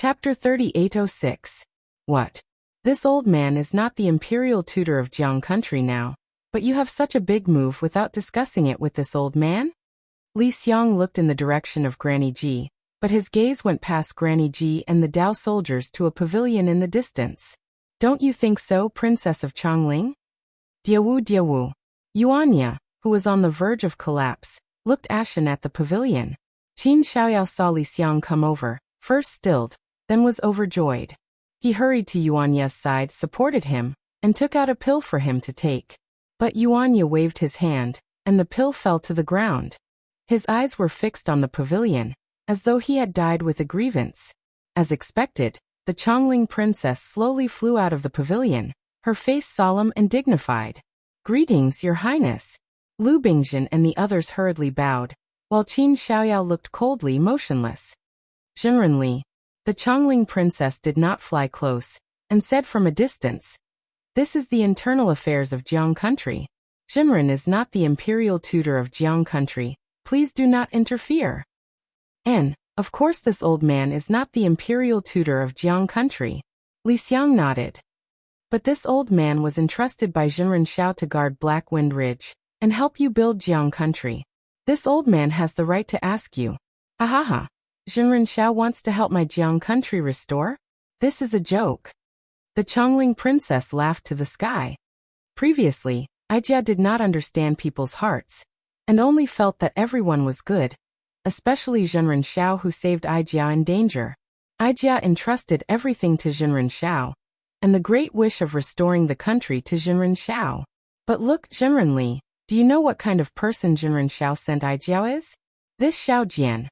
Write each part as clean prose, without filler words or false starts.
Chapter 3806. What? This old man is not the imperial tutor of Jiang country now, but you have such a big move without discussing it with this old man? Li Xiang looked in the direction of Granny Ji, but his gaze went past Granny Ji and the Dao soldiers to a pavilion in the distance. Don't you think so, Princess of Chongling? Diawu. Yuanya, who was on the verge of collapse, looked ashen at the pavilion. Qin Xiaoyao saw Li Xiang come over, first stilled, then was overjoyed. He hurried to Yuanya's side, supported him, and took out a pill for him to take. But Yuanya waved his hand, and the pill fell to the ground. His eyes were fixed on the pavilion, as though he had died with a grievance. As expected, the Chongling princess slowly flew out of the pavilion, her face solemn and dignified. Greetings, Your Highness. Lu Bingjin and the others hurriedly bowed, while Qin Xiaoyao looked coldly motionless. Jinren, the Chongling princess, did not fly close, and said from a distance, "This is the internal affairs of Jiang country. Jinren is not the imperial tutor of Jiang country. Please do not interfere." And, of course, this old man is not the imperial tutor of Jiang country. Li Xiang nodded. But this old man was entrusted by Jinren Xiao to guard Black Wind Ridge and help you build Jiang country. This old man has the right to ask you, "Ahaha, Jinren Xiao wants to help my Jiang country restore? This is a joke." The Chongling princess laughed to the sky. Previously, Aijia did not understand people's hearts, and only felt that everyone was good, especially Jinren Xiao, who saved Aijia in danger. Aijia entrusted everything to Jinren Xiao, and the great wish of restoring the country to Jinren Xiao. But look, Jinren, do you know what kind of person Jinren Xiao sent Aijia is? This Xiao Jian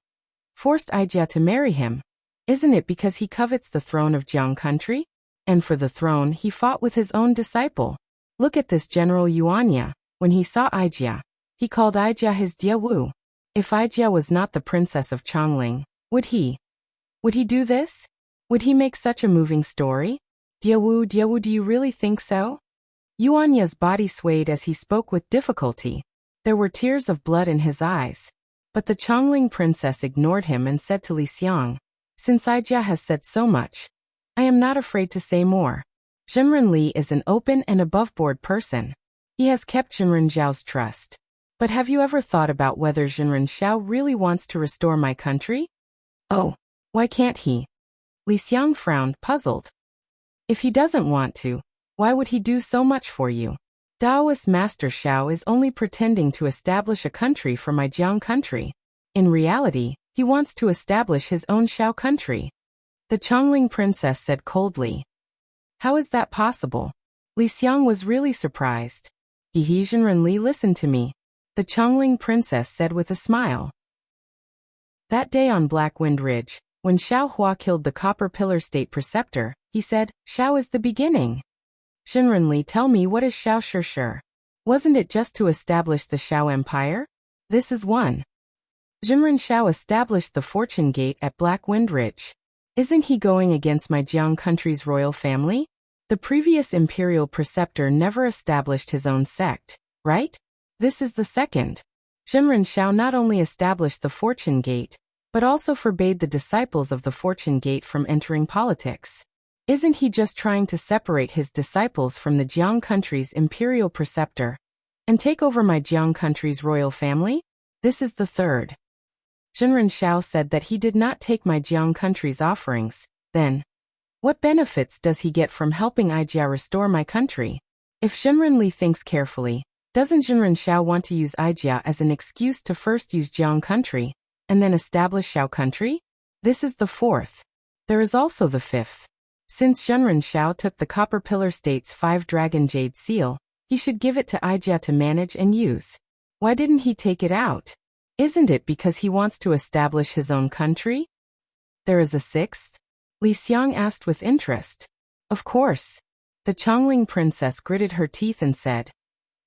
forced Aijia to marry him. Isn't it because he covets the throne of Jiang country? And for the throne he fought with his own disciple. Look at this General Yuanya. When he saw Aijia, he called Aijia his Diawu. If Aijia was not the princess of Chongling, would he do this? Would he make such a moving story? Diawu, do you really think so? Yuanya's body swayed as he spoke with difficulty. There were tears of blood in his eyes. But the Chongling princess ignored him and said to Li Xiang, "Since Aijia has said so much, I am not afraid to say more. Jinren is an open and above-board person. He has kept Jinren Xiao's trust. But have you ever thought about whether Jinren Xiao really wants to restore my country? Oh, why can't he?" Li Xiang frowned, puzzled. If he doesn't want to, why would he do so much for you? Taoist Master Xiao is only pretending to establish a country for my Jiang country. In reality, he wants to establish his own Xiao country. The Chongling princess said coldly. How is that possible? Li Xiang was really surprised. Jinren, listen to me, the Chongling princess said with a smile. That day on Black Wind Ridge, when Xiao Hua killed the Copper Pillar State Preceptor, he said, "Xiao is the beginning." Jinren, tell me, what is Xiao Shishir? Wasn't it just to establish the Xiao Empire? This is one. Jinren Xiao established the Fortune Gate at Black Wind Ridge. Isn't he going against my Jiang country's royal family? The previous imperial preceptor never established his own sect, right? This is the second. Jinren Xiao not only established the Fortune Gate, but also forbade the disciples of the Fortune Gate from entering politics. Isn't he just trying to separate his disciples from the Jiang country's imperial preceptor and take over my Jiang country's royal family? This is the third. Jinren Xiao said that he did not take my Jiang country's offerings. Then, what benefits does he get from helping Aijia restore my country? If Jinren thinks carefully, doesn't Jinren Xiao want to use Aijia as an excuse to first use Jiang country and then establish Xiao country? This is the fourth. There is also the fifth. Since Jinren Xiao took the Copper Pillar State's 5-dragon jade seal, he should give it to Aijia to manage and use. Why didn't he take it out? Isn't it because he wants to establish his own country? There is a sixth? Li Xiang asked with interest. Of course. The Chongling princess gritted her teeth and said,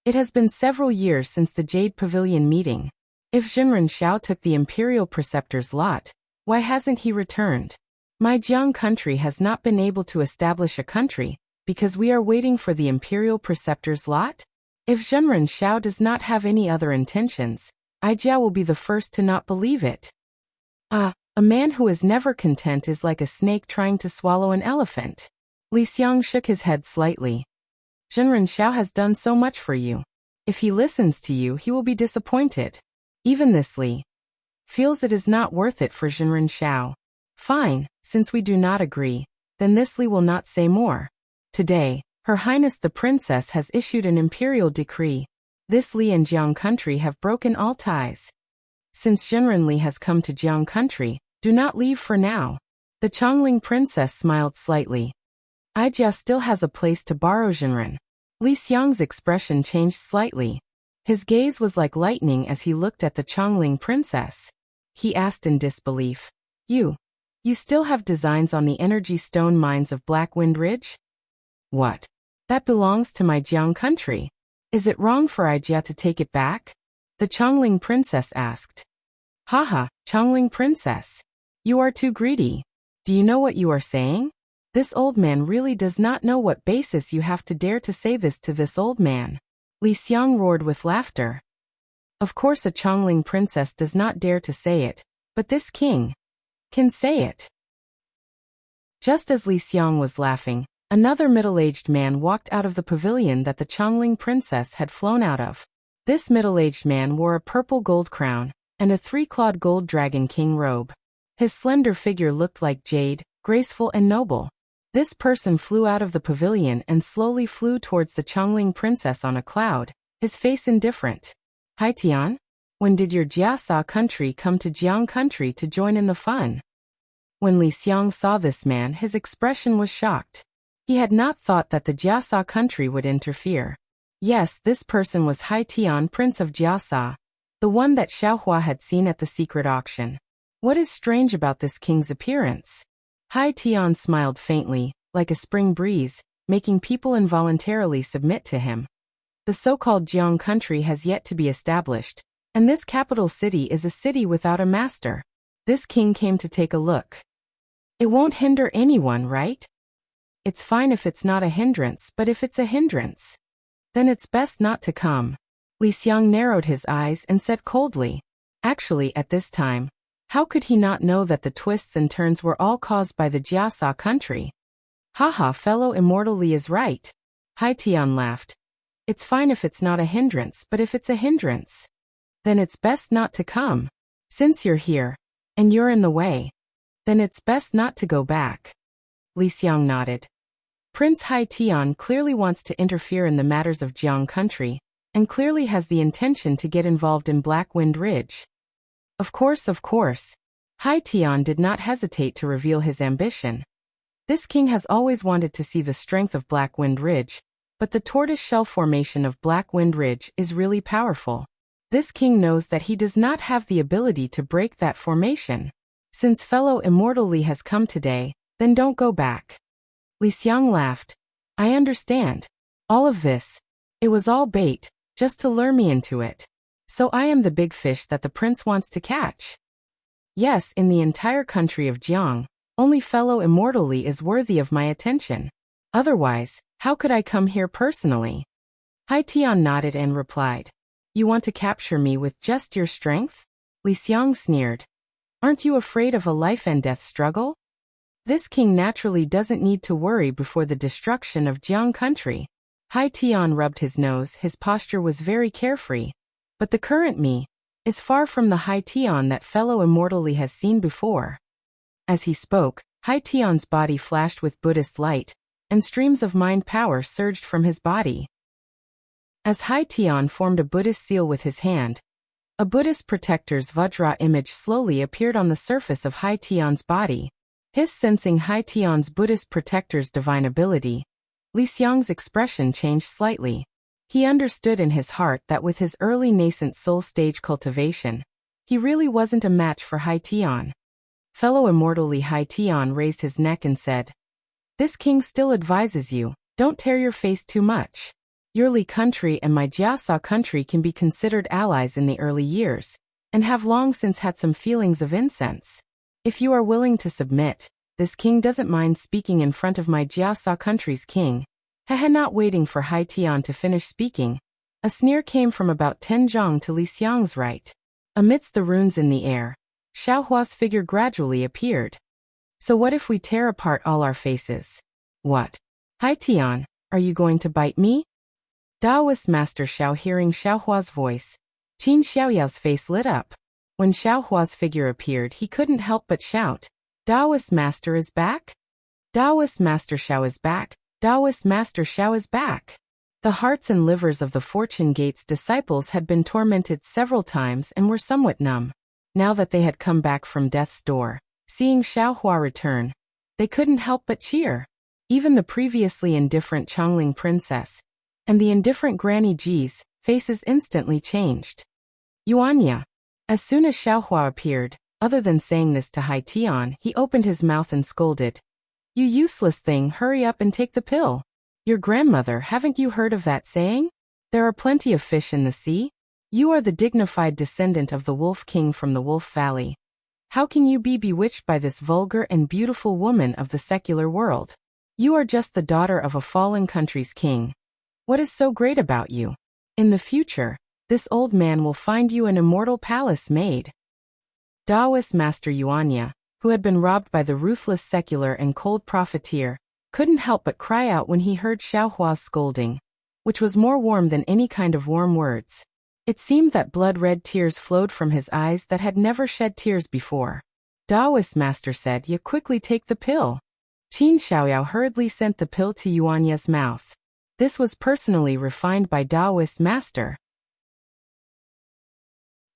"It has been several years since the Jade Pavilion meeting. If Jinren Xiao took the imperial preceptor's lot, why hasn't he returned? My Jiang country has not been able to establish a country because we are waiting for the imperial preceptor's lot? If Jinren Xiao does not have any other intentions, Aijia will be the first to not believe it." A man who is never content is like a snake trying to swallow an elephant. Li Xiang shook his head slightly. Zhenren Xiao has done so much for you. If he listens to you, he will be disappointed. Even this Li feels it is not worth it for Zhenren Xiao. Fine, since we do not agree, then this Li will not say more. Today, Her Highness the Princess has issued an imperial decree. This Li and Jiang country have broken all ties. Since Zhenren Li has come to Jiang country, do not leave for now. The Chongling princess smiled slightly. Aijia still has a place to borrow Zhenren. Li Xiang's expression changed slightly. His gaze was like lightning as he looked at the Chongling princess. He asked in disbelief. You still have designs on the energy stone mines of Black Wind Ridge? What? That belongs to my Jiang country. Is it wrong for Aijia to take it back? The Chongling princess asked. Haha, Chongling princess. You are too greedy. Do you know what you are saying? This old man really does not know what basis you have to dare to say this to this old man. Li Xiang roared with laughter. Of course a Chongling princess does not dare to say it, but this king can say it. Just as Li Xiang was laughing, another middle-aged man walked out of the pavilion that the Chongling princess had flown out of. This middle-aged man wore a purple gold crown and a three-clawed gold dragon king robe. His slender figure looked like jade, graceful and noble. This person flew out of the pavilion and slowly flew towards the Chongling princess on a cloud, his face indifferent. Hai Tian? When did your Jiasa country come to Jiang country to join in the fun? When Li Xiang saw this man, his expression was shocked. He had not thought that the Jiasa country would interfere. Yes, this person was Hai Tian, Prince of Jiasa, the one that Xiaohua had seen at the secret auction. What is strange about this king's appearance? Hai Tian smiled faintly, like a spring breeze, making people involuntarily submit to him. The so-called Jiang country has yet to be established, and this capital city is a city without a master. This king came to take a look. It won't hinder anyone, right? It's fine if it's not a hindrance, but if it's a hindrance, then it's best not to come. Li Xiang narrowed his eyes and said coldly. Actually, at this time, how could he not know that the twists and turns were all caused by the Jiasa country? Haha, fellow immortal Li is right. Hai Tian laughed. It's fine if it's not a hindrance, but if it's a hindrance, then it's best not to come. Since you're here, and you're in the way, then it's best not to go back. Li Xiang nodded. Prince Hai Tian clearly wants to interfere in the matters of Jiang country, and clearly has the intention to get involved in Black Wind Ridge. Of course. Hai Tian did not hesitate to reveal his ambition. This king has always wanted to see the strength of Black Wind Ridge, but the tortoise-shell formation of Black Wind Ridge is really powerful. This king knows that he does not have the ability to break that formation. Since fellow immortal Li has come today, then don't go back. Li Xiang laughed. I understand. All of this, it was all bait, just to lure me into it. So I am the big fish that the prince wants to catch. Yes, in the entire country of Jiang, only fellow immortal Li is worthy of my attention. Otherwise, how could I come here personally? Hai Tian nodded and replied. You want to capture me with just your strength? Li Xiang sneered. Aren't you afraid of a life and death struggle? This king naturally doesn't need to worry before the destruction of Jiang country. Hai Tian rubbed his nose, his posture was very carefree. But the current me is far from the Hai Tian that fellow immortal Li has seen before. As he spoke, Hai Tian's body flashed with Buddhist light, and streams of mind power surged from his body. As Hai Tian formed a Buddhist seal with his hand, a Buddhist protector's Vajra image slowly appeared on the surface of Hai Tian's body. His sensing Hai Tian's Buddhist protector's divine ability, Li Xiang's expression changed slightly. He understood in his heart that with his early nascent soul stage cultivation, he really wasn't a match for Hai Tian. Fellow immortal Li Hai Tian raised his neck and said, This king still advises you, don't tear your face too much. Your Li country and my Jiasa country can be considered allies in the early years, and have long since had some feelings of incense. If you are willing to submit, this king doesn't mind speaking in front of my Jiasa country's king. Not waiting for Hai Tian to finish speaking, a sneer came from about 10 zhang to Li Xiang's right. Amidst the runes in the air, Xiaohua's figure gradually appeared. So what if we tear apart all our faces? What? Hai Tian, are you going to bite me? Taoist Master Xiao hearing Xiaohua's voice. Qin Xiaoyao's face lit up. When Xiaohua's figure appeared, he couldn't help but shout, Taoist Master is back? Taoist Master Xiao is back. Taoist Master Xiao is back. The hearts and livers of the Fortune Gate's disciples had been tormented several times and were somewhat numb. Now that they had come back from death's door, seeing Xiaohua return, they couldn't help but cheer. Even the previously indifferent Chongling princess and the indifferent Granny Ji's faces instantly changed. Yuanya. As soon as Xiaohua appeared, other than saying this to Hai Tian, he opened his mouth and scolded. You useless thing, hurry up and take the pill. Your grandmother, haven't you heard of that saying? There are plenty of fish in the sea. You are the dignified descendant of the Wolf King from the Wolf Valley. How can you be bewitched by this vulgar and beautiful woman of the secular world? You are just the daughter of a fallen country's king. What is so great about you? In the future, this old man will find you an immortal palace maid. Taoist Master Yuanya, who had been robbed by the ruthless secular and cold profiteer, couldn't help but cry out when he heard Xiaohua's scolding, which was more warm than any kind of warm words. It seemed that blood-red tears flowed from his eyes that had never shed tears before. Taoist Master said, You quickly take the pill. Qin Xiaoyao hurriedly sent the pill to Yuanya's mouth. This was personally refined by Taoist Master.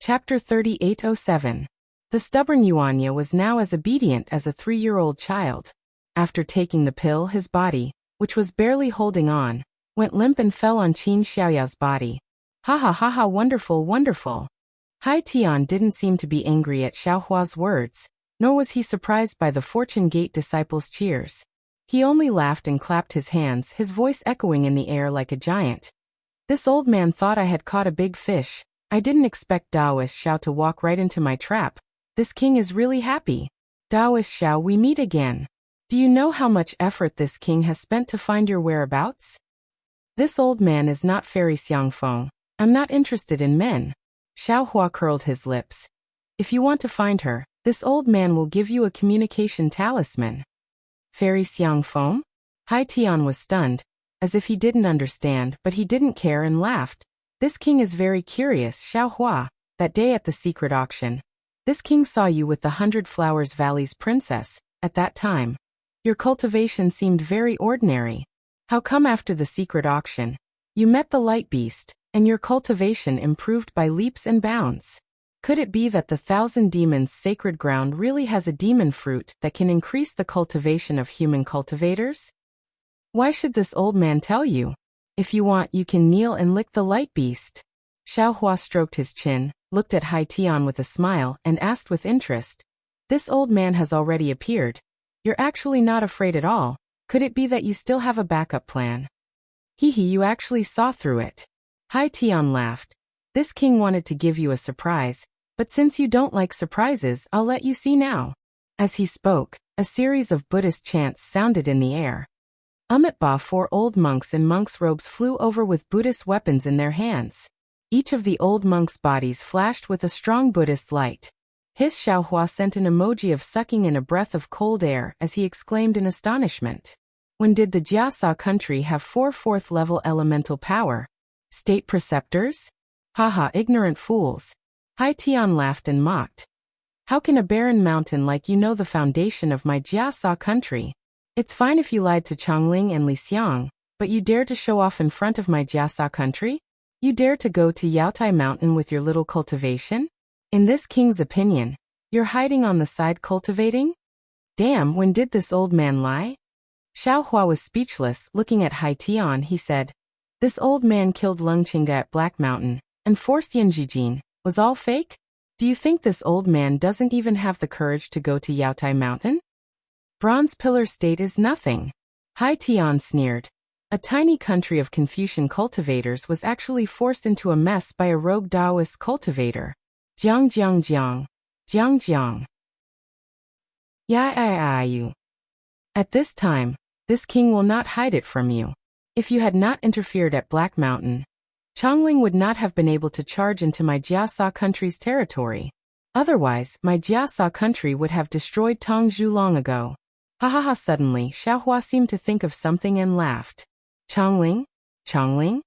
Chapter 3807. The stubborn Yuanya was now as obedient as a 3-year-old child. After taking the pill, his body, which was barely holding on, went limp and fell on Qin Xiaoyao's body. Ha ha ha ha, wonderful, wonderful. Hai Tian didn't seem to be angry at Xiaohua's words, nor was he surprised by the Fortune Gate disciples' cheers. He only laughed and clapped his hands, his voice echoing in the air like a giant. This old man thought I had caught a big fish. I didn't expect Taoist Xiao to walk right into my trap. This king is really happy. Taoist Xiao, we meet again. Do you know how much effort this king has spent to find your whereabouts? This old man is not Fairy Xiangfeng. I'm not interested in men. Xiaohua curled his lips. If you want to find her, this old man will give you a communication talisman. Fairy Xiangfeng? Hai Tian was stunned, as if he didn't understand, but he didn't care and laughed. This king is very curious, Xiaohua. That day at the secret auction, this king saw you with the 100 Flowers Valley's princess. At that time, your cultivation seemed very ordinary. How come after the secret auction, you met the light beast, and your cultivation improved by leaps and bounds? Could it be that the 1,000 Demons' sacred ground really has a demon fruit that can increase the cultivation of human cultivators? Why should this old man tell you? If you want, you can kneel and lick the light beast. Xiaohua stroked his chin, looked at Hai Tian with a smile, and asked with interest. This old man has already appeared. You're actually not afraid at all. Could it be that you still have a backup plan? Hee, you actually saw through it. Hai Tian laughed. This king wanted to give you a surprise, but since you don't like surprises, I'll let you see now. As he spoke, a series of Buddhist chants sounded in the air. Amitba, 4 old monks in monks' robes flew over with Buddhist weapons in their hands. Each of the old monks' bodies flashed with a strong Buddhist light. His Xiaohua sent an emoji of sucking in a breath of cold air as he exclaimed in astonishment. When did the Jiasa country have 4 4th-level elemental power? State preceptors? Haha, ignorant fools. Hai Tian laughed and mocked. How can a barren mountain like you know the foundation of my Jiasa country? It's fine if you lied to Chongling and Li Xiang, but you dare to show off in front of my Jiasa country? You dare to go to Yaotai Mountain with your little cultivation? In this king's opinion, you're hiding on the side cultivating? Damn, when did this old man lie? Xiaohua was speechless. Looking at Hai Tian, he said, This old man killed Leng Qingda at Black Mountain and forced Yanjijin. Was all fake? Do you think this old man doesn't even have the courage to go to Yaotai Mountain? Bronze Pillar State is nothing. Hai Tian sneered. A tiny country of Confucian cultivators was actually forced into a mess by a rogue Taoist cultivator. Jiang jiang jiang. Jiang jiang. You. At this time, this king will not hide it from you. If you had not interfered at Black Mountain, Chongling would not have been able to charge into my Jiasa country's territory. Otherwise, my Jiasa country would have destroyed Tongzhou long ago. Ha ha ha. Suddenly, Xiaohua seemed to think of something and laughed. Chongling? Chongling?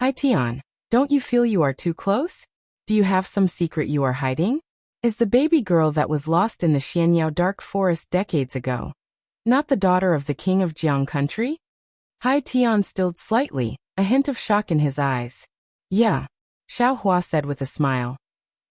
Hai Tian, don't you feel you are too close? Do you have some secret you are hiding? Is the baby girl that was lost in the Xianyao dark forest decades ago not the daughter of the king of Jiang country? Hai Tian stilled slightly, a hint of shock in his eyes. Yeah, Xiaohua said with a smile.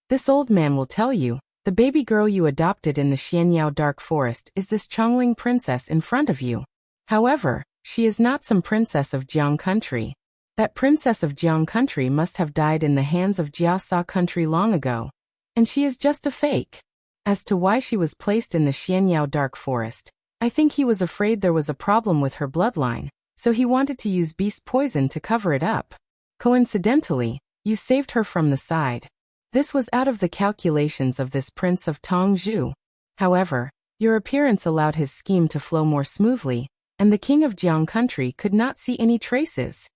This old man will tell you, the baby girl you adopted in the Xianyao dark forest is this Chongling princess in front of you. However, she is not some princess of Jiang country. That princess of Jiang country must have died in the hands of Jiasa country long ago. And she is just a fake. As to why she was placed in the Xianyao dark forest, I think he was afraid there was a problem with her bloodline, so he wanted to use beast poison to cover it up. Coincidentally, you saved her from the side. This was out of the calculations of this prince of Tongzhou. However, your appearance allowed his scheme to flow more smoothly, and the king of Jiang country could not see any traces.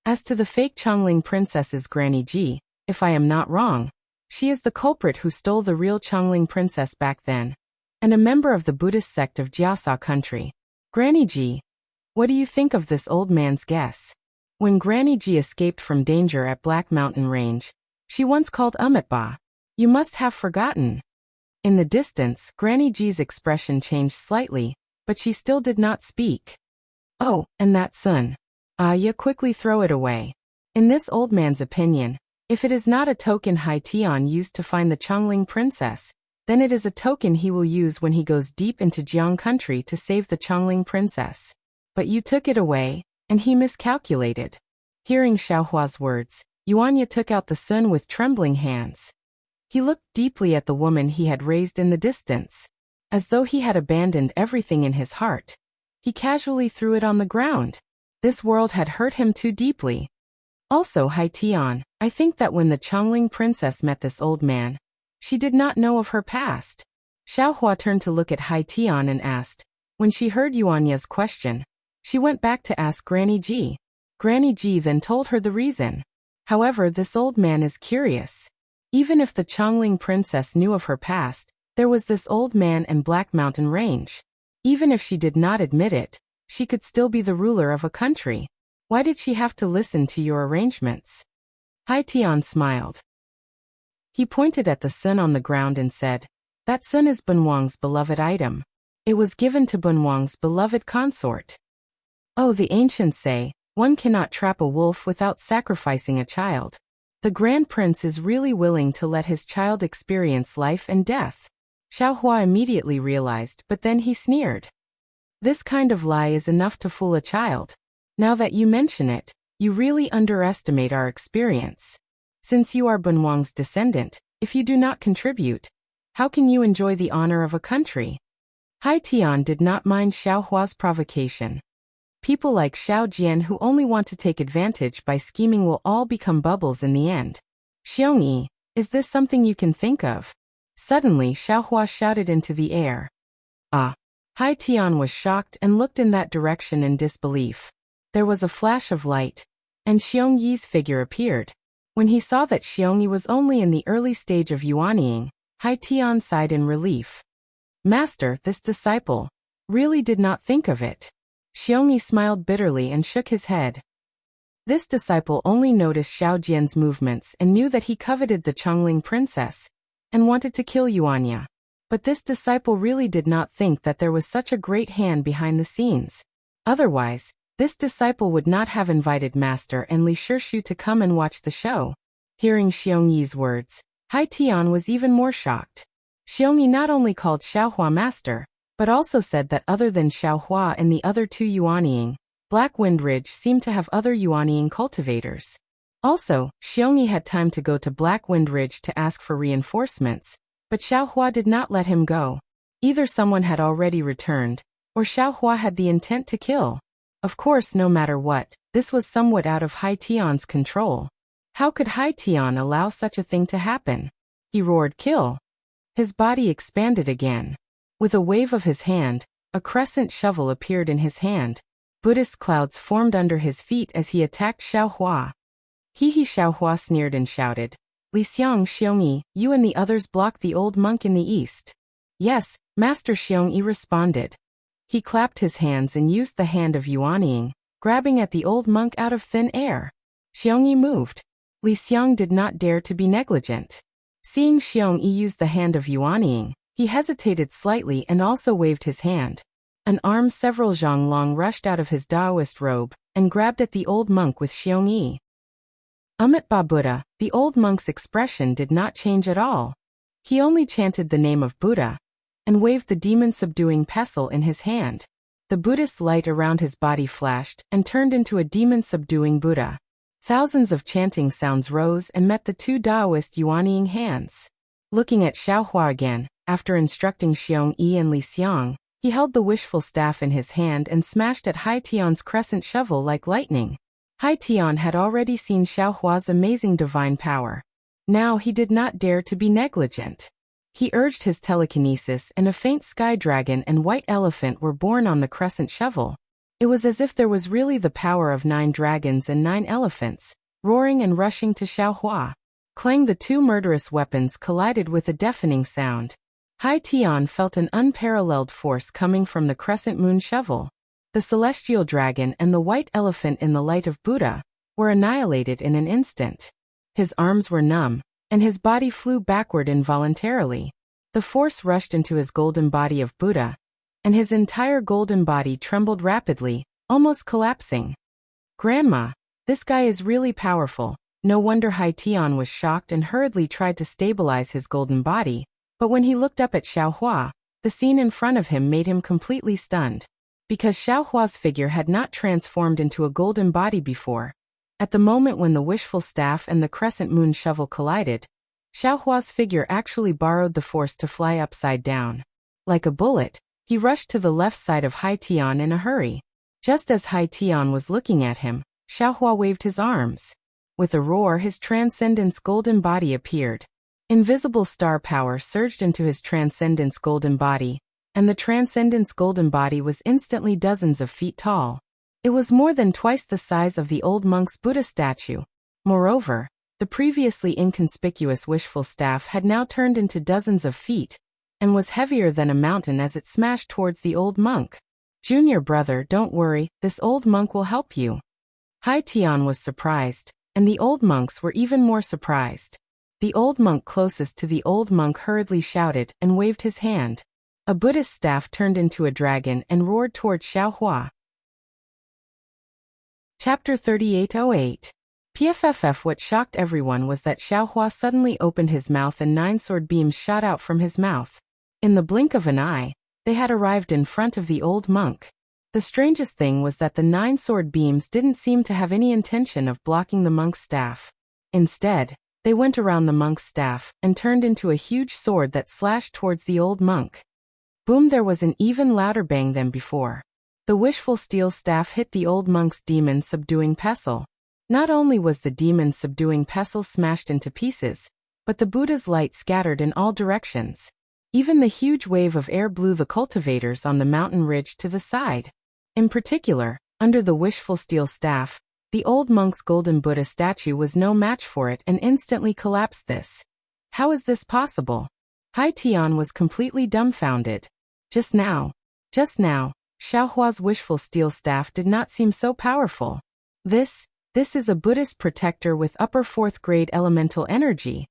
As to the fake Chongling princess's Granny Ji, if I am not wrong, she is the culprit who stole the real Chongling princess back then, and a member of the Buddhist sect of Jiasa country. Granny Ji, what do you think of this old man's guess? When Granny Ji escaped from danger at Black Mountain Range, she once called Ba. You must have forgotten. In the distance, Granny Ji's expression changed slightly, but she still did not speak. Oh, and that sun. You quickly throw it away. In this old man's opinion, if it is not a token Hai Tian used to find the Chongling princess, then it is a token he will use when he goes deep into Jiang country to save the Chongling princess. But you took it away, and he miscalculated. Hearing Xiaohua's words, Yuanya took out the sun with trembling hands. He looked deeply at the woman he had raised in the distance. As though he had abandoned everything in his heart, he casually threw it on the ground. This world had hurt him too deeply. Also, Hai Tian, I think that when the Chongling princess met this old man, she did not know of her past. Xiaohua turned to look at Hai Tian and asked. When she heard Yuanya's question, she went back to ask Granny Ji. Granny Ji then told her the reason. However, this old man is curious. Even if the Chongling princess knew of her past, there was this old man and Black Mountain Range. Even if she did not admit it, she could still be the ruler of a country. Why did she have to listen to your arrangements? Hai Tian smiled. He pointed at the sun on the ground and said, that sun is Bunwang's beloved item. It was given to Bunwang's beloved consort. Oh, the ancients say, one cannot trap a wolf without sacrificing a child. The Grand Prince is really willing to let his child experience life and death. Xiaohua immediately realized, but then he sneered. This kind of lie is enough to fool a child. Now that you mention it, you really underestimate our experience. Since you are Bunwang's descendant, if you do not contribute, how can you enjoy the honor of a country? Hai Tian did not mind Xiaohua's provocation. People like Xiao Jian who only want to take advantage by scheming will all become bubbles in the end. Xiongyi, is this something you can think of? Suddenly Xiaohua shouted into the air. Ah! Hai Tian was shocked and looked in that direction in disbelief. There was a flash of light, and Xiongyi's figure appeared. When he saw that Xiongyi was only in the early stage of yuanying, Hai Tian sighed in relief. Master, this disciple really did not think of it. Xiongyi smiled bitterly and shook his head. This disciple only noticed Xiao Jian's movements and knew that he coveted the Chongling princess and wanted to kill Yuanya. But this disciple really did not think that there was such a great hand behind the scenes. Otherwise, this disciple would not have invited Master and Li Shishu to come and watch the show. Hearing Xiongyi's words, Hai Tian was even more shocked. Xiongyi not only called Xiaohua Master, but also said that other than Xiaohua and the other two yuanying, Black Wind Ridge seemed to have other yuanying cultivators. Also, Xiongyi had time to go to Black Wind Ridge to ask for reinforcements, but Xiaohua did not let him go. Either someone had already returned, or Xiaohua had the intent to kill. Of course, no matter what, this was somewhat out of Hai Tian's control. How could Hai Tian allow such a thing to happen? He roared, "Kill!" His body expanded again. With a wave of his hand, a crescent shovel appeared in his hand. Buddhist clouds formed under his feet as he attacked Xiaohua. Xiaohua sneered and shouted, Li Xiang Xiongyi, you and the others blocked the old monk in the east. Yes, Master Xiongyi responded. He clapped his hands and used the hand of Yuanying, grabbing at the old monk out of thin air. Xiongyi moved. Li Xiang did not dare to be negligent. Seeing Xiongyi use the hand of Yuanying, he hesitated slightly and also waved his hand. An arm several zhang long rushed out of his Taoist robe and grabbed at the old monk with Xiongyi. Ba Buddha, the old monk's expression did not change at all. He only chanted the name of Buddha and waved the demon-subduing pestle in his hand. The Buddhist light around his body flashed and turned into a demon-subduing Buddha. Thousands of chanting sounds rose and met the two Taoist Yuanying hands. Looking at Xiaohua again, after instructing Xiongyi and Li Xiang, he held the wishful staff in his hand and smashed at Hai Tian's crescent shovel like lightning. Hai Tian had already seen Xiaohua's amazing divine power. Now he did not dare to be negligent. He urged his telekinesis and a faint sky dragon and white elephant were born on the crescent shovel. It was as if there was really the power of 9 dragons and 9 elephants, roaring and rushing to Xiaohua. Clang, the two murderous weapons collided with a deafening sound. Hai Tian felt an unparalleled force coming from the crescent moon shovel. The celestial dragon and the white elephant in the light of Buddha were annihilated in an instant. His arms were numb, and his body flew backward involuntarily. The force rushed into his golden body of Buddha, and his entire golden body trembled rapidly, almost collapsing. Grandma, this guy is really powerful. No wonder Hai Tian was shocked and hurriedly tried to stabilize his golden body, but when he looked up at Xiaohua, the scene in front of him made him completely stunned. Because Xiaohua's figure had not transformed into a golden body before. At the moment when the wishful staff and the crescent moon shovel collided, Xiaohua's figure actually borrowed the force to fly upside down. Like a bullet, he rushed to the left side of Hai Tian in a hurry. Just as Hai Tian was looking at him, Xiaohua waved his arms. With a roar, his transcendence golden body appeared. Invisible star power surged into his transcendence golden body, and the transcendence golden body was instantly dozens of feet tall. It was more than twice the size of the old monk's Buddha statue. Moreover, the previously inconspicuous wishful staff had now turned into dozens of feet, and was heavier than a mountain as it smashed towards the old monk. Junior brother, don't worry, this old monk will help you. Hai Tian was surprised, and the old monks were even more surprised. The old monk closest to the old monk hurriedly shouted and waved his hand. A Buddhist staff turned into a dragon and roared towards Xiaohua. Chapter 3808. PFFF. What shocked everyone was that Xiaohua suddenly opened his mouth and 9 sword beams shot out from his mouth. In the blink of an eye, they had arrived in front of the old monk. The strangest thing was that the 9 sword beams didn't seem to have any intention of blocking the monk's staff. Instead, they went around the monk's staff and turned into a huge sword that slashed towards the old monk. Boom! There was an even louder bang than before. The wishful steel staff hit the old monk's demon-subduing pestle. Not only was the demon-subduing pestle smashed into pieces, but the Buddha's light scattered in all directions. Even the huge wave of air blew the cultivators on the mountain ridge to the side. In particular, under the wishful steel staff, the old monk's golden Buddha statue was no match for it and instantly collapsed. How is this possible? Hai Tian was completely dumbfounded. Just now, Xiaohua's wishful steel staff did not seem so powerful. This is a Buddhist protector with upper 4th grade elemental energy.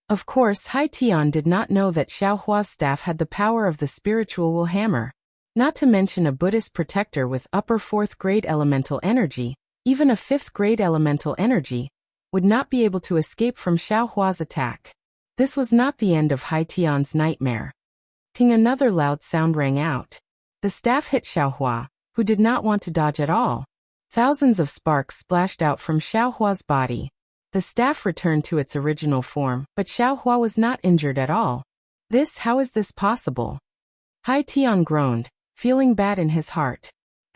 Of course, Hai Tian did not know that Xiaohua's staff had the power of the spiritual will hammer. Not to mention a Buddhist protector with upper 4th grade elemental energy, even a 5th grade elemental energy, would not be able to escape from Xiaohua's attack. This was not the end of Hai Tian's nightmare. Another loud sound rang out. The staff hit Xiaohua, who did not want to dodge at all. Thousands of sparks splashed out from Xiaohua's body. The staff returned to its original form, but Xiaohua was not injured at all. How is this possible? Hai Tian groaned, feeling bad in his heart.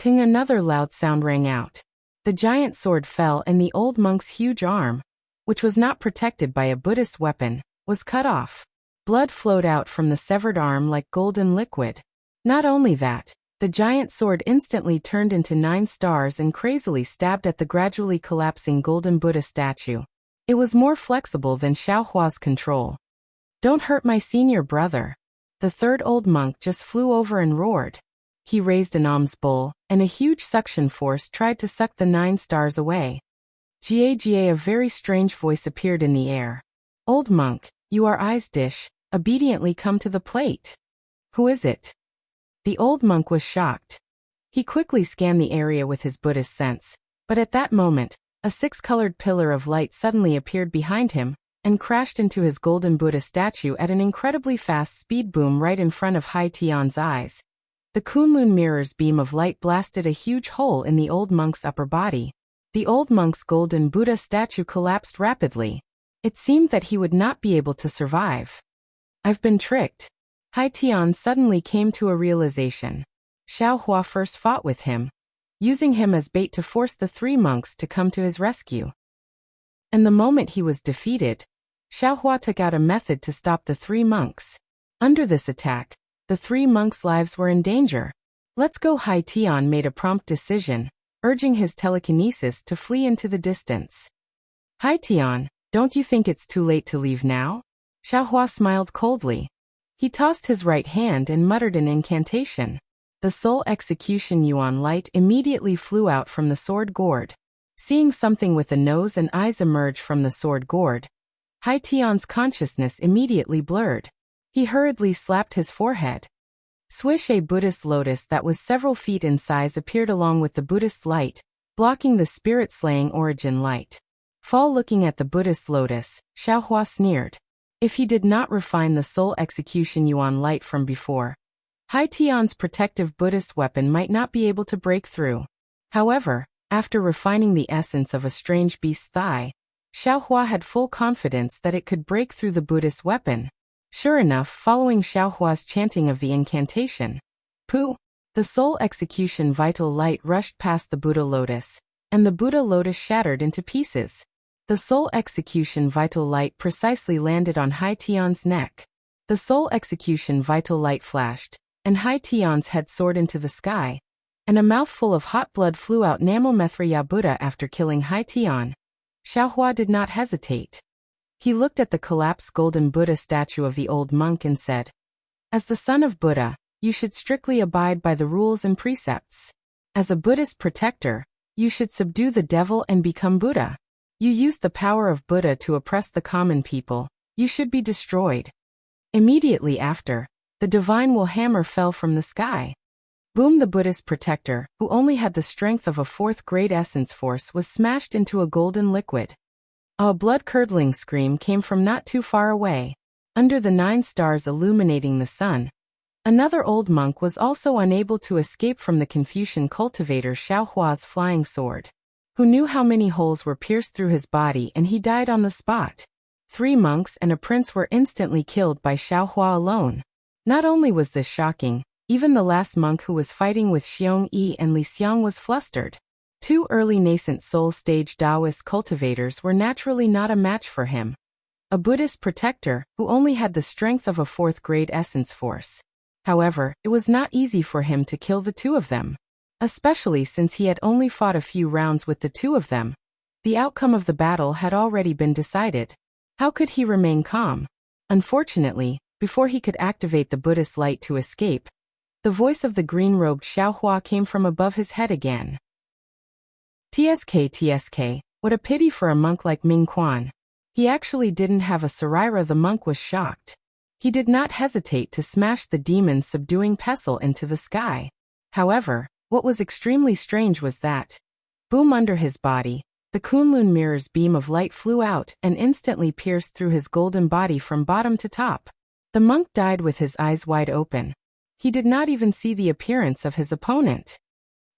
Another loud sound rang out. The giant sword fell and the old monk's huge arm, which was not protected by a Buddhist weapon, was cut off. Blood flowed out from the severed arm like golden liquid. Not only that, the giant sword instantly turned into 9 stars and crazily stabbed at the gradually collapsing golden Buddha statue. It was more flexible than Xiaohua's control. Don't hurt my senior brother. The third old monk just flew over and roared. He raised an alms bowl, and a huge suction force tried to suck the 9 stars away. Jia, a very strange voice appeared in the air. Old monk, you are I's dish, obediently come to the plate. Who is it? The old monk was shocked. He quickly scanned the area with his Buddhist sense, but at that moment, a 6-colored pillar of light suddenly appeared behind him and crashed into his golden Buddha statue at an incredibly fast speed. Boom! Right in front of Hai Tian's eyes. The Kunlun mirror's beam of light blasted a huge hole in the old monk's upper body. The old monk's golden Buddha statue collapsed rapidly. It seemed that he would not be able to survive. I've been tricked. Hai Tian suddenly came to a realization. Xiaohua first fought with him, using him as bait to force the 3 monks to come to his rescue. And the moment he was defeated, Xiaohua took out a method to stop the 3 monks. Under this attack, the 3 monks' lives were in danger. Let's go. Hai Tian made a prompt decision, urging his telekinesis to flee into the distance. Hai Tian, don't you think it's too late to leave now? Xiaohua smiled coldly. He tossed his right hand and muttered an incantation. The soul execution yuan light immediately flew out from the sword gourd. Seeing something with a nose and eyes emerge from the sword gourd, Hai Tian's consciousness immediately blurred. He hurriedly slapped his forehead. Swish! A Buddhist lotus that was several feet in size appeared along with the Buddhist light, blocking the spirit-slaying origin light. Fall! Looking at the Buddhist lotus, Xiaohua sneered. If he did not refine the soul execution yuan light from before, Hai Tian's protective Buddhist weapon might not be able to break through. However, after refining the essence of a strange beast's thigh, Xiaohua had full confidence that it could break through the Buddhist weapon. Sure enough, following Xiaohua's chanting of the incantation, Pu, the soul execution vital light rushed past the Buddha lotus, and the Buddha lotus shattered into pieces. The soul execution vital light precisely landed on Hai Tian's neck. The soul execution vital light flashed, and Hai Tian's head soared into the sky, and a mouthful of hot blood flew out. Namo Mithra Buddha. After killing Hai Tian, Xiaohua did not hesitate. He looked at the collapsed golden Buddha statue of the old monk and said, as the son of Buddha, you should strictly abide by the rules and precepts. As a Buddhist protector, you should subdue the devil and become Buddha. You used the power of Buddha to oppress the common people. You should be destroyed. Immediately after, the divine will hammer fell from the sky. Boom! The Buddhist protector, who only had the strength of a 4th-grade essence force, was smashed into a golden liquid. A blood-curdling scream came from not too far away. Under the 9 stars illuminating the sun, another old monk was also unable to escape from the Confucian cultivator Xiaohua's flying sword. Who knew how many holes were pierced through his body, and he died on the spot. 3 monks and a prince were instantly killed by Xiaohua alone. Not only was this shocking, even the last monk who was fighting with Xiong Yi and Li Xiang was flustered. 2 early nascent soul stage Taoist cultivators were naturally not a match for him. A Buddhist protector, who only had the strength of a 4th-grade essence force. However, it was not easy for him to kill the 2 of them. Especially since he had only fought a few rounds with the 2 of them. The outcome of the battle had already been decided. How could he remain calm? Unfortunately, before he could activate the Buddhist light to escape, the voice of the green-robed Xiaohua came from above his head again. TSK, what a pity for a monk like Ming Quan. He actually didn't have a Saraira. The monk was shocked. He did not hesitate to smash the demon's subduing pestle into the sky. However, what was extremely strange was that, boom, under his body, the Kunlun mirror's beam of light flew out and instantly pierced through his golden body from bottom to top. The monk died with his eyes wide open. He did not even see the appearance of his opponent.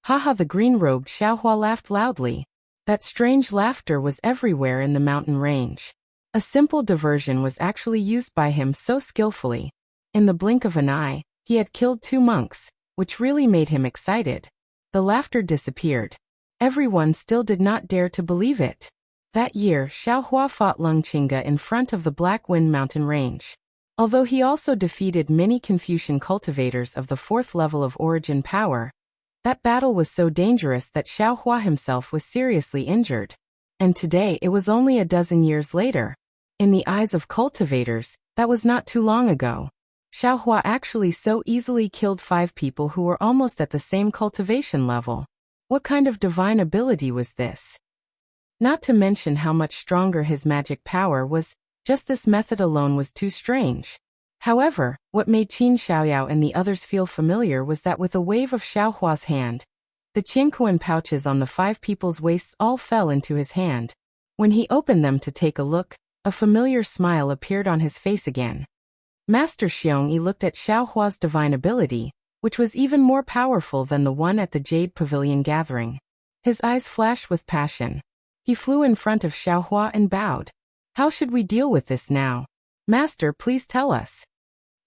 Haha! The green-robed Xiaohua laughed loudly. That strange laughter was everywhere in the mountain range. A simple diversion was actually used by him so skillfully. In the blink of an eye, he had killed 2 monks, which really made him excited. The laughter disappeared. Everyone still did not dare to believe it. That year, Xiaohua fought Lungqinga in front of the Black Wind Mountain Range. Although he also defeated many Confucian cultivators of the 4th level of origin power, that battle was so dangerous that Xiaohua himself was seriously injured. And today it was only a dozen years later. In the eyes of cultivators, that was not too long ago. Xiaohua actually so easily killed 5 people who were almost at the same cultivation level. What kind of divine ability was this? Not to mention how much stronger his magic power was, just this method alone was too strange. However, what made Qin Xiaoyao and the others feel familiar was that with a wave of Xiaohua's hand, the Qiankuan pouches on the 5 people's waists all fell into his hand. When he opened them to take a look, a familiar smile appeared on his face again. Master Xiongyi looked at Xiaohua's divine ability, which was even more powerful than the one at the Jade Pavilion gathering. His eyes flashed with passion. He flew in front of Xiaohua and bowed. How should we deal with this now? Master, please tell us.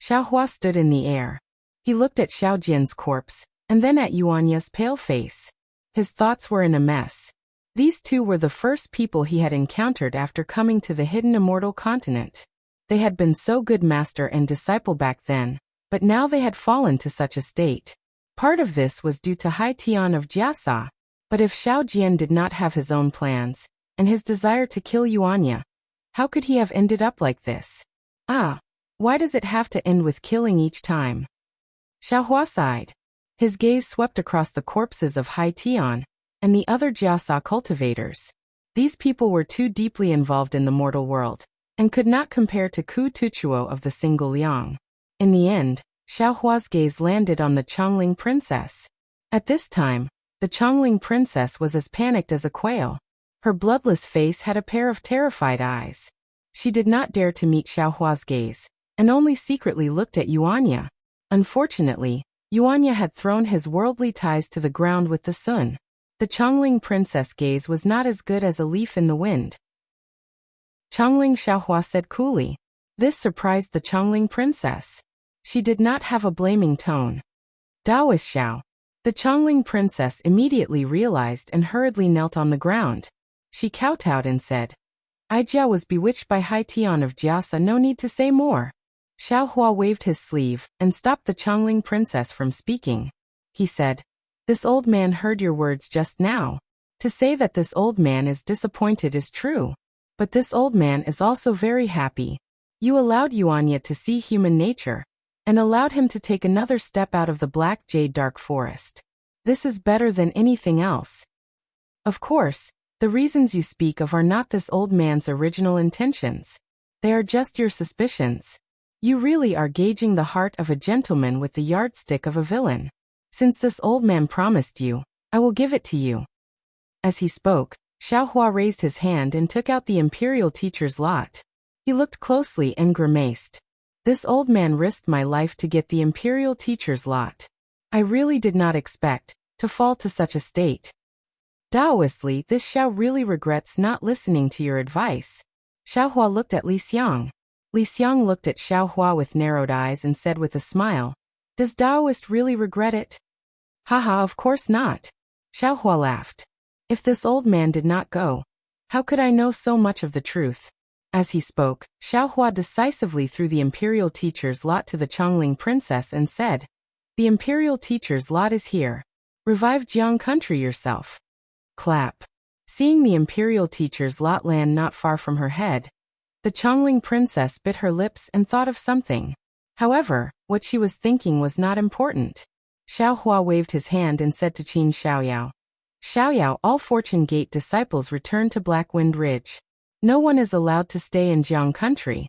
Xiaohua stood in the air. He looked at Xiao Jian's corpse, and then at Yuanya's pale face. His thoughts were in a mess. These 2 were the first people he had encountered after coming to the hidden immortal continent. They had been so good master and disciple back then, but now they had fallen to such a state. Part of this was due to Hai Tian of Jiasa, but if Xiao Jian did not have his own plans, and his desire to kill Yuanya, how could he have ended up like this? Why does it have to end with killing each time? Xiaohua sighed. His gaze swept across the corpses of Hai Tian and the other Jiasa cultivators. These people were too deeply involved in the mortal world, and could not compare to Ku Tuchuo of the single Liang. In the end, Xiaohua's gaze landed on the Chongling princess. At this time, the Chongling princess was as panicked as a quail. Her bloodless face had a pair of terrified eyes. She did not dare to meet Xiaohua's gaze, and only secretly looked at Yuanya. Unfortunately, Yuanya had thrown his worldly ties to the ground with the sun. The Chongling princess' gaze was not as good as a leaf in the wind. Chongling, Xiaohua said coolly. This surprised the Chongling princess. She did not have a blaming tone. Daoist Xiao. The Chongling princess immediately realized and hurriedly knelt on the ground. She kowtowed and said, I Jia was bewitched by Hai Tian of Jiasa, no need to say more. Xiaohua waved his sleeve and stopped the Chongling princess from speaking. He said, This old man heard your words just now. To say that this old man is disappointed is true. But this old man is also very happy. You allowed Yuanya to see human nature, and allowed him to take another step out of the black jade dark forest. This is better than anything else. Of course, the reasons you speak of are not this old man's original intentions. They are just your suspicions. You really are gauging the heart of a gentleman with the yardstick of a villain. Since this old man promised you, I will give it to you. As he spoke, Xiaohua raised his hand and took out the imperial teacher's lot. He looked closely and grimaced. This old man risked my life to get the imperial teacher's lot. I really did not expect to fall to such a state. Daoistly, this Xiao really regrets not listening to your advice. Xiaohua looked at Li Xiang. Li Xiang looked at Xiaohua with narrowed eyes and said with a smile, Does Daoist really regret it? Haha, of course not. Xiaohua laughed. If this old man did not go, how could I know so much of the truth? As he spoke, Xiaohua decisively threw the imperial teacher's lot to the Chongling princess and said, The imperial teacher's lot is here. Revive Jiang country yourself. Clap. Seeing the imperial teacher's lot land not far from her head, the Chongling princess bit her lips and thought of something. However, what she was thinking was not important. Xiaohua waved his hand and said to Qin Xiaoyao, Xiaoyao, all Fortune Gate disciples return to Blackwind Ridge. No one is allowed to stay in Jiang country.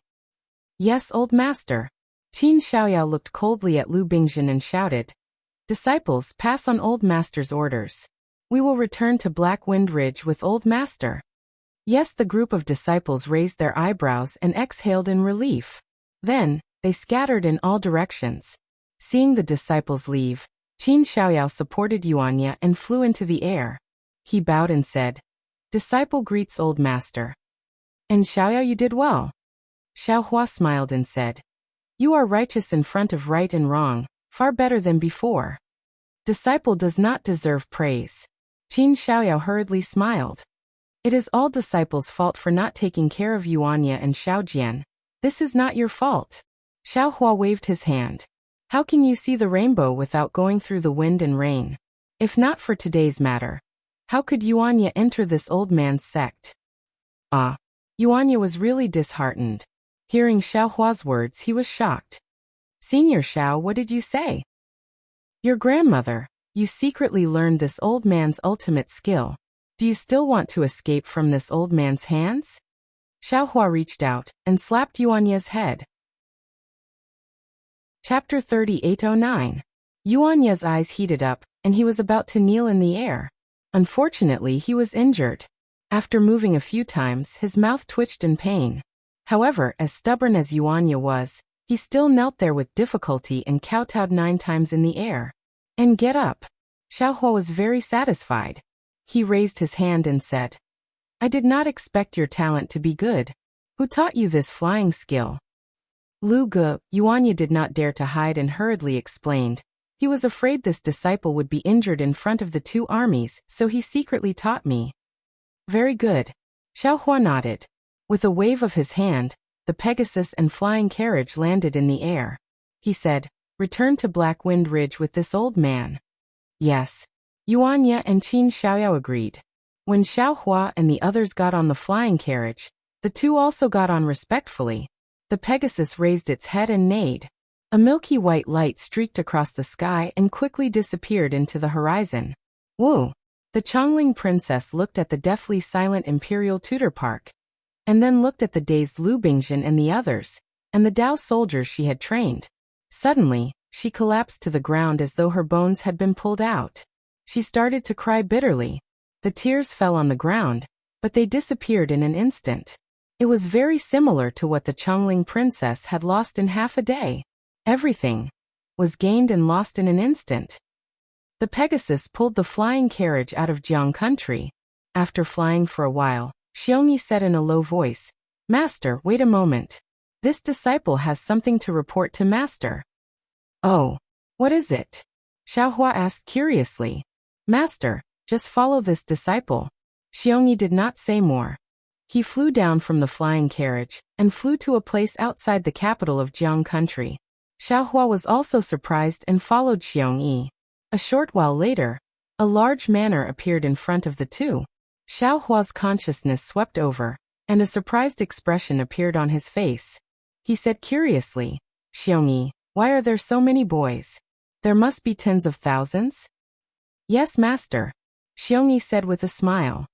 Yes, old master. Qin Xiaoyao looked coldly at Lu Bingjin and shouted, Disciples, pass on old master's orders. We will return to Blackwind Ridge with old master. Yes, the group of disciples raised their eyebrows and exhaled in relief. Then, they scattered in all directions. Seeing the disciples leave, Qin Xiaoyao supported Yuanya and flew into the air. He bowed and said, Disciple greets old master. And Xiaoyao, you did well. Xiaohua smiled and said, You are righteous in front of right and wrong, far better than before. Disciple does not deserve praise. Qin Xiaoyao hurriedly smiled. It is all disciples' fault for not taking care of Yuanya and Xiaojian. This is not your fault. Xiaohua waved his hand. How can you see the rainbow without going through the wind and rain? If not for today's matter, How could Yuanya enter this old man's sect? Ah. Yuanya was really disheartened. Hearing Xiao Hua's words, he was shocked. Senior Xiao, what did you say? Your grandmother. You secretly learned this old man's ultimate skill. Do you still want to escape from this old man's hands? Xiao Hua reached out and slapped Yuanya's head. Chapter 3809. Yuanya's eyes heated up, and he was about to kneel in the air. Unfortunately, he was injured. After moving a few times, his mouth twitched in pain. However, as stubborn as Yuanya was, he still knelt there with difficulty and kowtowed 9 times in the air. And get up. Xiao Hua was very satisfied. He raised his hand and said, I did not expect your talent to be good. Who taught you this flying skill? Lu Ge, Yuanya did not dare to hide and hurriedly explained. He was afraid this disciple would be injured in front of the 2 armies, so he secretly taught me. Very good. Xiao Hua nodded. With a wave of his hand, the Pegasus and flying carriage landed in the air. He said, Return to Black Wind Ridge with this old man. Yes. Yuanya and Qin Xiaoyao agreed. When Xiao Hua and the others got on the flying carriage, the 2 also got on respectfully. The Pegasus raised its head and neighed. A milky white light streaked across the sky and quickly disappeared into the horizon. Woo! The Chongling princess looked at the deathly silent imperial tutor park, and then looked at the dazed Lu Bingjin and the others, and the Dao soldiers she had trained. Suddenly, she collapsed to the ground as though her bones had been pulled out. She started to cry bitterly. The tears fell on the ground, but they disappeared in an instant. It was very similar to what the Chongling princess had lost in half a day. Everything was gained and lost in an instant. The Pegasus pulled the flying carriage out of Jiang country. After flying for a while, Xiongyi said in a low voice, Master, wait a moment. This disciple has something to report to Master. Oh, what is it? Xiao Hua asked curiously. Master, just follow this disciple. Xiongyi did not say more. He flew down from the flying carriage and flew to a place outside the capital of Jiang country. Xiao Hua was also surprised and followed Xiongyi. A short while later, a large manor appeared in front of the 2. Xiao Hua's consciousness swept over, and a surprised expression appeared on his face. He said curiously, Xiongyi, why are there so many boys? There must be tens of thousands? Yes, Master. Xiongyi said with a smile.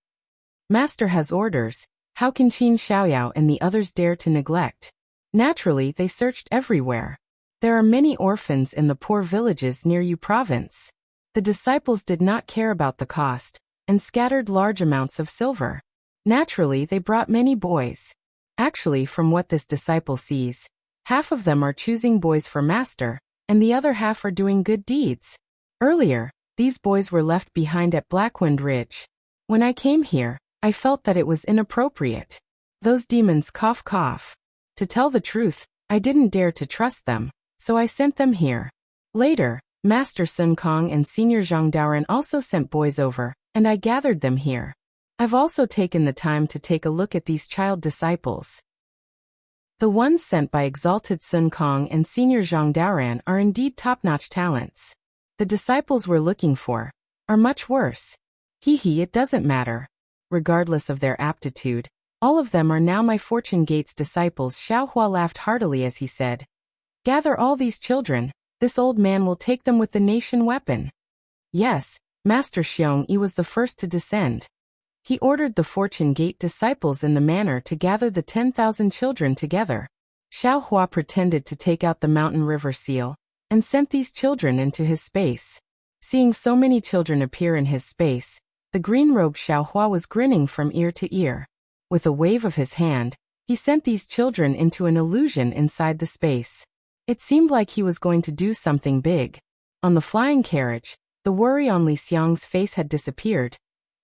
Master has orders. How can Qin Xiaoyao and the others dare to neglect? Naturally, they searched everywhere. There are many orphans in the poor villages near Yu province. The disciples did not care about the cost, and scattered large amounts of silver. Naturally, they brought many boys. Actually, from what this disciple sees, half of them are choosing boys for master, and the other half are doing good deeds. Earlier, these boys were left behind at Blackwind Ridge. When I came here, I felt that it was inappropriate. Those demons cough. To tell the truth, I didn't dare to trust them. So I sent them here. Later, Master Sun Kong and Senior Zhang Daoren also sent boys over, and I gathered them here. I've also taken the time to take a look at these child disciples. The ones sent by Exalted Sun Kong and Senior Zhang Daoren are indeed top-notch talents. The disciples we're looking for are much worse. It doesn't matter. Regardless of their aptitude, all of them are now my Fortune Gates disciples. Xiao Hua laughed heartily as he said, Gather all these children, this old man will take them with the nation weapon. Yes, Master Xiongyi was the first to descend. He ordered the Fortune Gate disciples in the manor to gather the 10,000 children together. Xiao Hua pretended to take out the mountain river seal, and sent these children into his space. Seeing so many children appear in his space, the green-robed Xiao Hua was grinning from ear to ear. With a wave of his hand, he sent these children into an illusion inside the space. It seemed like he was going to do something big. On the flying carriage, the worry on Li Xiang's face had disappeared,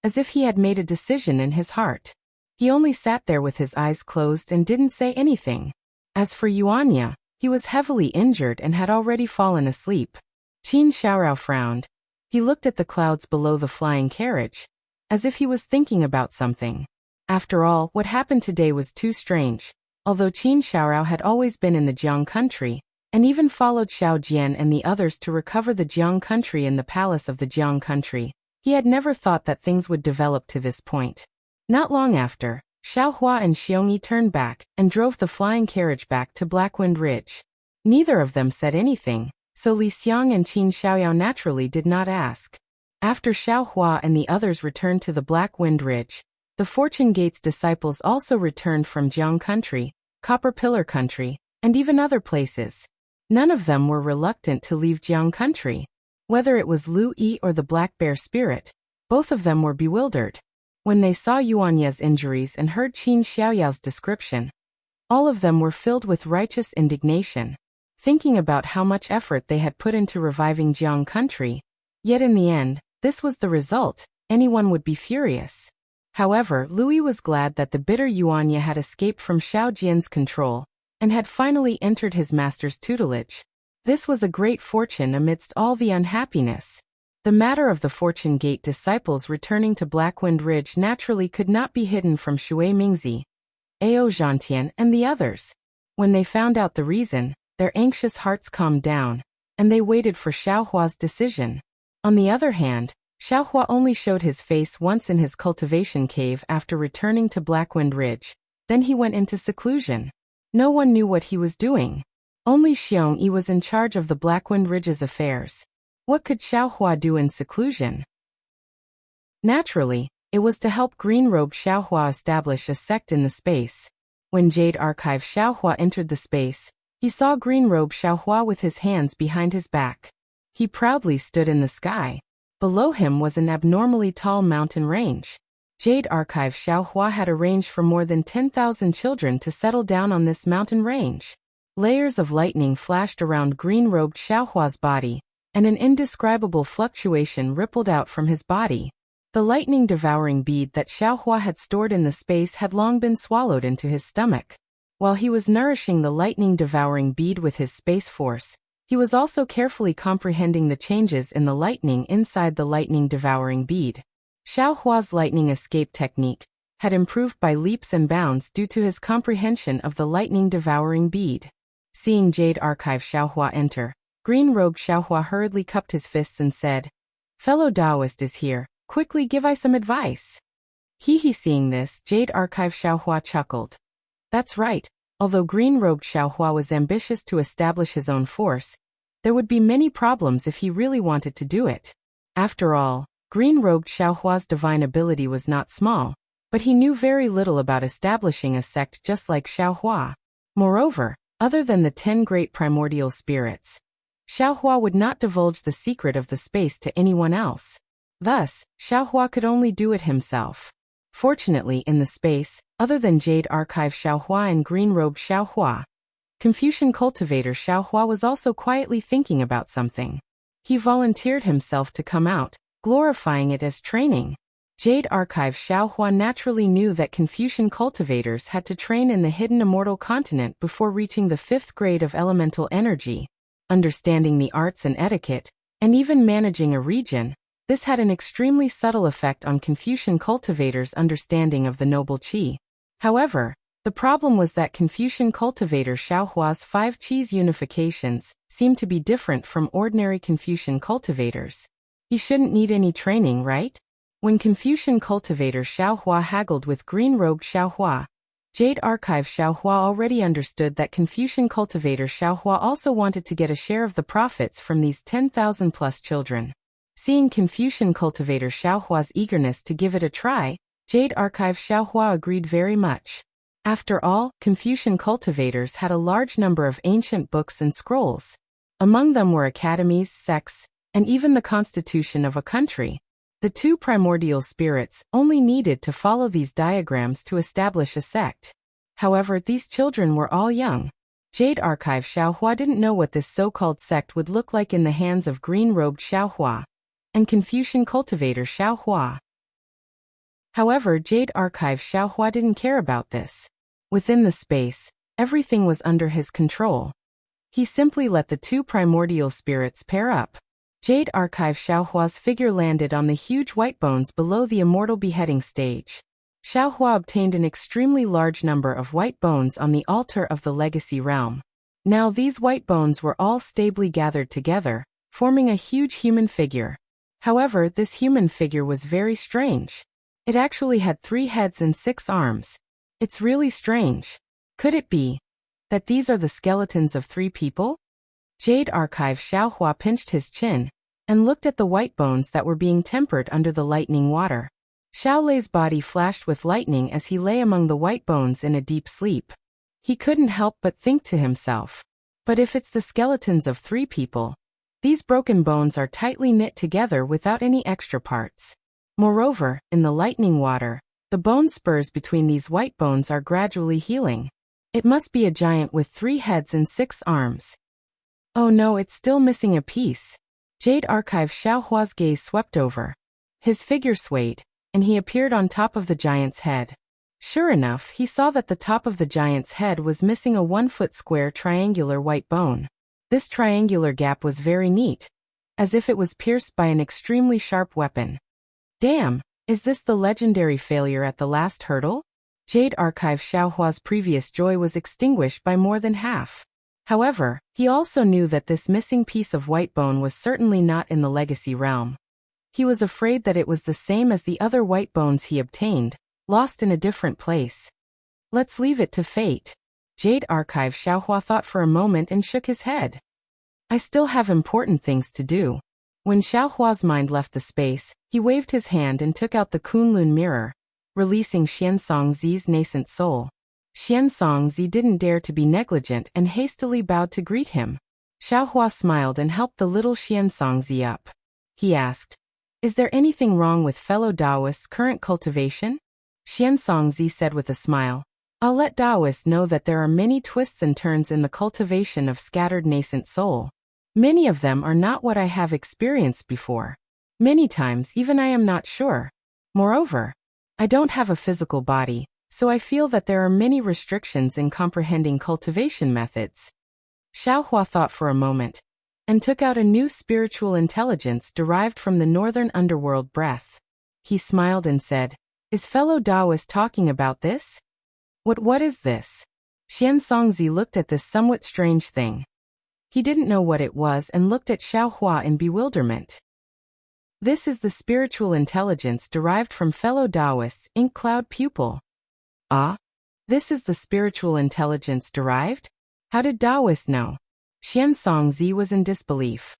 as if he had made a decision in his heart. He only sat there with his eyes closed and didn't say anything. As for Yuanya, he was heavily injured and had already fallen asleep. Qin Xiaorao frowned. He looked at the clouds below the flying carriage, as if he was thinking about something. After all, what happened today was too strange. Although Qin Xiaorao had always been in the Jiang country, and even followed Xiao Jian and the others to recover the Jiang country in the palace of the Jiang country, He had never thought that things would develop to this point. Not long after, Xiaohua and Xiongyi turned back and drove the flying carriage back to Blackwind Ridge. Neither of them said anything, so Li Xiang and Qin Xiaoyao naturally did not ask. After Xiaohua and the others returned to the Blackwind Ridge, the Fortune Gate's disciples also returned from Jiang Country, Copper Pillar Country, and even other places. None of them were reluctant to leave Jiang Country. Whether it was Lu Yi or the Black Bear Spirit, both of them were bewildered. When they saw Yuanye's injuries and heard Qin Xiaoyao's description, all of them were filled with righteous indignation, thinking about how much effort they had put into reviving Jiang Country. Yet in the end, this was the result. Anyone would be furious. However, Louis was glad that the bitter Yuanye had escaped from Xiao Jian's control and had finally entered his master's tutelage. This was a great fortune amidst all the unhappiness. The matter of the Fortune Gate disciples returning to Blackwind Ridge naturally could not be hidden from Shui Mingzi, Ao Zhantian, and the others. When they found out the reason, their anxious hearts calmed down, and they waited for Xiaohua's decision. On the other hand, Xiaohua only showed his face once in his cultivation cave after returning to Blackwind Ridge. Then he went into seclusion. No one knew what he was doing. Only Xiongyi was in charge of the Blackwind Ridge's affairs. What could Xiaohua do in seclusion? Naturally, it was to help green-robed Xiaohua establish a sect in the space. When Jade Archive Xiaohua entered the space, he saw green-robed Xiaohua with his hands behind his back. He proudly stood in the sky. Below him was an abnormally tall mountain range. Jade Archive Xiaohua had arranged for more than 10,000 children to settle down on this mountain range. Layers of lightning flashed around green-robed Xiaohua's body, and an indescribable fluctuation rippled out from his body. The lightning-devouring bead that Xiaohua had stored in the space had long been swallowed into his stomach. While he was nourishing the lightning-devouring bead with his space force, he was also carefully comprehending the changes in the lightning inside the lightning-devouring bead. Xiaohua's lightning escape technique had improved by leaps and bounds due to his comprehension of the lightning-devouring bead. Seeing Jade Archive Xiaohua enter, green-robed Xiaohua hurriedly cupped his fists and said, "Fellow Taoist is here, quickly give I some advice." Seeing this, Jade Archive Xiaohua chuckled. That's right, although green-robed Xiaohua was ambitious to establish his own force, there would be many problems if he really wanted to do it. After all, green-robed Xiaohua's divine ability was not small, but he knew very little about establishing a sect just like Xiaohua. Moreover, other than the 10 great primordial spirits, Xiaohua would not divulge the secret of the space to anyone else. Thus, Xiaohua could only do it himself. Fortunately, in the space, other than Jade Archive Xiaohua and green-robed Xiaohua, Confucian Cultivator Xiaohua was also quietly thinking about something. He volunteered himself to come out, glorifying it as training. Jade Archive Xiaohua naturally knew that Confucian cultivators had to train in the hidden immortal continent before reaching the 5th grade of elemental energy. Understanding the arts and etiquette, and even managing a region, this had an extremely subtle effect on Confucian cultivators' understanding of the noble qi. However, the problem was that Confucian cultivator Xiaohua's 5 qi's unifications seemed to be different from ordinary Confucian cultivators. He shouldn't need any training, right? When Confucian cultivator Xiaohua haggled with green-robed Xiaohua, Jade Archive Xiaohua already understood that Confucian cultivator Xiaohua also wanted to get a share of the profits from these 10,000-plus children. Seeing Confucian cultivator Xiaohua's eagerness to give it a try, Jade Archive Xiaohua agreed very much. After all, Confucian cultivators had a large number of ancient books and scrolls. Among them were academies, sects, and even the constitution of a country. The 2 primordial spirits only needed to follow these diagrams to establish a sect. However, these children were all young. Jade Archive Xiaohua didn't know what this so-called sect would look like in the hands of green-robed Xiaohua and Confucian cultivator Xiaohua. However, Jade Archive Xiaohua didn't care about this. Within the space, everything was under his control. He simply let the 2 primordial spirits pair up. Jade Archive Xiaohua's figure landed on the huge white bones below the immortal beheading stage. Xiaohua obtained an extremely large number of white bones on the altar of the legacy realm. Now these white bones were all stably gathered together, forming a huge human figure. However, this human figure was very strange. It actually had 3 heads and 6 arms. It's really strange. Could it be that these are the skeletons of 3 people? Jade Archive Xiaohua pinched his chin and looked at the white bones that were being tempered under the lightning water. Xiaolei's body flashed with lightning as he lay among the white bones in a deep sleep. He couldn't help but think to himself, but if it's the skeletons of 3 people, these broken bones are tightly knit together without any extra parts. Moreover, in the lightning water, the bone spurs between these white bones are gradually healing. It must be a giant with 3 heads and 6 arms. Oh no, it's still missing a piece. Jade Archive Xiaohua's gaze swept over. His figure swayed, and he appeared on top of the giant's head. Sure enough, he saw that the top of the giant's head was missing a 1-foot square triangular white bone. This triangular gap was very neat, as if it was pierced by an extremely sharp weapon. Damn, is this the legendary failure at the last hurdle? Jade Archive Xiaohua's previous joy was extinguished by more than half. However, he also knew that this missing piece of white bone was certainly not in the legacy realm. He was afraid that it was the same as the other white bones he obtained, lost in a different place. Let's leave it to fate. Jade Archive Xiaohua thought for a moment and shook his head. I still have important things to do. When Xiaohua's mind left the space, he waved his hand and took out the Kunlun mirror, releasing Xiansongzi's nascent soul. Xiansongzi didn't dare to be negligent and hastily bowed to greet him. Xiaohua smiled and helped the little Xiansongzi up. He asked, "Is there anything wrong with fellow Taoists' current cultivation?" Xiansongzi said with a smile, "I'll let Taoists know that there are many twists and turns in the cultivation of scattered nascent soul. Many of them are not what I have experienced before. Many times even I am not sure. Moreover, I don't have a physical body, so I feel that there are many restrictions in comprehending cultivation methods." Xiaohua thought for a moment, and took out a new spiritual intelligence derived from the northern underworld breath. He smiled and said, "Is fellow Taoist talking about this?" What is this?" Xiansongzi looked at this somewhat strange thing. He didn't know what it was and looked at Xiaohua in bewilderment. "This is the spiritual intelligence derived from fellow Taoists' ink cloud pupil." "Ah? This is the spiritual intelligence derived? How did Taoists know?" Xiansongzi was in disbelief.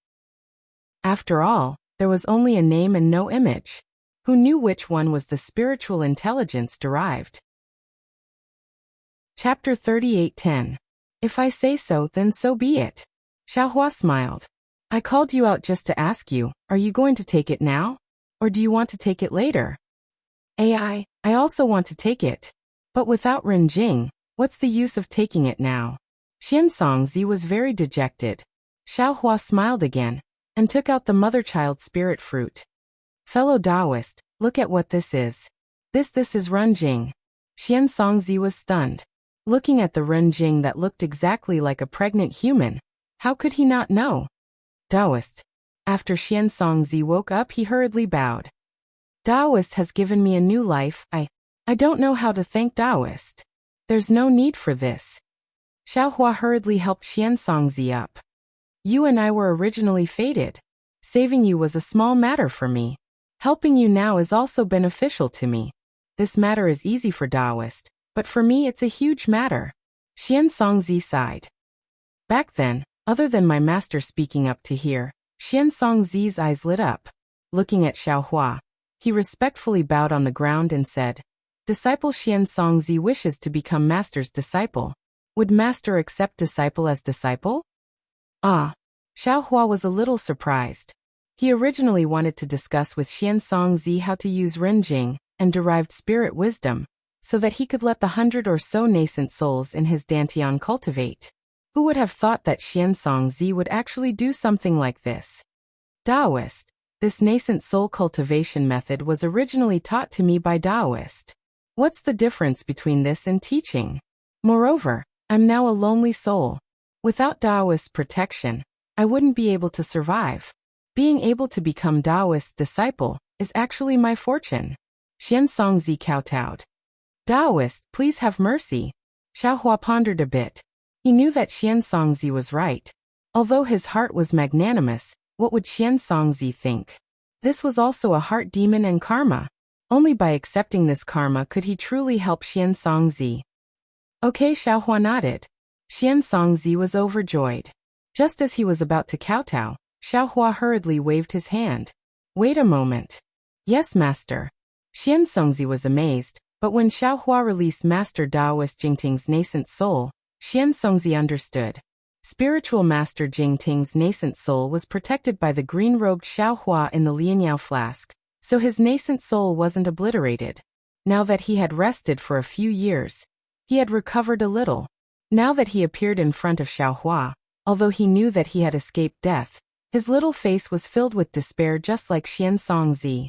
After all, there was only a name and no image. Who knew which one was the spiritual intelligence derived? Chapter 38:10. If I say so, then so be it. Xiaohua smiled. I called you out just to ask you, are you going to take it now? Or do you want to take it later? I also want to take it. But without Renjing, what's the use of taking it now? Xiansongzi was very dejected. Xiaohua smiled again, and took out the mother-child spirit fruit. Fellow Taoist, look at what this is. This is Renjing. Xiansongzi was stunned. Looking at the Renjing that looked exactly like a pregnant human, how could he not know? Taoist. After Xiansongzi woke up, he hurriedly bowed. Taoist has given me a new life. I don't know how to thank Taoist. There's no need for this. Xiaohua hurriedly helped Xiansongzi up. You and I were originally fated. Saving you was a small matter for me. Helping you now is also beneficial to me. This matter is easy for Taoist, but for me it's a huge matter. Xiansongzi sighed. Back then, other than my master speaking up to hear, Xiansongzi's eyes lit up. Looking at Xiaohua, he respectfully bowed on the ground and said, Disciple Xiansongzi wishes to become master's disciple. Would master accept disciple as disciple? Ah. Xiaohua was a little surprised. He originally wanted to discuss with Xiansongzi how to use Renjing and derived spirit wisdom, so that he could let the 100 or so nascent souls in his dantian cultivate. Who would have thought that Xiansongzi would actually do something like this? Taoist. This nascent soul cultivation method was originally taught to me by Taoist. What's the difference between this and teaching? Moreover, I'm now a lonely soul. Without Taoist protection, I wouldn't be able to survive. Being able to become Taoist's disciple is actually my fortune. Xiansongzi kowtowed. Taoist, please have mercy. Xiaohua pondered a bit. He knew that Xiansongzi was right. Although his heart was magnanimous, what would Xiansongzi think? This was also a heart demon and karma. Only by accepting this karma could he truly help Xian Songzi. Okay, Xiaohua nodded. Xian Songzi was overjoyed. Just as he was about to kowtow, Xiaohua hurriedly waved his hand. Wait a moment. Yes, master. Xian Songzi was amazed, but when Xiaohua released Master Daoist Jingting's nascent soul, Xian Songzi understood. Spiritual Master Jingting's nascent soul was protected by the green-robed Xiaohua in the Lianyao flask, so his nascent soul wasn't obliterated. Now that he had rested for a few years, he had recovered a little. Now that he appeared in front of Xiaohua, although he knew that he had escaped death, his little face was filled with despair just like Xian Songzi.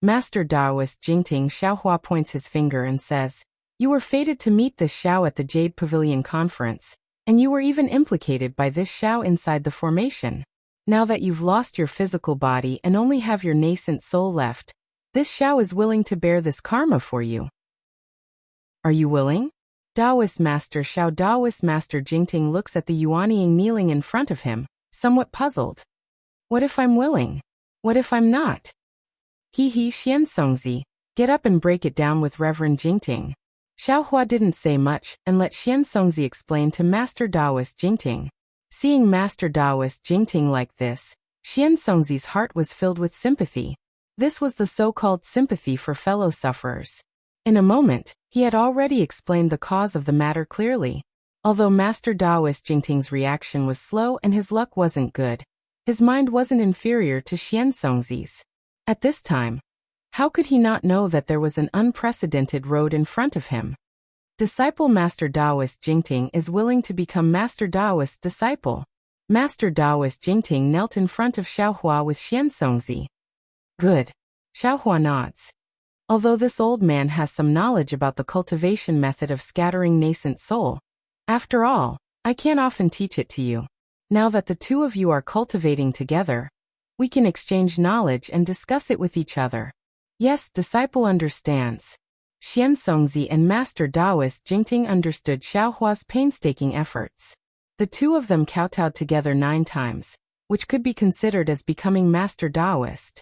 Master Daoist Jingting Xiaohua points his finger and says, "You were fated to meet this Xiao at the Jade Pavilion conference, and you were even implicated by this Xiao inside the formation. Now that you've lost your physical body and only have your nascent soul left, this Xiao is willing to bear this karma for you. Are you willing?" Daoist Master Xiao Daoist Master Jingting looks at the Yuanying kneeling in front of him, somewhat puzzled. What if I'm willing? What if I'm not? He Xian Songzi, get up and break it down with Reverend Jingting. Xiaohua didn't say much and let Xian Songzi explain to Master Daoist Jingting. Seeing Master Daoist Jingting like this, Xian Songzi's heart was filled with sympathy. This was the so-called sympathy for fellow sufferers. In a moment, he had already explained the cause of the matter clearly. Although Master Daoist Jingting's reaction was slow and his luck wasn't good, his mind wasn't inferior to Xian Songzi's. At this time, how could he not know that there was an unprecedented road in front of him? Disciple Master Daoist Jingting is willing to become Master Daoist's disciple. Master Daoist Jingting knelt in front of Xiaohua with Xian Songzi. Good. Xiaohua nods. Although this old man has some knowledge about the cultivation method of scattering nascent soul, after all, I can't often teach it to you. Now that the two of you are cultivating together, we can exchange knowledge and discuss it with each other. Yes, disciple understands. Xian Songzi and Master Daoist Jingting understood Xiaohua's painstaking efforts. The two of them kowtowed together 9 times, which could be considered as becoming Master Daoist.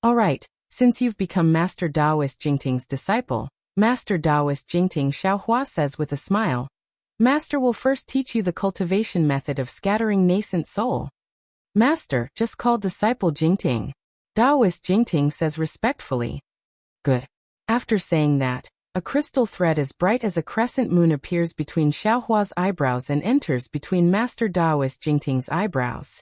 All right, since you've become Master Daoist Jingting's disciple, Master Daoist Jingting Xiaohua says with a smile, Master will first teach you the cultivation method of scattering nascent soul. Master, just call disciple Jingting. Daoist Jingting says respectfully. Good. After saying that, a crystal thread as bright as a crescent moon appears between Xiaohua's eyebrows and enters between Master Daoist Jingting's eyebrows.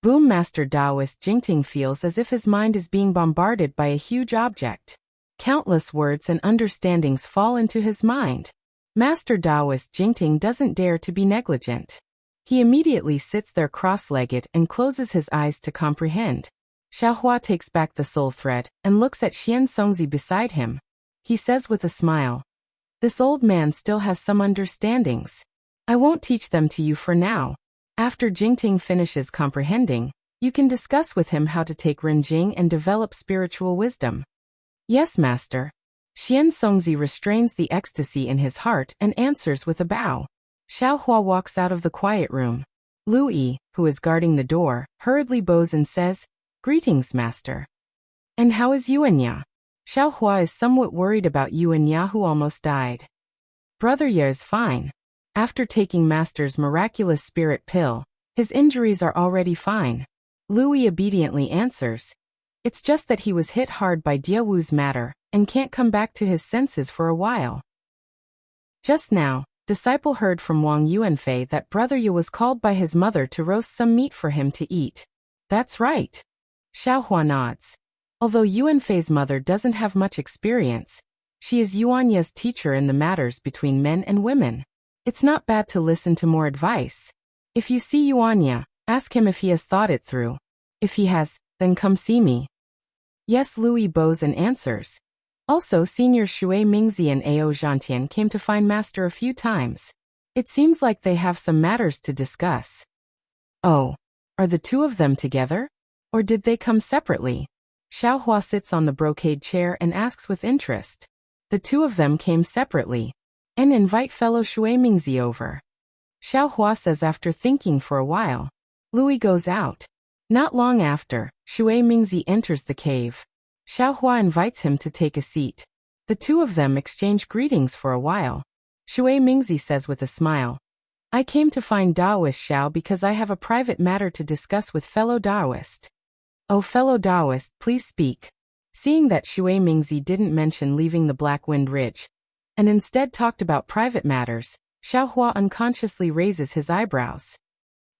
Boom! Master Daoist Jingting feels as if his mind is being bombarded by a huge object. Countless words and understandings fall into his mind. Master Daoist Jingting doesn't dare to be negligent. He immediately sits there cross-legged and closes his eyes to comprehend. Xiaohua takes back the soul thread and looks at Xian Songzi beside him. He says with a smile, "This old man still has some understandings. I won't teach them to you for now. After Jingting finishes comprehending, you can discuss with him how to take Renjing and develop spiritual wisdom." Yes, master. Xian Songzi restrains the ecstasy in his heart and answers with a bow. Xiaohua walks out of the quiet room. Lu Yi, who is guarding the door, hurriedly bows and says, "Greetings, master." "And how is Yuanya?" Xiaohua is somewhat worried about Yuanya who almost died. "Brother Ye is fine. After taking master's miraculous spirit pill, his injuries are already fine." Lu Yi obediently answers, "It's just that he was hit hard by Diawu's matter and can't come back to his senses for a while." Just now, disciple heard from Wang Yuanfei that Brother Ye was called by his mother to roast some meat for him to eat. That's right. Xiaohua nods. Although Yuanfei's mother doesn't have much experience, she is Yuanya's teacher in the matters between men and women. It's not bad to listen to more advice. If you see Yuanya, ask him if he has thought it through. If he has, then come see me. Yes, Louis bows and answers. Also, Senior Shui Mingzi and Ao Zhantian came to find Master a few times. It seems like they have some matters to discuss. Oh, are the two of them together? Or did they come separately? Xiaohua sits on the brocade chair and asks with interest. The two of them came separately. And invite fellow Shui Mingzi over. Xiaohua says after thinking for a while. Louis goes out. Not long after, Shui Mingzi enters the cave. Xiaohua invites him to take a seat. The two of them exchange greetings for a while. Shui Mingzi says with a smile, I came to find Daoist Xiao because I have a private matter to discuss with fellow Daoist. Oh, fellow Daoist, please speak. Seeing that Shui Mingzi didn't mention leaving the Black Wind Ridge, and instead talked about private matters, Xiaohua unconsciously raises his eyebrows.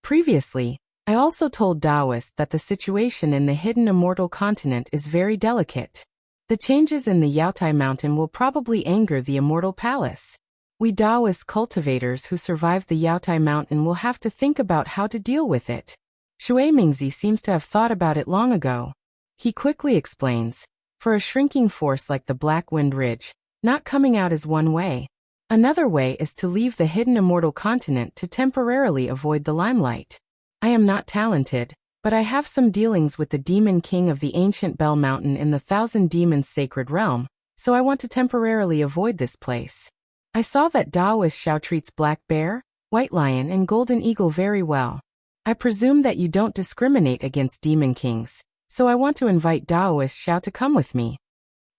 Previously, I also told Daoist that the situation in the hidden immortal continent is very delicate. The changes in the Yaotai Mountain will probably anger the Immortal Palace. We Daoist cultivators who survived the Yaotai Mountain will have to think about how to deal with it. Shui Mingzi seems to have thought about it long ago. He quickly explains, for a shrinking force like the Black Wind Ridge, not coming out is one way. Another way is to leave the hidden immortal continent to temporarily avoid the limelight. I am not talented, but I have some dealings with the Demon King of the ancient Bell Mountain in the Thousand Demons Sacred Realm, so I want to temporarily avoid this place. I saw that Daoist Xiao treats Black Bear, White Lion and Golden Eagle very well. I presume that you don't discriminate against Demon Kings, so I want to invite Daoist Xiao to come with me.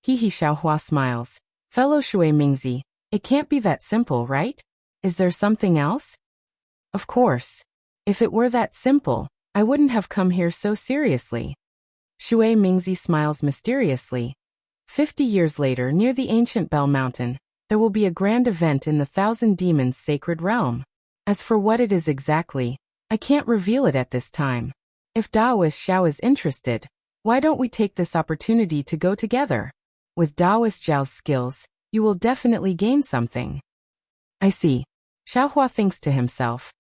He Xiaohua smiles. Fellow Shui Mingzi, it can't be that simple, right? Is there something else? Of course. If it were that simple, I wouldn't have come here so seriously. Shui Mingzi smiles mysteriously. 50 years later, near the ancient Bell Mountain, there will be a grand event in the Thousand Demons Sacred Realm. As for what it is exactly, I can't reveal it at this time. If Daoist Xiao is interested, why don't we take this opportunity to go together? With Daoist Xiao's skills, you will definitely gain something. I see. Xiaohua thinks to himself.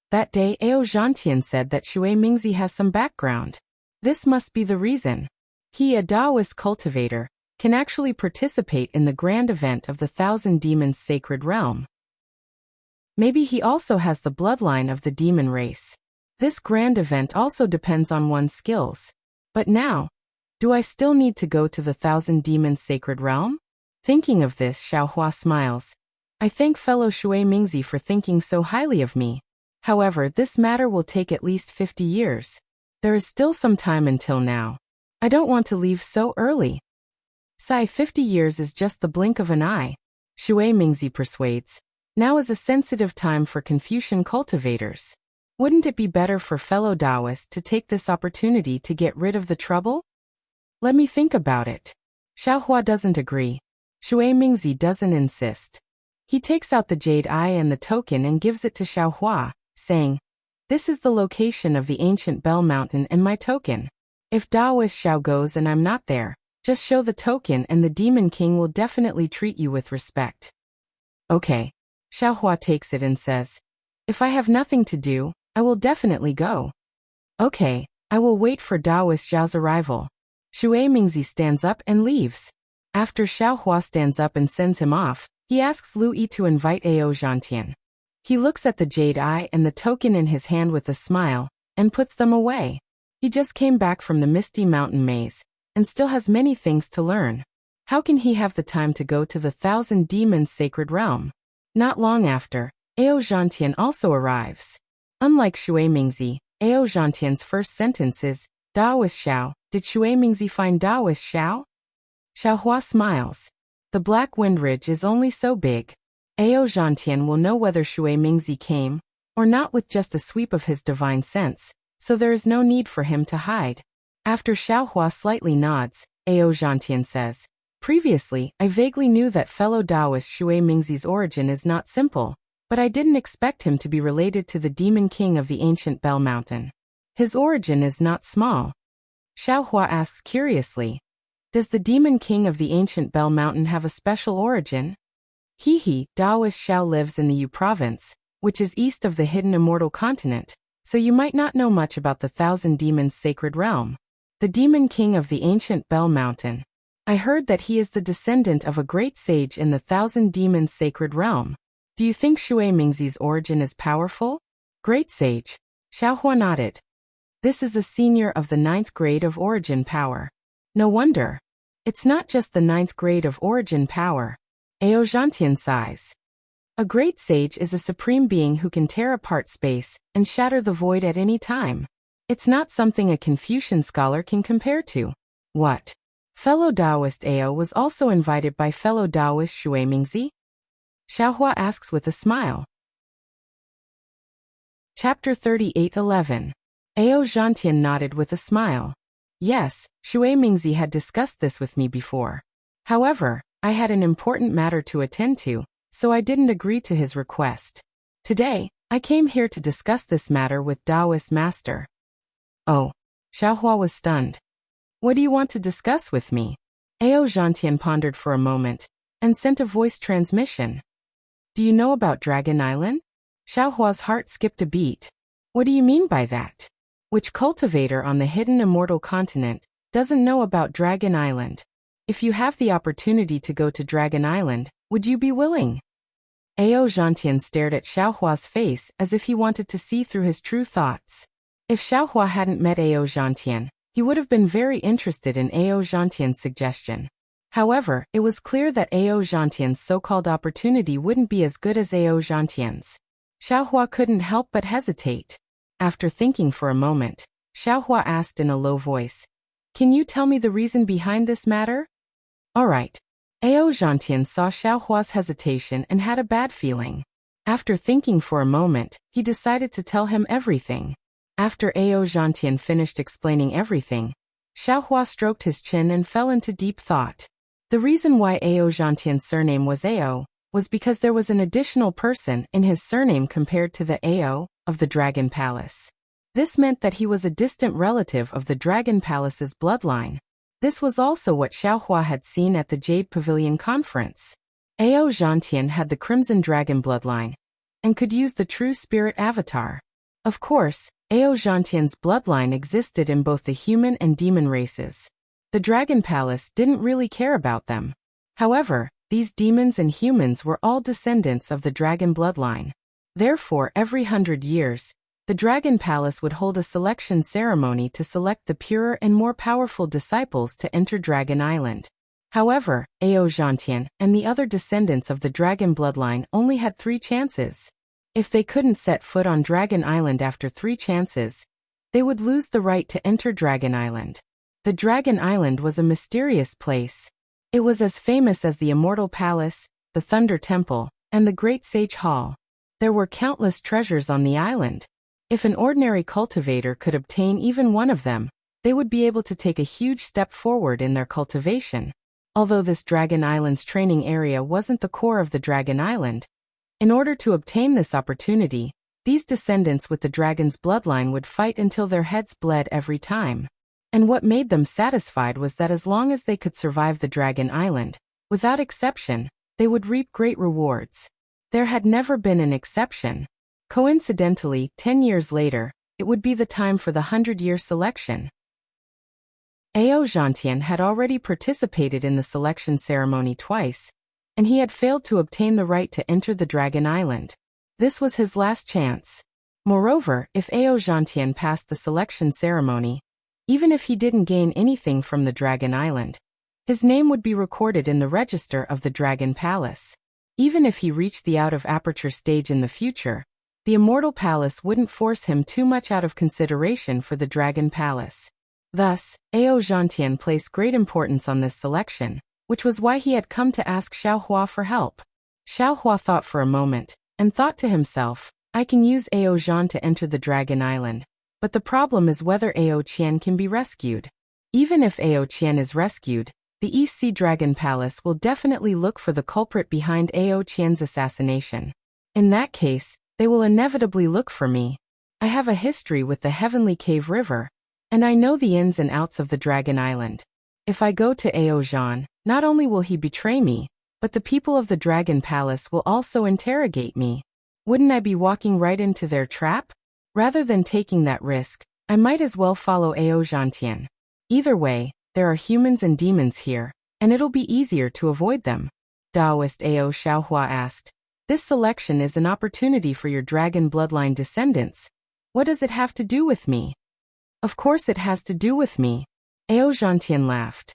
That day Ao Zhantian said that Shui Mingzi has some background. This must be the reason. He, a Daoist cultivator, can actually participate in the grand event of the Thousand Demons Sacred Realm. Maybe he also has the bloodline of the demon race. This grand event also depends on one's skills. But now, do I still need to go to the Thousand Demons Sacred Realm? Thinking of this, Xiaohua smiles. I thank fellow Shui Mingzi for thinking so highly of me. However, this matter will take at least 50 years. There is still some time until now. I don't want to leave so early. 50 years is just the blink of an eye. Shui Mingzi persuades. Now is a sensitive time for Confucian cultivators. Wouldn't it be better for fellow Daoists to take this opportunity to get rid of the trouble? Let me think about it. Xiaohua doesn't agree. Shui Mingzi doesn't insist. He takes out the jade eye and the token and gives it to Xiaohua, saying, This is the location of the ancient Bell Mountain and my token. If Daoist Xiao goes and I'm not there, just show the token and the Demon King will definitely treat you with respect. Okay. Xiaohua takes it and says, If I have nothing to do, I will definitely go. Okay, I will wait for Daoist Xiao's arrival. Shui Mingzi stands up and leaves. After Xiaohua stands up and sends him off, he asks Lu Yi to invite Ao Zhantian. He looks at the jade eye and the token in his hand with a smile, and puts them away. He just came back from the Misty Mountain Maze, and still has many things to learn. How can he have the time to go to the Thousand Demons Sacred Realm? Not long after, Ao Zhantian also arrives. Unlike Shui Mingzi, Ao Zhantian's first sentence is, Daoist Xiao, did Shui Mingzi find Daoist Xiao? Xiaohua smiles. The Black Wind Ridge is only so big. Ao Zhantian will know whether Shui Mingzi came, or not with just a sweep of his divine sense, so there is no need for him to hide. After Xiaohua slightly nods, Ao Zhantian says, Previously, I vaguely knew that fellow Daoist Shui Mingzi's origin is not simple, but I didn't expect him to be related to the Demon King of the ancient Bell Mountain. His origin is not small. Xiaohua asks curiously, Does the Demon King of the ancient Bell Mountain have a special origin? Daoist Xiao lives in the Yu province, which is east of the hidden immortal continent, so you might not know much about the Thousand Demons Sacred Realm. The Demon King of the ancient Bell Mountain. I heard that he is the descendant of a great sage in the Thousand Demons Sacred Realm. Do you think Shui Mingzi's origin is powerful? Great sage. Xiaohua nodded. This is a senior of the 9th grade of origin power. No wonder. It's not just the 9th grade of origin power. Ao Zhantian sighs. A great sage is a supreme being who can tear apart space and shatter the void at any time. It's not something a Confucian scholar can compare to. What? Fellow Taoist Ao was also invited by fellow Taoist Shui Mingzi? Xiaohua asks with a smile. Chapter 38:11. Ao Zhantian nodded with a smile. Yes, Shui Mingzi had discussed this with me before. However, I had an important matter to attend to, so I didn't agree to his request. Today, I came here to discuss this matter with Taoist master. Oh. Xiaohua was stunned. What do you want to discuss with me? Ao Zhantian pondered for a moment, and sent a voice transmission. Do you know about Dragon Island? Xiaohua's heart skipped a beat. What do you mean by that? Which cultivator on the hidden immortal continent doesn't know about Dragon Island? If you have the opportunity to go to Dragon Island, would you be willing? Ao Zhantian stared at Xiaohua's face as if he wanted to see through his true thoughts. If Xiaohua hadn't met Ao Zhantian, he would have been very interested in Ao Zhantian's suggestion. However, it was clear that Ao Zhantian's so-called opportunity wouldn't be as good as Ao Zhantian's. Xiaohua couldn't help but hesitate. After thinking for a moment, Xiaohua asked in a low voice, "Can you tell me the reason behind this matter?" All right. Ao Zhantian saw Xiaohua's hesitation and had a bad feeling. After thinking for a moment, he decided to tell him everything. After Ao Zhantian finished explaining everything, Xiaohua stroked his chin and fell into deep thought. The reason why Ao Zhantian's surname was Ao was because there was an additional person in his surname compared to the Ao of the Dragon Palace. This meant that he was a distant relative of the Dragon Palace's bloodline. This was also what Xiaohua had seen at the Jade Pavilion conference. Ao Zhantian had the Crimson Dragon bloodline and could use the True Spirit avatar. Of course, Ao Zhantian's bloodline existed in both the human and demon races. The Dragon Palace didn't really care about them. However, these demons and humans were all descendants of the dragon bloodline. Therefore, every 100 years, the Dragon Palace would hold a selection ceremony to select the purer and more powerful disciples to enter Dragon Island. However, Ao Zhantian and the other descendants of the dragon bloodline only had 3 chances. If they couldn't set foot on Dragon Island after 3 chances, they would lose the right to enter Dragon Island. The Dragon Island was a mysterious place. It was as famous as the Immortal Palace, the Thunder Temple, and the Great Sage Hall. There were countless treasures on the island. If an ordinary cultivator could obtain even one of them, they would be able to take a huge step forward in their cultivation. Although this Dragon Island's training area wasn't the core of the Dragon Island, in order to obtain this opportunity, these descendants with the dragon's bloodline would fight until their heads bled every time. And what made them satisfied was that as long as they could survive the Dragon Island, without exception, they would reap great rewards. There had never been an exception. Coincidentally, 10 years later, it would be the time for the 100-year selection. Ao Zhantian had already participated in the selection ceremony twice, and he had failed to obtain the right to enter the Dragon Island. This was his last chance. Moreover, if Ao Zhantian passed the selection ceremony, even if he didn't gain anything from the Dragon Island, his name would be recorded in the register of the Dragon Palace. Even if he reached the out-of-aperture stage in the future, the Immortal Palace wouldn't force him too much out of consideration for the Dragon Palace. Thus, Ao Zhantian placed great importance on this selection, which was why he had come to ask Xiaohua for help. Xiaohua thought for a moment, and thought to himself, I can use Ao Zhan to enter the Dragon Island, but the problem is whether Ao Qian can be rescued. Even if Ao Qian is rescued, the East Sea Dragon Palace will definitely look for the culprit behind Ao Qian's assassination. In that case, they will inevitably look for me. I have a history with the Heavenly Cave River, and I know the ins and outs of the Dragon Island. If I go to Ao Zhan, not only will he betray me, but the people of the Dragon Palace will also interrogate me. Wouldn't I be walking right into their trap? Rather than taking that risk, I might as well follow Ao Zhantian. Either way, there are humans and demons here, and it'll be easier to avoid them. Taoist Ao Xiaohua asked. This selection is an opportunity for your dragon bloodline descendants. What does it have to do with me? Of course it has to do with me. Ao Zhantian laughed.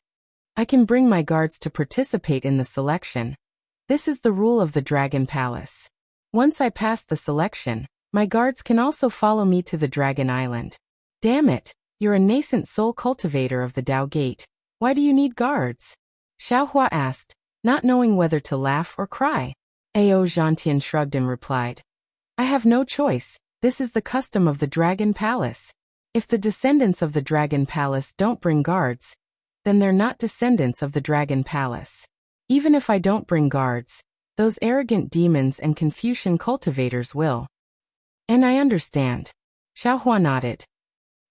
I can bring my guards to participate in the selection. This is the rule of the Dragon Palace. Once I pass the selection, my guards can also follow me to the Dragon Island. Damn it, you're a nascent soul cultivator of the Tao Gate. Why do you need guards? Xiaohua asked, not knowing whether to laugh or cry. Ao Zhantian shrugged and replied, I have no choice, this is the custom of the Dragon Palace. If the descendants of the Dragon Palace don't bring guards, then they're not descendants of the Dragon Palace. Even if I don't bring guards, those arrogant demons and Confucian cultivators will. And I understand. Xiaohua nodded.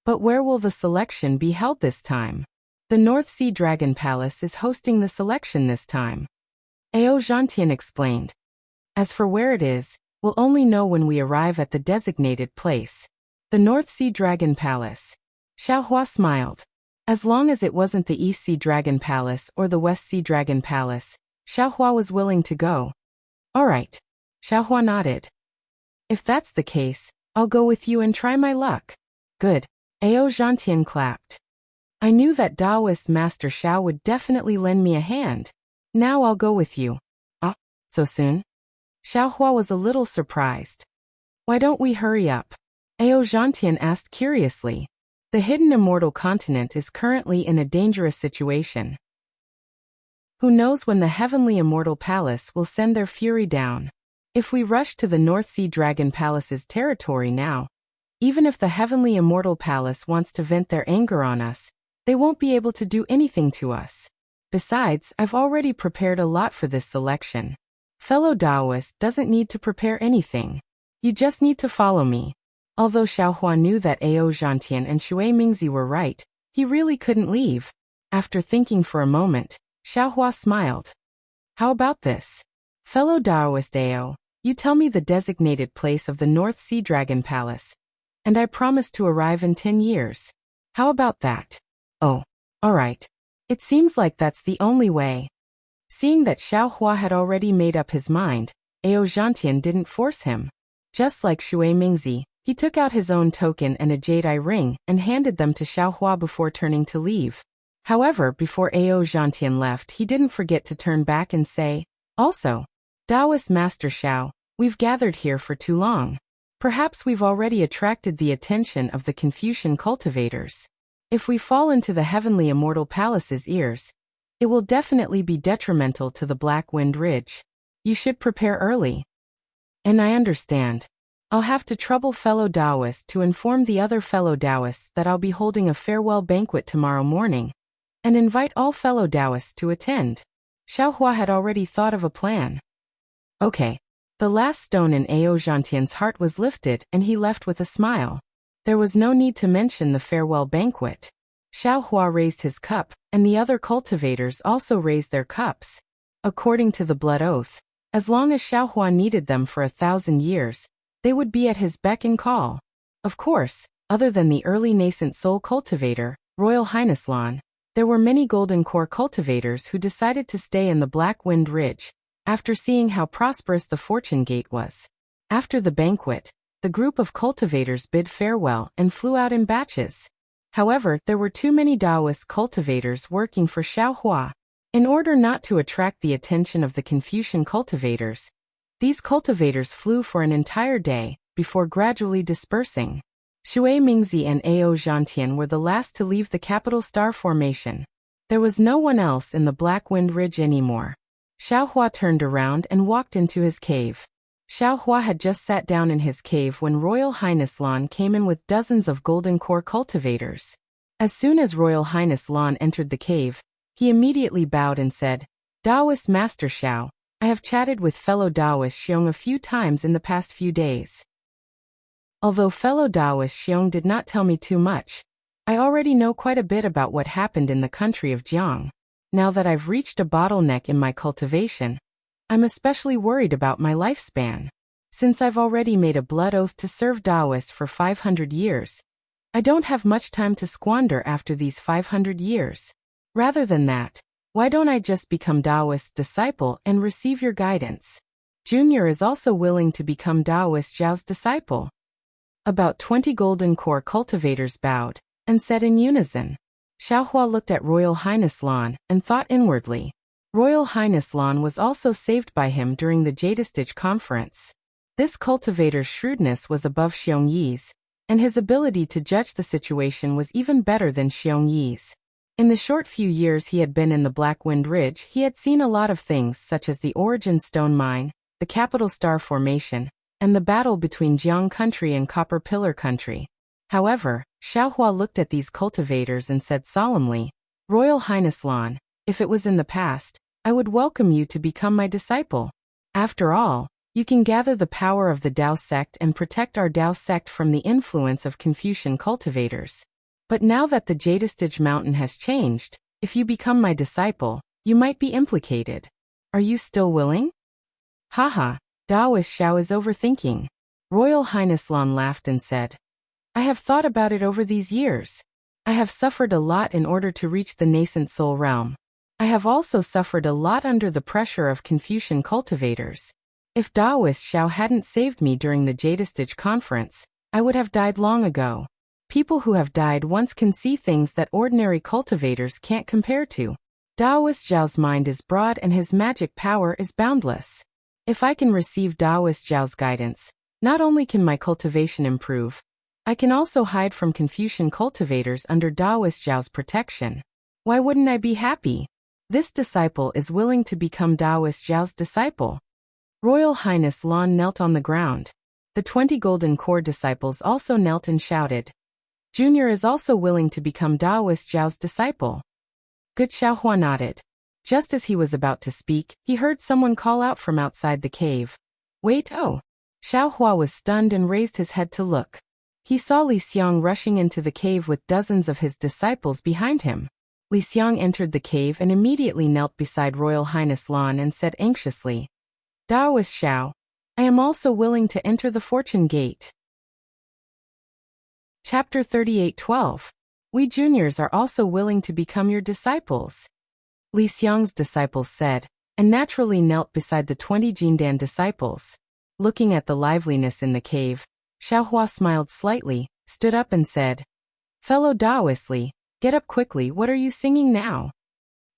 But where will the selection be held this time? The North Sea Dragon Palace is hosting the selection this time. Ao Zhantian explained. As for where it is, we'll only know when we arrive at the designated place. The North Sea Dragon Palace. Xiaohua smiled. As long as it wasn't the East Sea Dragon Palace or the West Sea Dragon Palace, Xiaohua was willing to go. All right. Xiaohua nodded. If that's the case, I'll go with you and try my luck. Good. Ao Zhantian clapped. I knew that Taoist Master Xiao would definitely lend me a hand. Now I'll go with you. Ah, so soon? Xiaohua was a little surprised. Why don't we hurry up? Ao Zhantian asked curiously. The hidden immortal continent is currently in a dangerous situation. Who knows when the heavenly immortal palace will send their fury down? If we rush to the North Sea Dragon Palace's territory now, even if the heavenly immortal palace wants to vent their anger on us, they won't be able to do anything to us. Besides, I've already prepared a lot for this selection. Fellow Taoist doesn't need to prepare anything. You just need to follow me. Although Xiaohua knew that Ao Zhantian and Shui Mingzi were right, he really couldn't leave. After thinking for a moment, Xiaohua smiled. How about this? Fellow Taoist Ao, you tell me the designated place of the North Sea Dragon Palace, and I promise to arrive in 10 years. How about that? Oh, all right. It seems like that's the only way. Seeing that Xiaohua had already made up his mind, Ao Zhantian didn't force him. Just like Shui Mingzi, he took out his own token and a jade-eye ring and handed them to Xiaohua before turning to leave. However, before Ao Zhantian left, he didn't forget to turn back and say, also, Taoist Master Xiao, we've gathered here for too long. Perhaps we've already attracted the attention of the Confucian cultivators. If we fall into the heavenly immortal palace's ears, it will definitely be detrimental to the Black Wind Ridge. You should prepare early. And I understand. I'll have to trouble fellow Taoists to inform the other fellow Taoists that I'll be holding a farewell banquet tomorrow morning, and invite all fellow Taoists to attend. Xiaohua had already thought of a plan. Okay. The last stone in Ao Zhantian's heart was lifted and he left with a smile. There was no need to mention the farewell banquet. Xiaohua raised his cup, and the other cultivators also raised their cups. According to the blood oath, as long as Xiaohua needed them for 1,000 years, they would be at his beck and call. Of course, other than the early nascent soul cultivator, Royal Highness Lan, there were many golden core cultivators who decided to stay in the Black Wind Ridge, after seeing how prosperous the Fortune Gate was. After the banquet, the group of cultivators bid farewell and flew out in batches. However, there were too many Taoist cultivators working for Xiaohua. In order not to attract the attention of the Confucian cultivators, these cultivators flew for an entire day, before gradually dispersing. Shui Mingzi and Ao Zhantian were the last to leave the capital star formation. There was no one else in the Black Wind Ridge anymore. Xiaohua turned around and walked into his cave. Xiaohua had just sat down in his cave when Royal Highness Lan came in with dozens of golden core cultivators. As soon as Royal Highness Lan entered the cave, he immediately bowed and said, Taoist Master Xiao, I have chatted with fellow Taoist Xiong a few times in the past few days. Although fellow Taoist Xiong did not tell me too much, I already know quite a bit about what happened in the country of Jiang. Now that I've reached a bottleneck in my cultivation, I'm especially worried about my lifespan. Since I've already made a blood oath to serve Taoist for 500 years, I don't have much time to squander after these 500 years. Rather than that, why don't I just become Taoist's disciple and receive your guidance? Junior is also willing to become Taoist Zhao's disciple. About 20 golden core cultivators bowed, and said in unison. Xiaohua looked at Royal Highness Lan and thought inwardly. Royal Highness Lan was also saved by him during the Jadestich conference. This cultivator's shrewdness was above Xiong Yi's, and his ability to judge the situation was even better than Xiong Yi's. In the short few years he had been in the Black Wind Ridge, he had seen a lot of things such as the Origin Stone Mine, the Capital Star Formation, and the battle between Jiang Country and Copper Pillar Country. However, Xiaohua looked at these cultivators and said solemnly, "Royal Highness Lan, if it was in the past, I would welcome you to become my disciple. After all, you can gather the power of the Dao sect and protect our Dao sect from the influence of Confucian cultivators. But now that the Jadestage Mountain has changed, if you become my disciple, you might be implicated. Are you still willing?" "Haha, Daoist Xiao is overthinking." Royal Highness Lan laughed and said, "I have thought about it over these years. I have suffered a lot in order to reach the nascent soul realm. I have also suffered a lot under the pressure of Confucian cultivators. If Daoist Xiao hadn't saved me during the Jadestage conference, I would have died long ago. People who have died once can see things that ordinary cultivators can't compare to. Daoist Xiao's mind is broad and his magic power is boundless. If I can receive Daoist Xiao's guidance, not only can my cultivation improve, I can also hide from Confucian cultivators under Daoist Xiao's protection. Why wouldn't I be happy? This disciple is willing to become Daoist Xiao's disciple." Royal Highness Lan knelt on the ground. The 20 Golden Core disciples also knelt and shouted, "Junior is also willing to become Daoist Xiao's disciple." Good Xiaohua nodded. Just as he was about to speak, he heard someone call out from outside the cave. "Wait, oh!" Xiaohua was stunned and raised his head to look. He saw Li Xiang rushing into the cave with dozens of his disciples behind him. Li Xiang entered the cave and immediately knelt beside Royal Highness Lan and said anxiously, "Daoist Xiao, I am also willing to enter the Fortune Gate." Chapter 38:12. We juniors are also willing to become your disciples. Li Xiang's disciples said, and naturally knelt beside the 20 Jindan disciples. Looking at the liveliness in the cave, Xiaohua smiled slightly, stood up and said, "Fellow Daoist Li, get up quickly, what are you singing now?"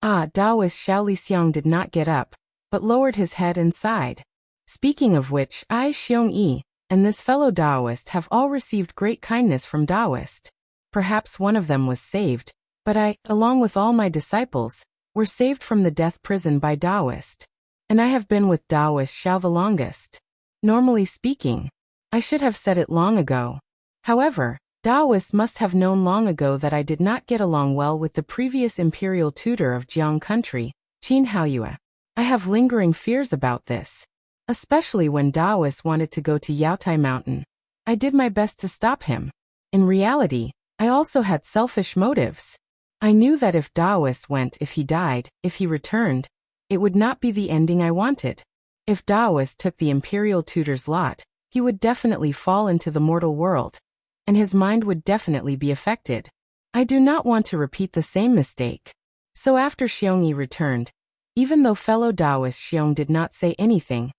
Daoist Xiao. Li Xiang did not get up, but lowered his head and sighed. "Speaking of which, I, Xiong Yi, and this fellow Daoist have all received great kindness from Daoist. Perhaps one of them was saved, but I, along with all my disciples, were saved from the death prison by Daoist. And I have been with Daoist Xiao the longest. Normally speaking, I should have said it long ago. However, Daoist must have known long ago that I did not get along well with the previous imperial tutor of Jiang Country, Qin Haoyue. I have lingering fears about this. Especially when Daoist wanted to go to Yaotai Mountain. I did my best to stop him. In reality, I also had selfish motives. I knew that if Daoist went, if he died, if he returned, it would not be the ending I wanted. If Daoist took the imperial tutor's lot, he would definitely fall into the mortal world, and his mind would definitely be affected. I do not want to repeat the same mistake. So after Xiongyi returned, even though fellow Daoist Xiong did not say anything,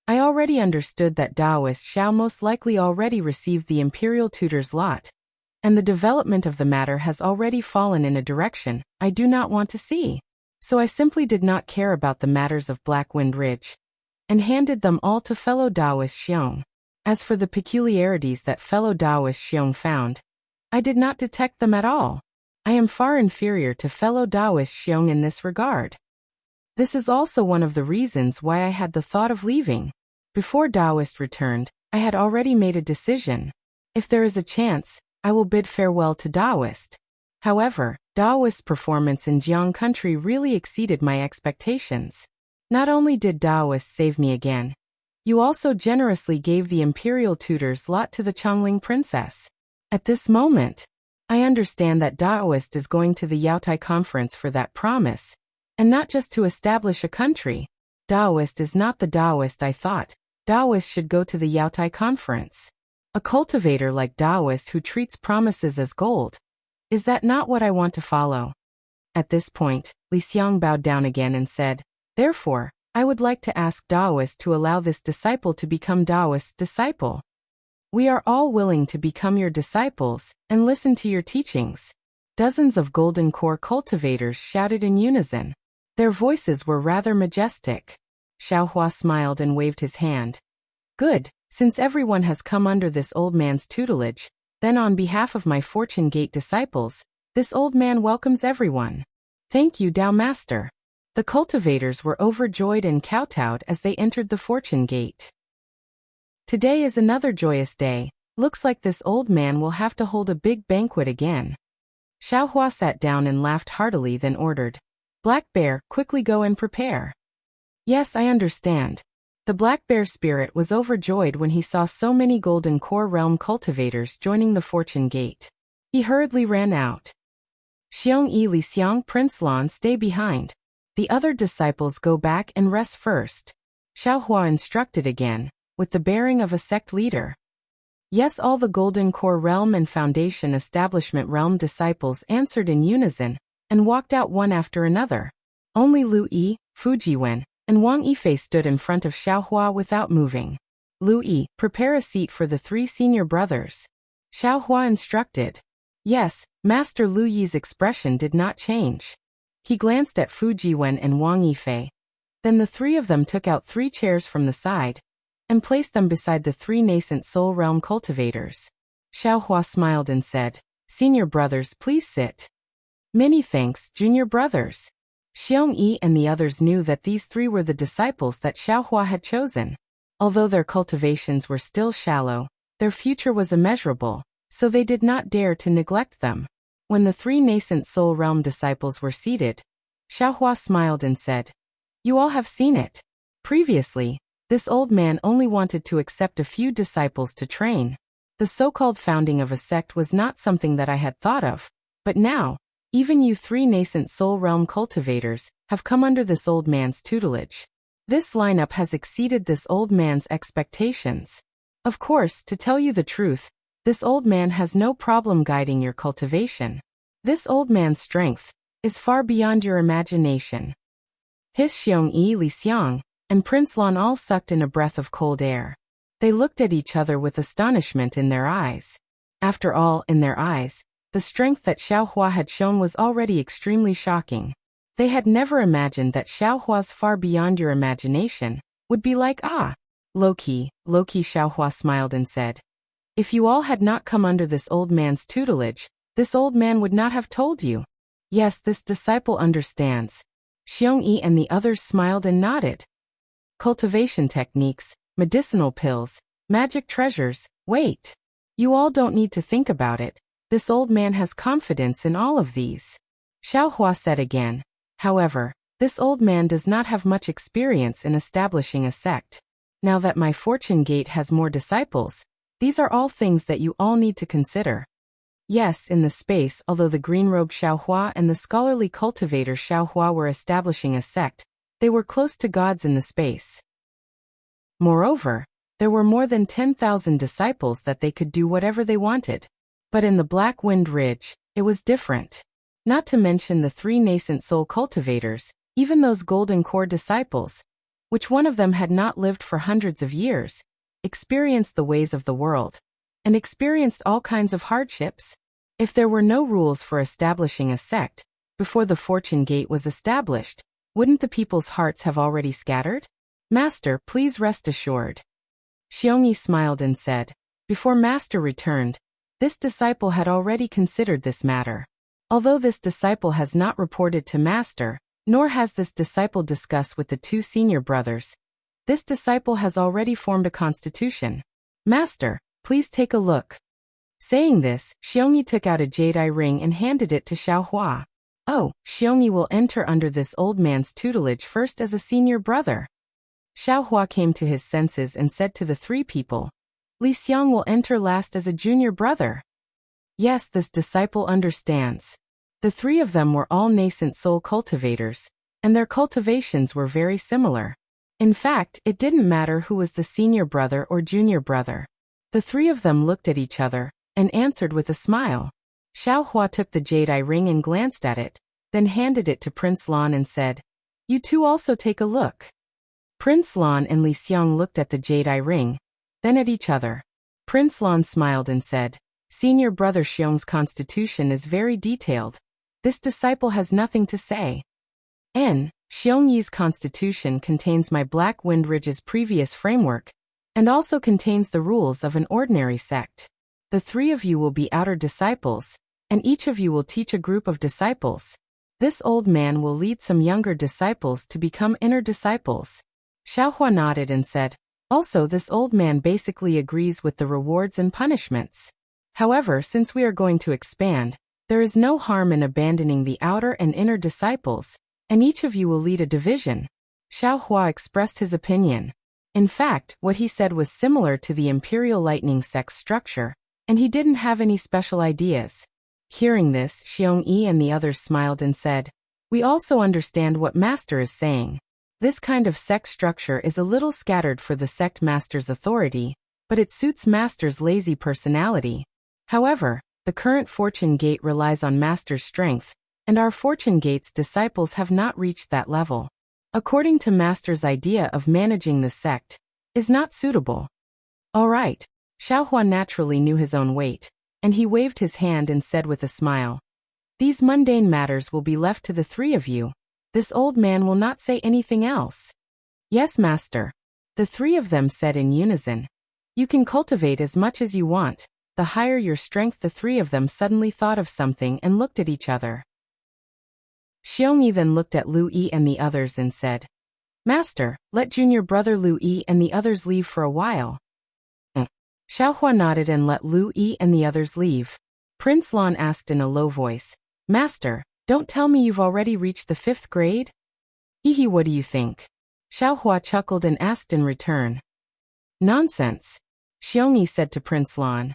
I already understood that Daoist Xiao most likely already received the imperial tutor's lot, and the development of the matter has already fallen in a direction I do not want to see. So I simply did not care about the matters of Black Wind Ridge, and handed them all to fellow Daoist Xiong. As for the peculiarities that fellow Daoist Xiong found, I did not detect them at all. I am far inferior to fellow Daoist Xiong in this regard. This is also one of the reasons why I had the thought of leaving. Before Daoist returned, I had already made a decision. If there is a chance, I will bid farewell to Daoist. However, Daoist's performance in Jiang Country really exceeded my expectations. Not only did Daoist save me again, you also generously gave the imperial tutor's lot to the Chongling princess. At this moment, I understand that Daoist is going to the Yaotai conference for that promise, and not just to establish a country. Daoist is not the Daoist I thought. Daoist should go to the Yaotai conference. A cultivator like Daoist who treats promises as gold. Is that not what I want to follow? At this point, Li Xiang bowed down again and said, "Therefore, I would like to ask Daoist to allow this disciple to become Daoist's disciple. We are all willing to become your disciples and listen to your teachings." Dozens of Golden Core cultivators shouted in unison. Their voices were rather majestic. Xiaohua smiled and waved his hand. "Good, since everyone has come under this old man's tutelage, Then on behalf of my Fortune Gate disciples, this old man welcomes everyone. Thank you, Tao Master. The cultivators were overjoyed and kowtowed as they entered the Fortune Gate. Today is another joyous day. Looks like this old man will have to hold a big banquet again. Xiaohua sat down and laughed heartily, then ordered, Black Bear, quickly go and prepare. Yes, I understand. The Black Bear spirit was overjoyed when he saw so many Golden Core Realm cultivators joining the Fortune Gate. He hurriedly ran out. Xiong Yi, Li Xiang, Prince Lan stay behind. The other disciples go back and rest first. Xiaohua instructed again, with the bearing of a sect leader. Yes, all the Golden Core Realm and Foundation Establishment Realm disciples answered in unison, and walked out one after another. Only Lu Yi, Fujiwen, and Wang Yifei stood in front of Xiaohua without moving. Lu Yi, prepare a seat for the 3 senior brothers. Xiaohua instructed. Yes, Master Lu Yi's expression did not change. He glanced at Fujiwen and Wang Yifei. Then the 3 of them took out 3 chairs from the side, and placed them beside the 3 nascent soul realm cultivators. Xiaohua smiled and said, Senior brothers, please sit. Many thanks, junior brothers. Xiong Yi and the others knew that these 3 were the disciples that Xiaohua had chosen. Although their cultivations were still shallow, their future was immeasurable, so they did not dare to neglect them. When the 3 nascent soul realm disciples were seated, Xiaohua smiled and said, You all have seen it. Previously, this old man only wanted to accept a few disciples to train. The so-called founding of a sect was not something that I had thought of, but now, even you 3 nascent soul realm cultivators have come under this old man's tutelage. This lineup has exceeded this old man's expectations. Of course, to tell you the truth, this old man has no problem guiding your cultivation. This old man's strength is far beyond your imagination. His Xiong Yi, Li Xiang, and Prince Lan all sucked in a breath of cold air. They looked at each other with astonishment in their eyes. After all, in their eyes, the strength that Xiaohua had shown was already extremely shocking. They had never imagined that Xiaohua's far beyond your imagination would be like, Low-key, Xiaohua smiled and said. If you all had not come under this old man's tutelage, this old man would not have told you. Yes, this disciple understands. Xiong Yi and the others smiled and nodded. Cultivation techniques, medicinal pills, magic treasures, wait. You all don't need to think about it. This old man has confidence in all of these. Xiaohua said again. However, this old man does not have much experience in establishing a sect. Now that my Fortune Gate has more disciples, these are all things that you all need to consider. Yes, in the space, although the green-robed Xiaohua and the scholarly cultivator Xiaohua were establishing a sect, they were close to gods in the space. Moreover, there were more than 10,000 disciples that they could do whatever they wanted. But in the Black Wind Ridge, it was different. Not to mention the 3 nascent soul cultivators, even those golden core disciples, which one of them had not lived for hundreds of years, experienced the ways of the world, and experienced all kinds of hardships. If there were no rules for establishing a sect, before the Fortune Gate was established, wouldn't the people's hearts have already scattered? Master, please rest assured. Xiong Yi smiled and said, Before Master returned, this disciple had already considered this matter. Although this disciple has not reported to Master, nor has this disciple discussed with the 2 senior brothers, this disciple has already formed a constitution. Master, please take a look. Saying this, Xiong Yi took out a jade-eye ring and handed it to Xiaohua. Oh, Xiong Yi will enter under this old man's tutelage first as a senior brother. Xiaohua came to his senses and said to the 3 people, Li Xiang will enter last as a junior brother. Yes, this disciple understands. The 3 of them were all nascent soul cultivators, and their cultivations were very similar. In fact, it didn't matter who was the senior brother or junior brother. The 3 of them looked at each other, and answered with a smile. Xiaohua took the jade-eye ring and glanced at it, then handed it to Prince Lan and said, You 2 also take a look. Prince Lan and Li Xiang looked at the jade-eye ring, then at each other. Prince Lan smiled and said, Senior brother Xiong's constitution is very detailed. This disciple has nothing to say. Xiong Yi's constitution contains my Black Wind Ridge's previous framework, and also contains the rules of an ordinary sect. The The three of you will be outer disciples, and each of you will teach a group of disciples. This old man will lead some younger disciples to become inner disciples. Xiaohua nodded and said, also, this old man basically agrees with the rewards and punishments. However, since we are going to expand, there is no harm in abandoning the outer and inner disciples, and each of you will lead a division. Xiaohua expressed his opinion. In fact, what he said was similar to the Imperial Lightning Sect's structure, and he didn't have any special ideas. Hearing this, Xiongyi and the others smiled and said, we also understand what Master is saying. This kind of sect structure is a little scattered for the sect Master's authority, but it suits Master's lazy personality. However, the current Fortune Gate relies on Master's strength, and our Fortune Gate's disciples have not reached that level. According to Master's idea of managing the sect, is not suitable. All right. Xiaohua naturally knew his own weight, and he waved his hand and said with a smile, these mundane matters will be left to the three of you. This old man will not say anything else. Yes, Master. The three of them said in unison. You can cultivate as much as you want. The higher your strength. The three of them suddenly thought of something and looked at each other. Xiongyi then looked at Lu Yi and the others and said, Master, let junior brother Lu Yi and the others leave for a while. Xiaohua nodded and let Lu Yi and the others leave. Prince Lan asked in a low voice, Master, don't tell me you've already reached the 5th grade? Hehe, what do you think? Xiaohua chuckled and asked in return. Nonsense. Xiongyi said to Prince Lan.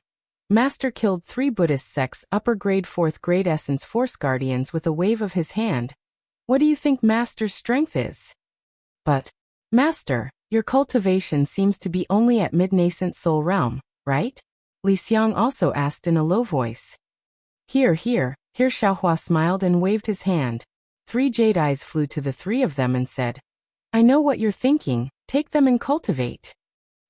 Master killed 3 Buddhist sects upper grade 4th grade essence force guardians with a wave of his hand. What do you think Master's strength is? But, Master, your cultivation seems to be only at mid-nascent soul realm, right? Li Xiang also asked in a low voice. Here Xiaohua smiled and waved his hand. 3 jade eyes flew to the 3 of them and said, I know what you're thinking, take them and cultivate.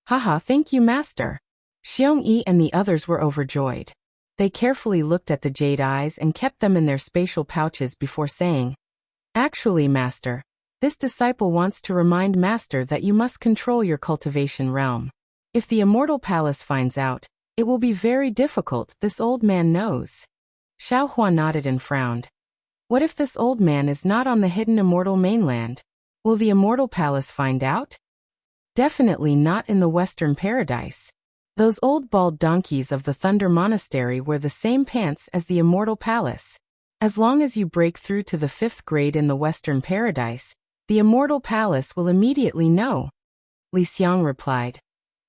Haha, thank you, Master. Xiongyi and the others were overjoyed. They carefully looked at the jade eyes and kept them in their spatial pouches before saying, Actually, Master, this disciple wants to remind Master that you must control your cultivation realm. If the Immortal Palace finds out, it will be very difficult, this old man knows. Xiaohua nodded and frowned. What if this old man is not on the hidden immortal mainland? Will the Immortal Palace find out? Definitely not in the Western Paradise. Those old bald donkeys of the Thunder Monastery wear the same pants as the Immortal Palace. As long as you break through to the 5th grade in the Western Paradise, the Immortal Palace will immediately know. Li Xiang replied.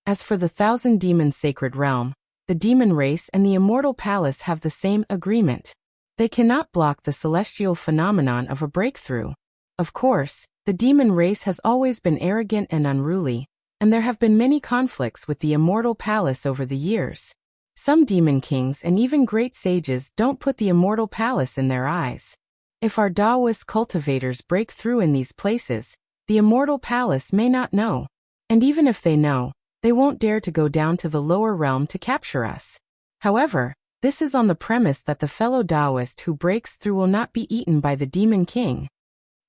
As for the 1,000 Demon Sacred Realm, the demon race and the Immortal Palace have the same agreement. They cannot block the celestial phenomenon of a breakthrough. Of course, the demon race has always been arrogant and unruly, and there have been many conflicts with the Immortal Palace over the years. Some demon kings and even great sages don't put the Immortal Palace in their eyes. If our Taoist cultivators break through in these places, the Immortal Palace may not know. And even if they know, they won't dare to go down to the lower realm to capture us. However, this is on the premise that the fellow Taoist who breaks through will not be eaten by the Demon King.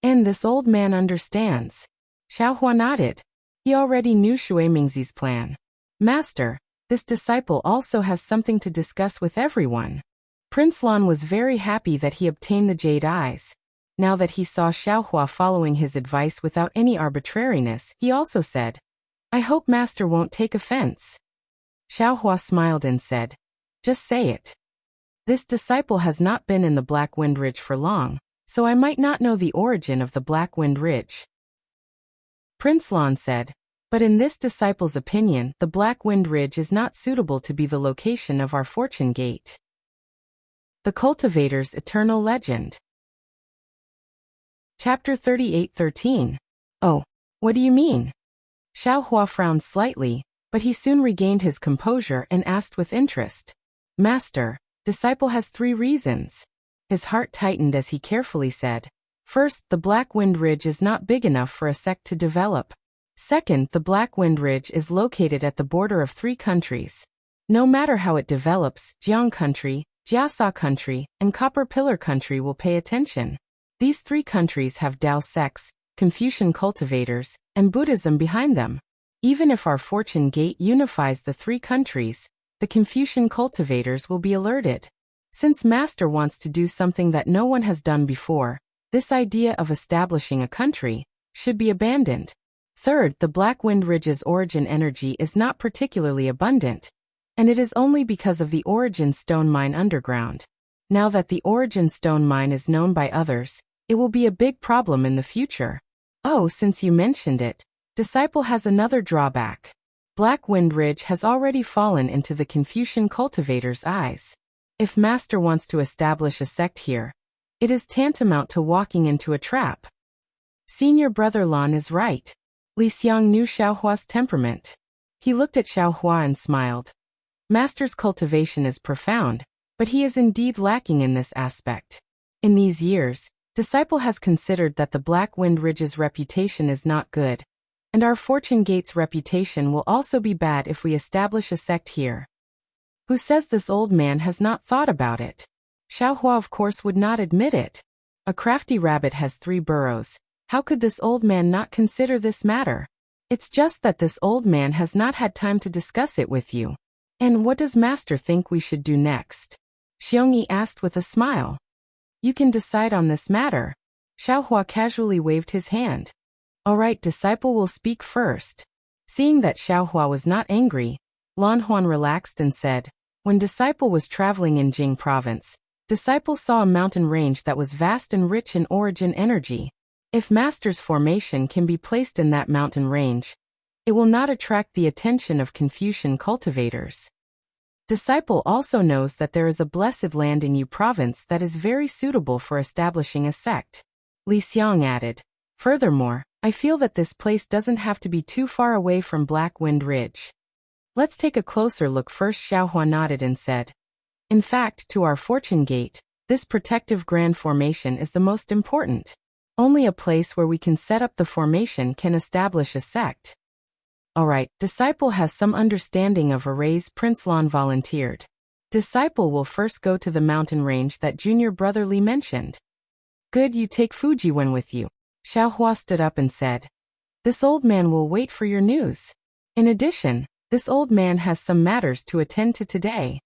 And this old man understands. Xiaohua nodded. He already knew Shui Mingzi's plan. Master, this disciple also has something to discuss with everyone. Prince Lan was very happy that he obtained the jade eyes. Now that he saw Xiaohua following his advice without any arbitrariness, he also said, I hope Master won't take offense. Xiaohua smiled and said, Just say it. This disciple has not been in the Black Wind Ridge for long, so I might not know the origin of the Black Wind Ridge. Prince Lan said, But in this disciple's opinion, the Black Wind Ridge is not suitable to be the location of our Fortune Gate. The Cultivator's Eternal Legend. Chapter 38:13. Oh, what do you mean? Xiaohua frowned slightly, but he soon regained his composure and asked with interest. Master, disciple has 3 reasons. His heart tightened as he carefully said. First, the Black Wind Ridge is not big enough for a sect to develop. Second, the Black Wind Ridge is located at the border of 3 countries. No matter how it develops, Jiang Country, Jiasa Country, and Copper Pillar Country will pay attention. These 3 countries have Tao sects, Confucian cultivators, and Buddhism behind them. Even if our Fortune Gate unifies the 3 countries, the Confucian cultivators will be alerted. Since Master wants to do something that no one has done before, this idea of establishing a country should be abandoned. Third, the Black Wind Ridge's origin energy is not particularly abundant, and it is only because of the origin stone mine underground. Now that the origin stone mine is known by others, it will be a big problem in the future. Oh, since you mentioned it, Disciple has another drawback. Black Wind Ridge has already fallen into the Confucian cultivator's eyes. If Master wants to establish a sect here, it is tantamount to walking into a trap. Senior brother Lan is right. Li Xiang knew Xiaohua's temperament. He looked at Xiaohua and smiled. Master's cultivation is profound, but he is indeed lacking in this aspect. In these years, Disciple has considered that the Black Wind Ridge's reputation is not good, and our Fortune Gate's reputation will also be bad if we establish a sect here. Who says this old man has not thought about it? Xiaohua of course would not admit it. A crafty rabbit has 3 burrows. How could this old man not consider this matter? It's just that this old man has not had time to discuss it with you. And what does Master think we should do next? Xiongyi asked with a smile. You can decide on this matter. Xiaohua casually waved his hand. All right, Disciple will speak first. Seeing that Xiaohua was not angry, Lan Huan relaxed and said, when Disciple was traveling in Jing province, Disciple saw a mountain range that was vast and rich in origin energy. If Master's formation can be placed in that mountain range, it will not attract the attention of Confucian cultivators. Disciple also knows that there is a blessed land in Yu province that is very suitable for establishing a sect. Li Xiang added, furthermore, I feel that this place doesn't have to be too far away from Black Wind Ridge. Let's take a closer look first. Xiaohua nodded and said, in fact, to our Fortune Gate, this protective grand formation is the most important. Only a place where we can set up the formation can establish a sect. Alright, Disciple has some understanding of arrays. Prince Lan volunteered. Disciple will first go to the mountain range that junior brother Li mentioned. Good, you take Fujiwen with you. Xiaohua stood up and said, this old man will wait for your news. In addition, this old man has some matters to attend to today.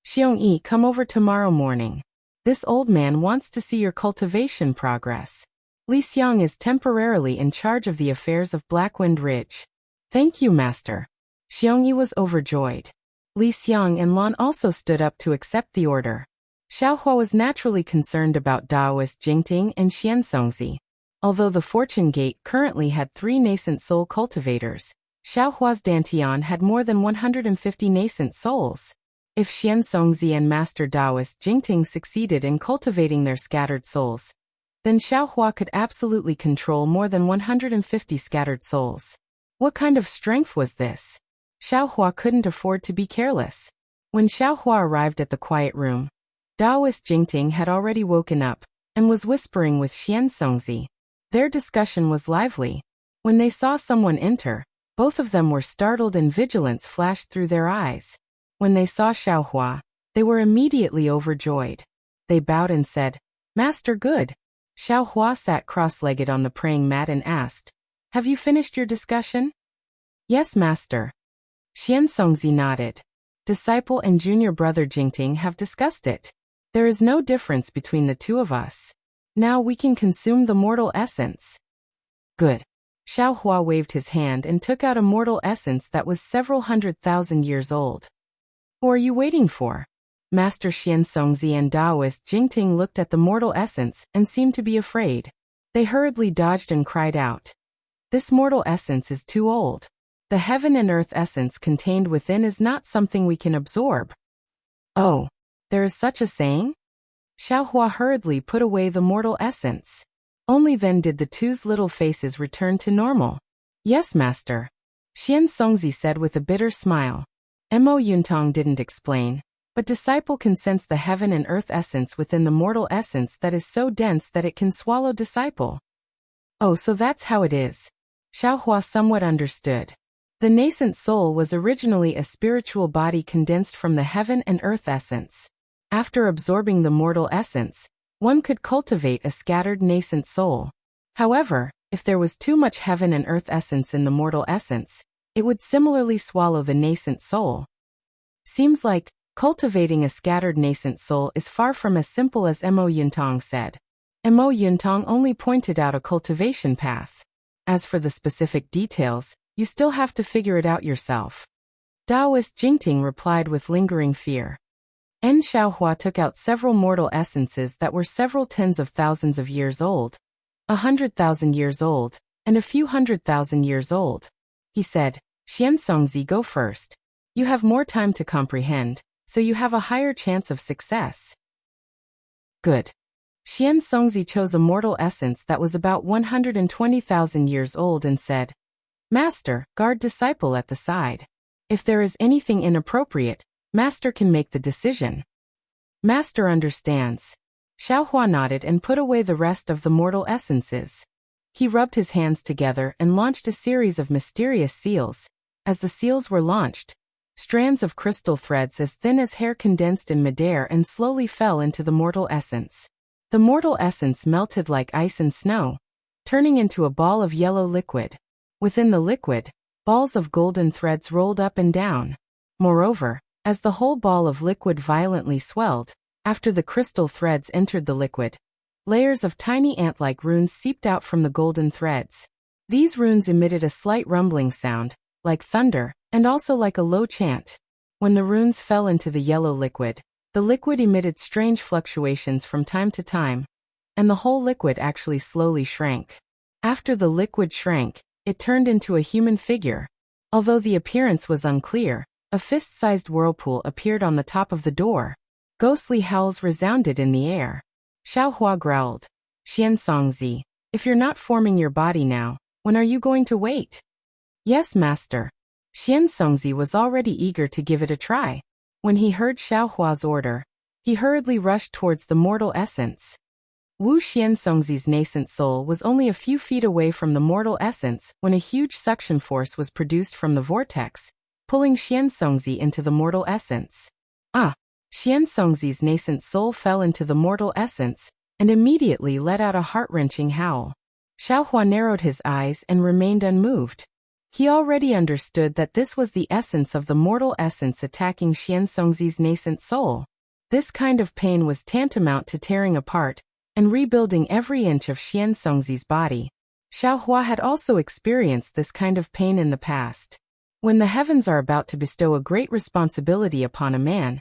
Xiongyi, come over tomorrow morning. This old man wants to see your cultivation progress. Li Xiang is temporarily in charge of the affairs of Black Wind Ridge. Thank you, Master. Xiongyi was overjoyed. Li Xiang and Lan also stood up to accept the order. Xiaohua was naturally concerned about Daoist Jingting and Xianzongzi. Although the Fortune Gate currently had 3 nascent soul cultivators, Xiaohua's Dantian had more than 150 nascent souls. If Xianzongzi and Master Daoist Jingting succeeded in cultivating their scattered souls, then Xiaohua could absolutely control more than 150 scattered souls. What kind of strength was this? Xiaohua couldn't afford to be careless. When Xiaohua arrived at the quiet room, Daoist Jingting had already woken up and was whispering with Xianzongzi. Their discussion was lively. When they saw someone enter, both of them were startled and vigilance flashed through their eyes. When they saw Xiaohua, they were immediately overjoyed. They bowed and said, Master, good. Xiaohua sat cross-legged on the praying mat and asked, have you finished your discussion? Yes, Master. Xianzongzi nodded. Disciple and junior brother Jingting have discussed it. There is no difference between the two of us. Now we can consume the mortal essence. Good. Xiaohua waved his hand and took out a mortal essence that was several 100,000 years old. Who are you waiting for? Master Xianzongzi and Daoist Jingting looked at the mortal essence and seemed to be afraid. They hurriedly dodged and cried out. This mortal essence is too old. The heaven and earth essence contained within is not something we can absorb. Oh, there is such a saying? Xiaohua hurriedly put away the mortal essence. Only then did the two's little faces return to normal. Yes, Master. Xianzongzi said with a bitter smile. Mo Yuntong didn't explain, but Disciple can sense the heaven and earth essence within the mortal essence that is so dense that it can swallow Disciple. Oh, so that's how it is. Xiaohua somewhat understood. The nascent soul was originally a spiritual body condensed from the heaven and earth essence. After absorbing the mortal essence, one could cultivate a scattered nascent soul. However, if there was too much heaven and earth essence in the mortal essence, it would similarly swallow the nascent soul. Seems like cultivating a scattered nascent soul is far from as simple as Mo Yuntong said. Mo Yuntong only pointed out a cultivation path. As for the specific details, you still have to figure it out yourself. Taoist Jingting replied with lingering fear. En Xiaohua took out several mortal essences that were several tens of thousands of years old, 100,000 years old, and a few 100,000 years old. He said, Xiansongzi, go first. You have more time to comprehend, so you have a higher chance of success. Good. Xiansongzi chose a mortal essence that was about 120,000 years old and said, Master, guard disciple at the side. If there is anything inappropriate, Master can make the decision. Master understands. Xiaohua nodded and put away the rest of the mortal essences. He rubbed his hands together and launched a series of mysterious seals. As the seals were launched, strands of crystal threads as thin as hair condensed in midair and slowly fell into the mortal essence. The mortal essence melted like ice and snow, turning into a ball of yellow liquid. Within the liquid, balls of golden threads rolled up and down. Moreover, as the whole ball of liquid violently swelled, after the crystal threads entered the liquid, layers of tiny ant-like runes seeped out from the golden threads. These runes emitted a slight rumbling sound, like thunder, and also like a low chant. When the runes fell into the yellow liquid, the liquid emitted strange fluctuations from time to time, and the whole liquid actually slowly shrank. After the liquid shrank, it turned into a human figure. Although the appearance was unclear, a fist-sized whirlpool appeared on the top of the door. Ghostly howls resounded in the air. Xiaohua growled, Xiansongzi, if you're not forming your body now, when are you going to wait? Yes, master. Xiansongzi was already eager to give it a try. When he heard Xiaohua's order, he hurriedly rushed towards the mortal essence. Wu Xiansongzi's nascent soul was only a few feet away from the mortal essence when a huge suction force was produced from the vortex, pulling Xiansongzi into the mortal essence. Xiansongzi's nascent soul fell into the mortal essence and immediately let out a heart-wrenching howl. Xiaohua narrowed his eyes and remained unmoved. He already understood that this was the essence of the mortal essence attacking Xiansongzi's nascent soul. This kind of pain was tantamount to tearing apart and rebuilding every inch of Xiansongzi's body. Xiaohua had also experienced this kind of pain in the past. When the heavens are about to bestow a great responsibility upon a man,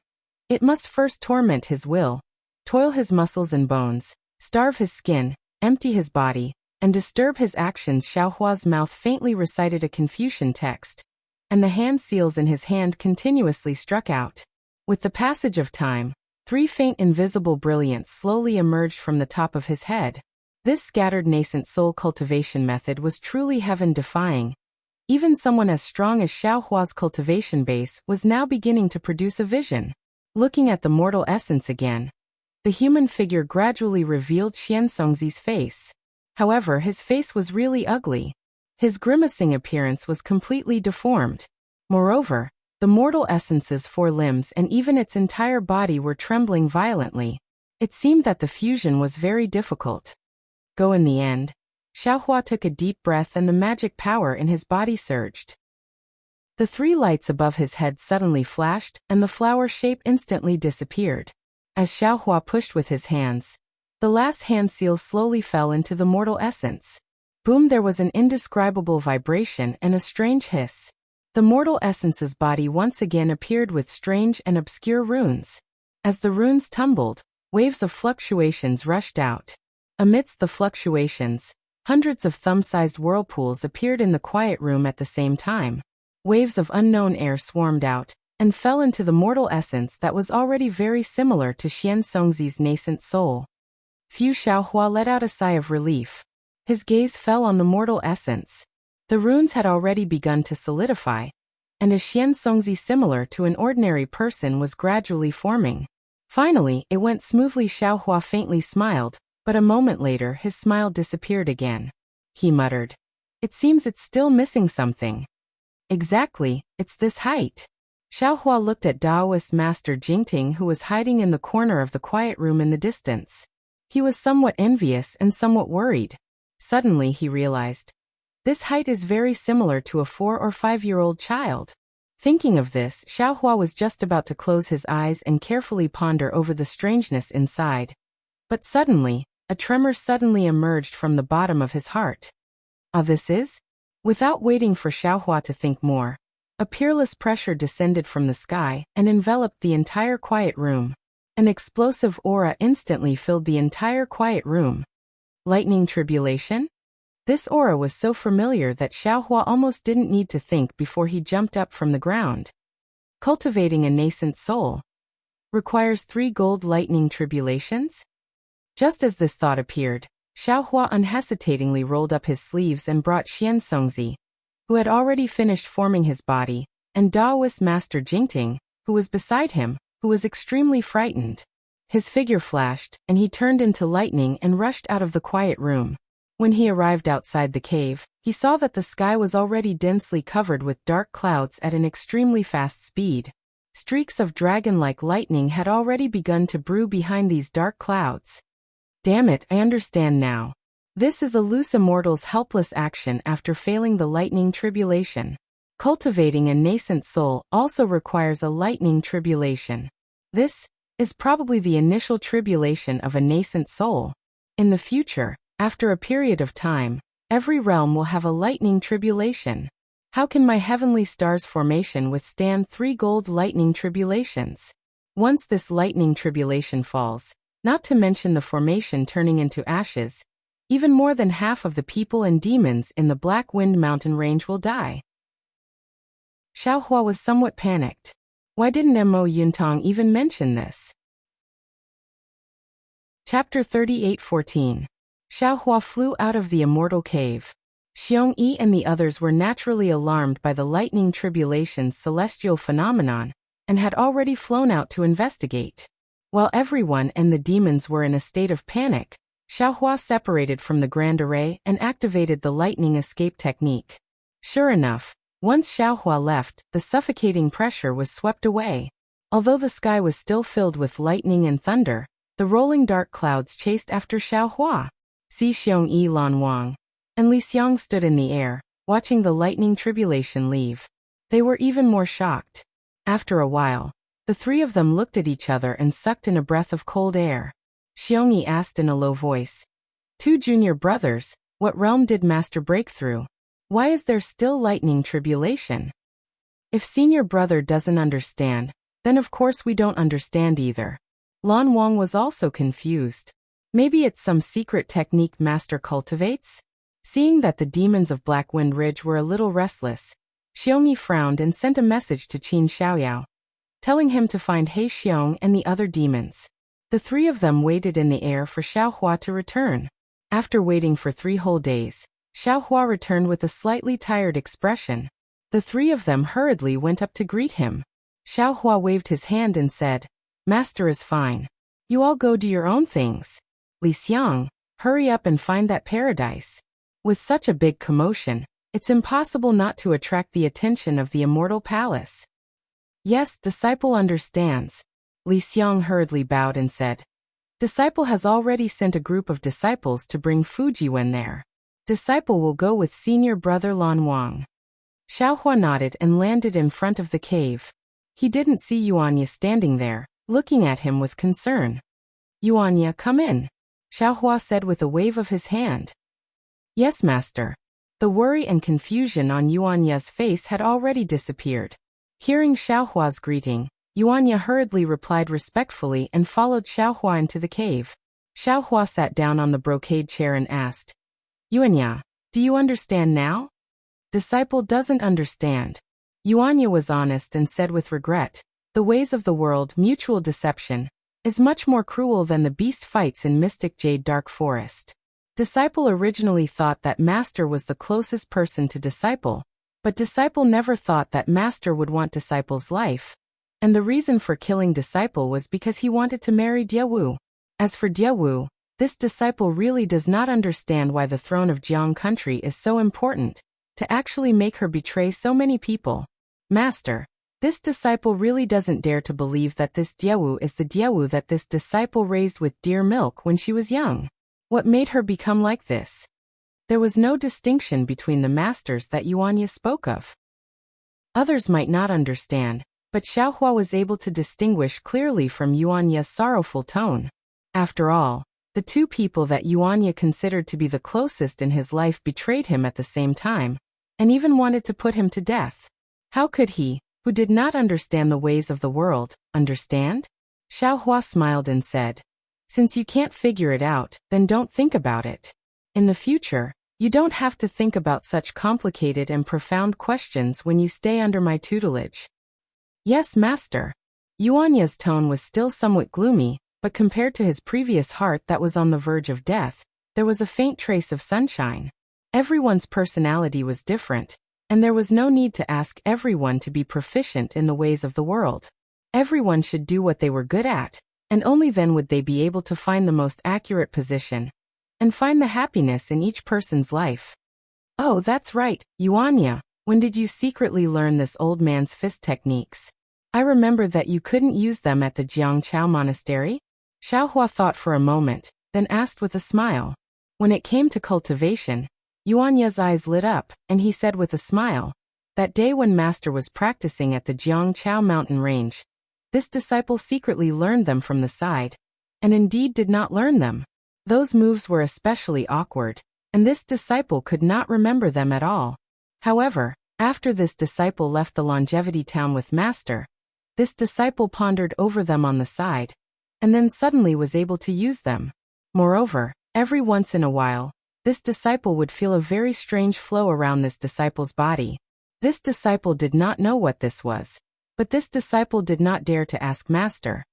it must first torment his will, toil his muscles and bones, starve his skin, empty his body, and disturb his actions. Xiaohua's mouth faintly recited a Confucian text, and the hand seals in his hand continuously struck out. With the passage of time, 3 faint invisible brilliants slowly emerged from the top of his head. This scattered nascent soul cultivation method was truly heaven-defying. Even someone as strong as Xiaohua's cultivation base was now beginning to produce a vision. Looking at the mortal essence again, the human figure gradually revealed Xiansongzi's face. However, his face was really ugly. His grimacing appearance was completely deformed. Moreover, the mortal essence's 4 limbs and even its entire body were trembling violently. It seemed that the fusion was very difficult. In the end, Xiaohua took a deep breath and the magic power in his body surged. The 3 lights above his head suddenly flashed, and the flower shape instantly disappeared. As Xiaohua pushed with his hands, the last hand seal slowly fell into the mortal essence. Boom! There was an indescribable vibration and a strange hiss. The mortal essence's body once again appeared with strange and obscure runes. As the runes tumbled, waves of fluctuations rushed out. Amidst the fluctuations, hundreds of thumb-sized whirlpools appeared in the quiet room at the same time. Waves of unknown air swarmed out and fell into the mortal essence that was already very similar to Xiansongzi's nascent soul. Xiaohua let out a sigh of relief. His gaze fell on the mortal essence. The runes had already begun to solidify, and a Xiansongzi similar to an ordinary person was gradually forming. Finally, it went smoothly. Xiaohua faintly smiled, but a moment later his smile disappeared again. He muttered, "It seems it's still missing something." "Exactly, it's this height." Xiaohua looked at Taoist Master Jingting, who was hiding in the corner of the quiet room in the distance. He was somewhat envious and somewhat worried. Suddenly he realized, this height is very similar to a 4 or 5-year-old child. Thinking of this, Xiaohua was just about to close his eyes and carefully ponder over the strangeness inside. But suddenly, a tremor suddenly emerged from the bottom of his heart. This is? Without waiting for Xiaohua to think more, a peerless pressure descended from the sky and enveloped the entire quiet room. An explosive aura instantly filled the entire quiet room. Lightning tribulation? This aura was so familiar that Xiaohua almost didn't need to think before he jumped up from the ground. Cultivating a nascent soul requires 3 gold lightning tribulations? Just as this thought appeared, Xiaohua unhesitatingly rolled up his sleeves and brought Xian Songzi, who had already finished forming his body, and Daoist Master Jingting, who was beside him, who was extremely frightened. His figure flashed, and he turned into lightning and rushed out of the quiet room. When he arrived outside the cave, he saw that the sky was already densely covered with dark clouds at an extremely fast speed. Streaks of dragon-like lightning had already begun to brew behind these dark clouds. Damn it, I understand now. This is a loose immortal's helpless action after failing the lightning tribulation. Cultivating a nascent soul also requires a lightning tribulation. This is probably the initial tribulation of a nascent soul. In the future, after a period of time, every realm will have a lightning tribulation. How can my heavenly star's formation withstand 3 gold lightning tribulations? Once this lightning tribulation falls, not to mention the formation turning into ashes, even more than half of the people and demons in the Black Wind Mountain range will die. Xiaohua was somewhat panicked. Why didn't Mo Yuntong even mention this? Chapter 38:14. Xiaohua flew out of the immortal cave. Xiong Yi and the others were naturally alarmed by the lightning tribulation's celestial phenomenon, and had already flown out to investigate. While everyone and the demons were in a state of panic, Xiaohua separated from the Grand Array and activated the lightning escape technique. Sure enough, once Xiaohua left, the suffocating pressure was swept away. Although the sky was still filled with lightning and thunder, the rolling dark clouds chased after Xiaohua. Si Xiong Yi Lan Wang and Li Xiang stood in the air, watching the lightning tribulation leave. They were even more shocked. After a while, the 3 of them looked at each other and sucked in a breath of cold air. Xiong Yi asked in a low voice, 2 junior brothers, what realm did Master break through? Why is there still lightning tribulation? If senior brother doesn't understand, then of course we don't understand either. Lan Wang was also confused. Maybe it's some secret technique Master cultivates? Seeing that the demons of Blackwind Ridge were a little restless, Xiong Yi frowned and sent a message to Qin Xiaoyao, telling him to find He Xiong and the other demons. The 3 of them waited in the air for Xiaohua to return. After waiting for 3 whole days, Xiaohua returned with a slightly tired expression. The 3 of them hurriedly went up to greet him. Xiaohua waved his hand and said, Master is fine. You all go do your own things. Li Xiang, hurry up and find that paradise. With such a big commotion, it's impossible not to attract the attention of the immortal palace. Yes, disciple understands. Li Xiang hurriedly bowed and said, Disciple has already sent a group of disciples to bring Fujiwen there. Disciple will go with senior brother Lan Wang. Xiaohua nodded and landed in front of the cave. He didn't see Yuanya standing there, looking at him with concern. Yuanya, come in, Xiaohua said with a wave of his hand. Yes, master. The worry and confusion on Yuanya's face had already disappeared. Hearing Xiaohua's greeting, Yuanya hurriedly replied respectfully and followed Xiaohua into the cave. Xiaohua sat down on the brocade chair and asked, Yuanya, do you understand now? Disciple doesn't understand. Yuanya was honest and said with regret, the ways of the world, mutual deception, is much more cruel than the beast fights in Mystic Jade Dark Forest. Disciple originally thought that Master was the closest person to Disciple, but Disciple never thought that Master would want Disciple's life, and the reason for killing Disciple was because he wanted to marry Diawu. As for Diawu, this disciple really does not understand why the throne of Jiang country is so important, to actually make her betray so many people. Master, this disciple really doesn't dare to believe that this Diawu is the Diawu that this disciple raised with dear milk when she was young. What made her become like this? There was no distinction between the masters that Yuanya spoke of. Others might not understand, but Xiaohua was able to distinguish clearly from Yuanya's sorrowful tone. After all, the two people that Yuanya considered to be the closest in his life betrayed him at the same time, and even wanted to put him to death. How could he, who did not understand the ways of the world, understand? Xiaohua smiled and said, "Since you can't figure it out, then don't think about it. In the future, you don't have to think about such complicated and profound questions when you stay under my tutelage." "Yes, master." Yuanya's tone was still somewhat gloomy, but compared to his previous heart that was on the verge of death, there was a faint trace of sunshine. Everyone's personality was different, and there was no need to ask everyone to be proficient in the ways of the world. Everyone should do what they were good at, and only then would they be able to find the most accurate position and find the happiness in each person's life. "Oh, that's right, Yuanya, when did you secretly learn this old man's fist techniques? I remember that you couldn't use them at the Jiangchao monastery?" Xiaohua thought for a moment, then asked with a smile. When it came to cultivation, Yuanya's eyes lit up, and he said with a smile, "That day when Master was practicing at the Jiangchao mountain range, this disciple secretly learned them from the side, and indeed did not learn them. Those moves were especially awkward, and this disciple could not remember them at all. However, after this disciple left the longevity town with Master, this disciple pondered over them on the side, and then suddenly was able to use them. Moreover, every once in a while, this disciple would feel a very strange flow around this disciple's body. This disciple did not know what this was, but this disciple did not dare to ask Master.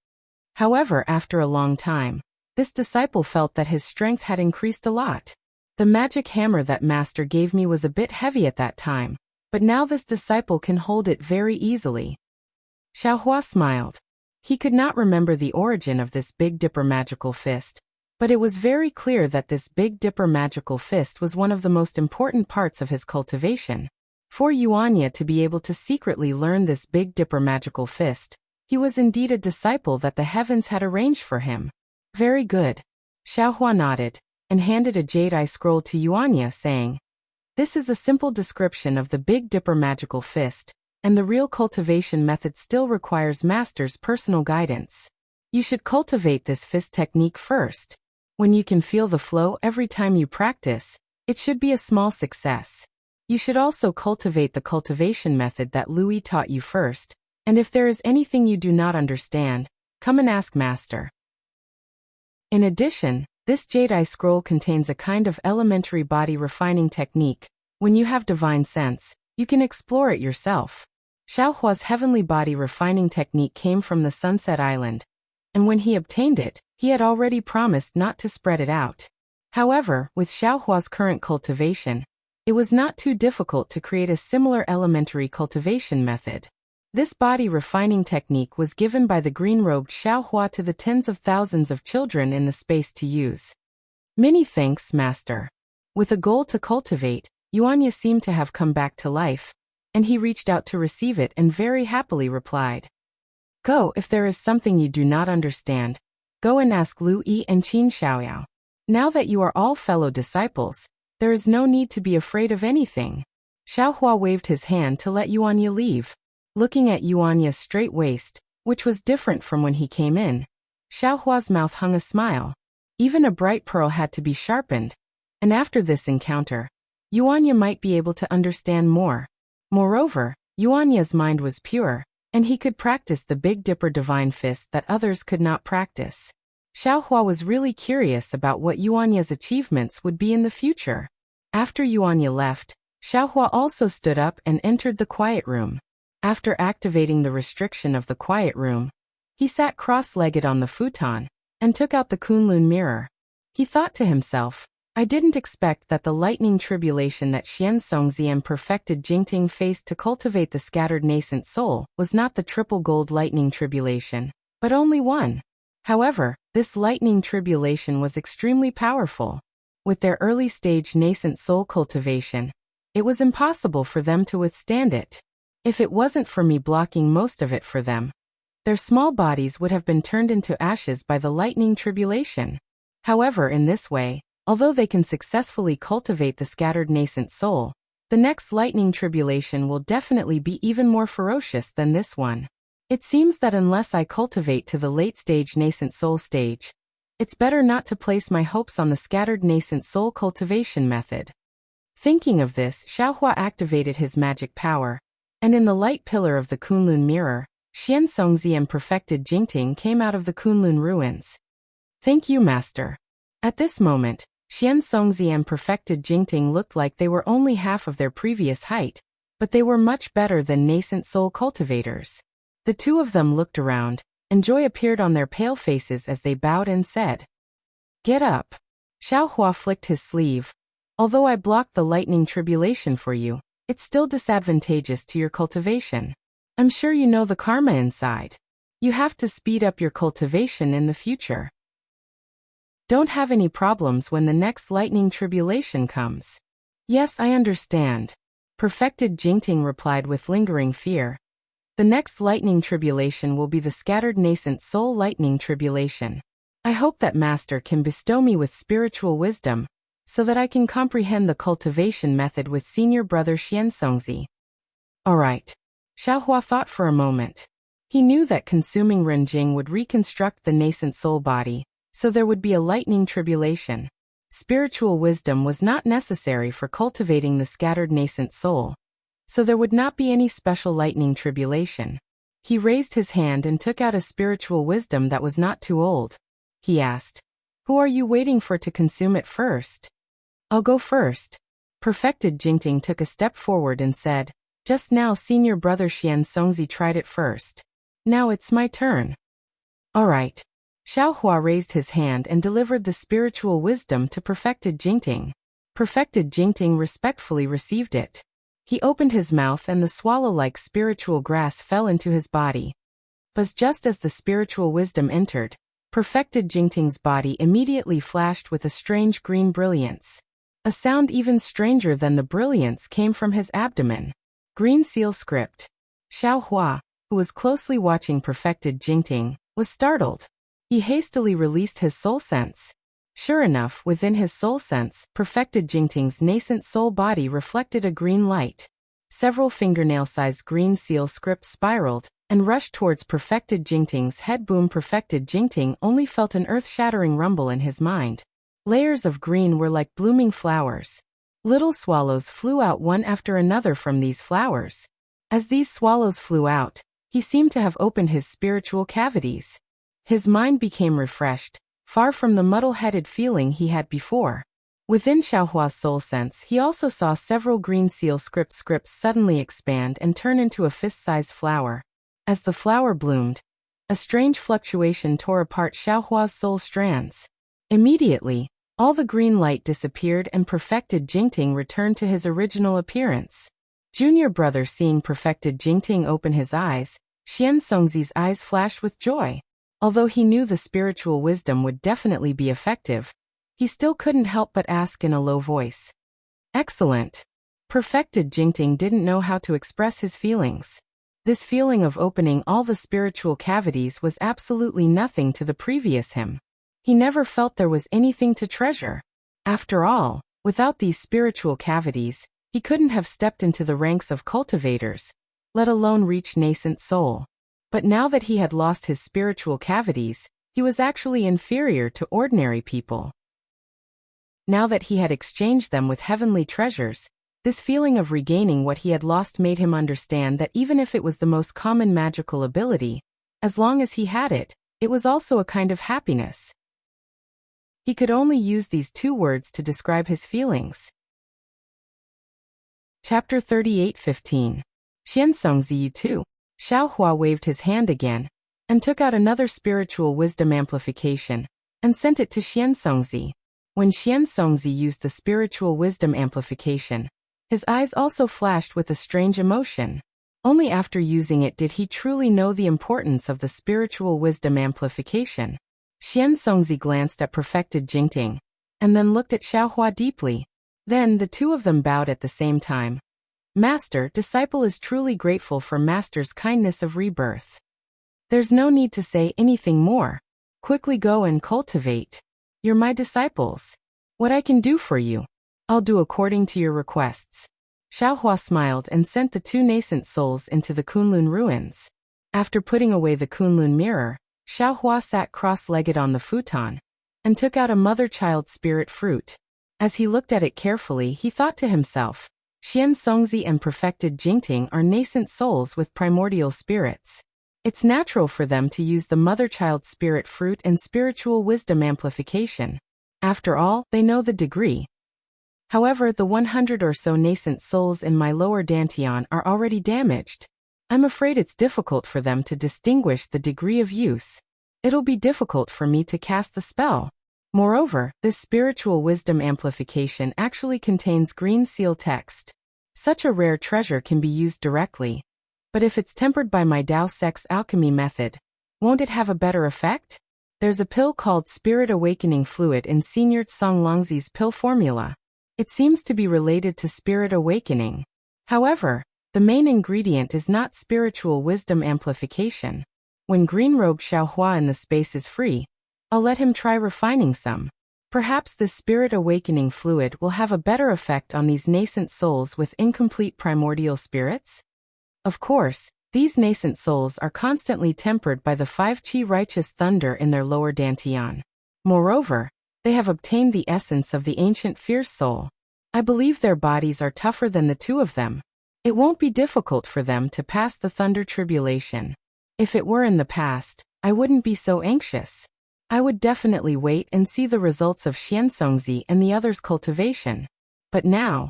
However, after a long time, this disciple felt that his strength had increased a lot. The magic hammer that Master gave me was a bit heavy at that time, but now this disciple can hold it very easily." Xiaohua smiled. He could not remember the origin of this Big Dipper magical fist, but it was very clear that this Big Dipper magical fist was one of the most important parts of his cultivation. For Yuanya to be able to secretly learn this Big Dipper magical fist, he was indeed a disciple that the heavens had arranged for him. "Very good." Xiaohua nodded, and handed a jade-eye scroll to Yuanya, saying, "This is a simple description of the Big Dipper magical fist, and the real cultivation method still requires Master's personal guidance. You should cultivate this fist technique first. When you can feel the flow every time you practice, it should be a small success. You should also cultivate the cultivation method that Louis taught you first, and if there is anything you do not understand, come and ask Master." In addition, this jade-eye scroll contains a kind of elementary body refining technique. When you have divine sense, you can explore it yourself. Xiaohua's heavenly body refining technique came from the Sunset Island, and when he obtained it, he had already promised not to spread it out. However, with Xiaohua's current cultivation, it was not too difficult to create a similar elementary cultivation method. This body refining technique was given by the green-robed Xiaohua to the tens of thousands of children in the space to use. "Many thanks, Master." With a goal to cultivate, Yuanya seemed to have come back to life, and he reached out to receive it and very happily replied, "Go, if there is something you do not understand, go and ask Lu Yi and Qin Xiaoyao. Now that you are all fellow disciples, there is no need to be afraid of anything." Xiaohua waved his hand to let Yuanya leave. Looking at Yuanya's straight waist, which was different from when he came in, Xiaohua's mouth hung a smile. Even a bright pearl had to be sharpened, and after this encounter, Yuanya might be able to understand more. Moreover, Yuanya's mind was pure, and he could practice the Big Dipper divine fist that others could not practice. Xiaohua was really curious about what Yuanya's achievements would be in the future. After Yuanya left, Xiaohua also stood up and entered the quiet room. After activating the restriction of the quiet room, he sat cross-legged on the futon, and took out the Kunlun mirror. He thought to himself, "I didn't expect that the lightning tribulation that Xian Songzian perfected Jingting faced to cultivate the scattered nascent soul was not the triple gold lightning tribulation, but only one." However, this lightning tribulation was extremely powerful. With their early-stage nascent soul cultivation, it was impossible for them to withstand it. If it wasn't for me blocking most of it for them, their small bodies would have been turned into ashes by the lightning tribulation. However, in this way, although they can successfully cultivate the scattered nascent soul, The next lightning tribulation will definitely be even more ferocious than this one. It seems that unless I cultivate to the late-stage nascent soul stage, it's better not to place my hopes on the scattered nascent soul cultivation method. Thinking of this, Xiaohua activated his magic power, and in the light pillar of the Kunlun mirror, Xian Songzi and perfected Jingting came out of the Kunlun ruins. Thank you, Master. At this moment, Xian Songzi and perfected Jingting looked like they were only half of their previous height, but they were much better than nascent soul cultivators. The two of them looked around, and joy appeared on their pale faces as they bowed and said, "Get up." Xiaohua flicked his sleeve. "Although I blocked the lightning tribulation for you, it's still disadvantageous to your cultivation. I'm sure you know the karma inside. You have to speed up your cultivation in the future. Don't have any problems when the next lightning tribulation comes." "Yes, I understand," perfected Jingting replied with lingering fear. "The next lightning tribulation will be the scattered nascent soul lightning tribulation. I hope that Master can bestow me with spiritual wisdom, so that I can comprehend the cultivation method with senior brother Xian Songzi." All right. Xiaohua thought for a moment. He knew that consuming Renjing would reconstruct the nascent soul body, so there would be a lightning tribulation. Spiritual wisdom was not necessary for cultivating the scattered nascent soul, so there would not be any special lightning tribulation. He raised his hand and took out a spiritual wisdom that was not too old. He asked, "Who are you waiting for to consume it first?" "I'll go first." Perfected Jingting took a step forward and said, "Just now senior brother Xian Songzi tried it first. Now it's my turn." All right. Xiaohua raised his hand and delivered the spiritual wisdom to perfected Jingting. Perfected Jingting respectfully received it. He opened his mouth and the swallow-like spiritual grass fell into his body. But just as the spiritual wisdom entered, perfected Jingting's body immediately flashed with a strange green brilliance. A sound even stranger than the brilliance came from his abdomen. Green seal script. Xiaohua, who was closely watching perfected Jingting, was startled. He hastily released his soul sense. Sure enough, within his soul sense, perfected Jingting's nascent soul body reflected a green light. Several fingernail-sized green seal scripts spiraled and rushed towards perfected Jingting's head. Boom! Perfected Jingting only felt an earth-shattering rumble in his mind. Layers of green were like blooming flowers. Little swallows flew out one after another from these flowers. As these swallows flew out, he seemed to have opened his spiritual cavities. His mind became refreshed, far from the muddle-headed feeling he had before. Within Xiaohua's soul sense, he also saw several green seal scripts suddenly expand and turn into a fist-sized flower. As the flower bloomed, a strange fluctuation tore apart Xiaohua's soul strands. Immediately, all the green light disappeared and perfected Jingting returned to his original appearance. Junior brother seeing perfected Jingting open his eyes, Xian Songzi's eyes flashed with joy. Although he knew the spiritual wisdom would definitely be effective, he still couldn't help but ask in a low voice, "Excellent." Perfected Jingting didn't know how to express his feelings. This feeling of opening all the spiritual cavities was absolutely nothing to the previous him. He never felt there was anything to treasure. After all, without these spiritual cavities, he couldn't have stepped into the ranks of cultivators, let alone reach nascent soul. But now that he had lost his spiritual cavities, he was actually inferior to ordinary people. Now that he had exchanged them with heavenly treasures, this feeling of regaining what he had lost made him understand that even if it was the most common magical ability, as long as he had it, it was also a kind of happiness. He could only use these two words to describe his feelings. Chapter 38:15. Xian Songzi You too. Xiaohua waved his hand again, and took out another spiritual wisdom amplification, and sent it to Xian Songzi. When Xian Songzi used the spiritual wisdom amplification, his eyes also flashed with a strange emotion. Only after using it did he truly know the importance of the spiritual wisdom amplification. Xian Songzi glanced at perfected Jingting, and then looked at Xiaohua deeply. Then the two of them bowed at the same time. Master, disciple is truly grateful for Master's kindness of rebirth. There's no need to say anything more. Quickly go and cultivate. You're my disciples. What I can do for you, I'll do according to your requests. Xiaohua smiled and sent the two nascent souls into the Kunlun ruins. After putting away the Kunlun mirror, Xiaohua sat cross-legged on the futon and took out a mother-child spirit fruit. As he looked at it carefully, he thought to himself, Xian Songzi and perfected Jingting are nascent souls with primordial spirits. It's natural for them to use the mother-child spirit fruit and spiritual wisdom amplification. After all, they know the degree. However, the 100 or so nascent souls in my lower dantian are already damaged. I'm afraid it's difficult for them to distinguish the degree of use. It'll be difficult for me to cast the spell. Moreover, this spiritual wisdom amplification actually contains green seal text. Such a rare treasure can be used directly. But if it's tempered by my Dao Sex alchemy method, won't it have a better effect? There's a pill called Spirit Awakening Fluid in Senior Tsang Longzi's pill formula. It seems to be related to spirit awakening. However, the main ingredient is not spiritual wisdom amplification. When Green-Robe Xiaohua in the space is free, I'll let him try refining some. Perhaps this spirit awakening fluid will have a better effect on these nascent souls with incomplete primordial spirits. Of course, these nascent souls are constantly tempered by the 5 qi righteous thunder in their lower dantian. Moreover, they have obtained the essence of the ancient fierce soul. I believe their bodies are tougher than the two of them. It won't be difficult for them to pass the thunder tribulation. If it were in the past, I wouldn't be so anxious. I would definitely wait and see the results of Xiansongzi and the others' cultivation. But now,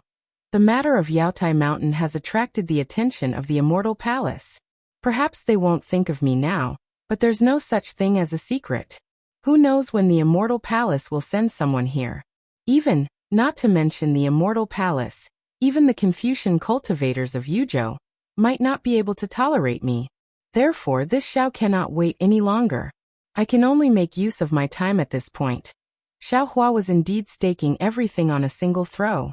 the matter of Yaotai Mountain has attracted the attention of the Immortal Palace. Perhaps they won't think of me now, but there's no such thing as a secret. Who knows when the Immortal Palace will send someone here? Even, not to mention the Immortal Palace, even the Confucian cultivators of Yuzhou might not be able to tolerate me. Therefore, this Xiao cannot wait any longer. I can only make use of my time at this point. Xiaohua was indeed staking everything on a single throw.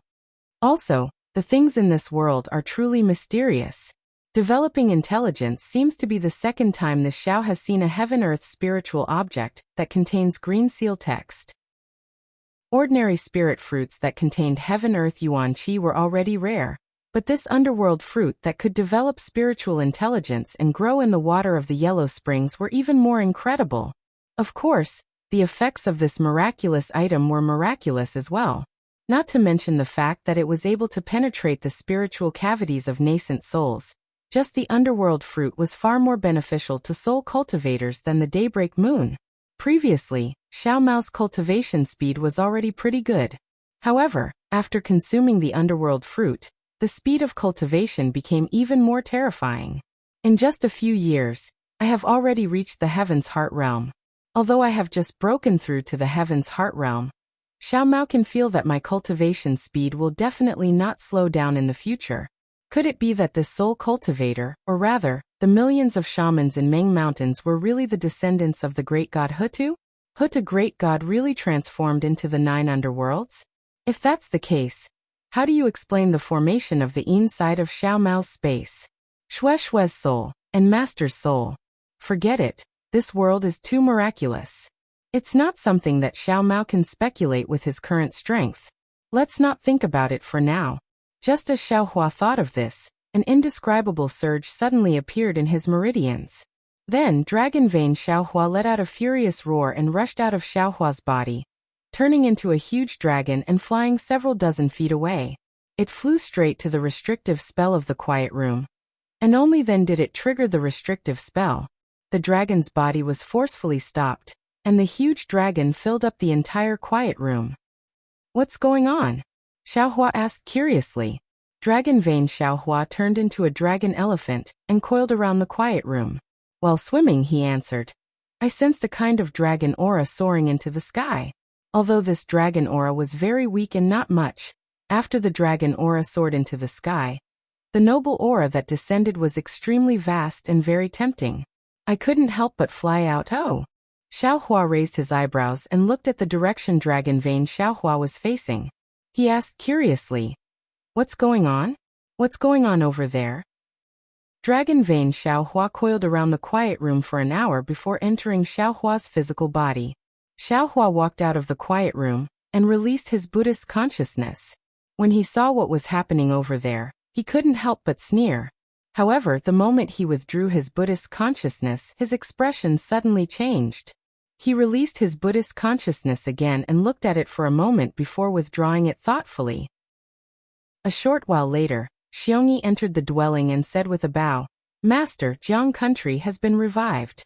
Also, the things in this world are truly mysterious. Developing intelligence seems to be the second time this Xiao has seen a heaven-earth spiritual object that contains green seal text. Ordinary spirit fruits that contained heaven-earth yuan qi were already rare, but this underworld fruit that could develop spiritual intelligence and grow in the water of the Yellow Springs were even more incredible. Of course, the effects of this miraculous item were miraculous as well. Not to mention the fact that it was able to penetrate the spiritual cavities of nascent souls. Just the underworld fruit was far more beneficial to soul cultivators than the daybreak moon. Previously, Xiao Mao's cultivation speed was already pretty good. However, after consuming the underworld fruit, the speed of cultivation became even more terrifying. In just a few years, I have already reached the Heaven's Heart Realm. Although I have just broken through to the Heaven's Heart Realm, Xiao Mao can feel that my cultivation speed will definitely not slow down in the future. Could it be that this soul cultivator, or rather, the millions of shamans in Meng Mountains were really the descendants of the great god Hutu? Hutu great god really transformed into the 9 underworlds? If that's the case, how do you explain the formation of the inside of Xiao Mao's space? Xue Xue's soul, and Master's soul. Forget it, this world is too miraculous. It's not something that Xiao Mao can speculate with his current strength. Let's not think about it for now. Just as Xiaohua thought of this, an indescribable surge suddenly appeared in his meridians. Then Dragon Vein Xiaohua let out a furious roar and rushed out of Xiaohua's body, turning into a huge dragon and flying several dozen feet away. It flew straight to the restrictive spell of the quiet room. And only then did it trigger the restrictive spell. The dragon's body was forcefully stopped, and the huge dragon filled up the entire quiet room. What's going on? Xiaohua asked curiously. Dragon Vein Xiaohua turned into a dragon elephant and coiled around the quiet room. While swimming, he answered, I sensed a kind of dragon aura soaring into the sky. Although this dragon aura was very weak and not much, after the dragon aura soared into the sky, the noble aura that descended was extremely vast and very tempting. I couldn't help but fly out. Oh! Xiaohua raised his eyebrows and looked at the direction Dragon Vein Xiaohua was facing. He asked curiously, What's going on? What's going on over there? Dragon Vein Xiaohua coiled around the quiet room for an hour before entering Xiaohua's physical body. Xiaohua walked out of the quiet room and released his Buddhist consciousness. When he saw what was happening over there, He couldn't help but sneer. However, the moment he withdrew his Buddhist consciousness, his expression suddenly changed. He released his Buddhist consciousness again and looked at it for a moment before withdrawing it thoughtfully. A short while later, Xiongyi entered the dwelling and said with a bow, "Master, Jiang country has been revived."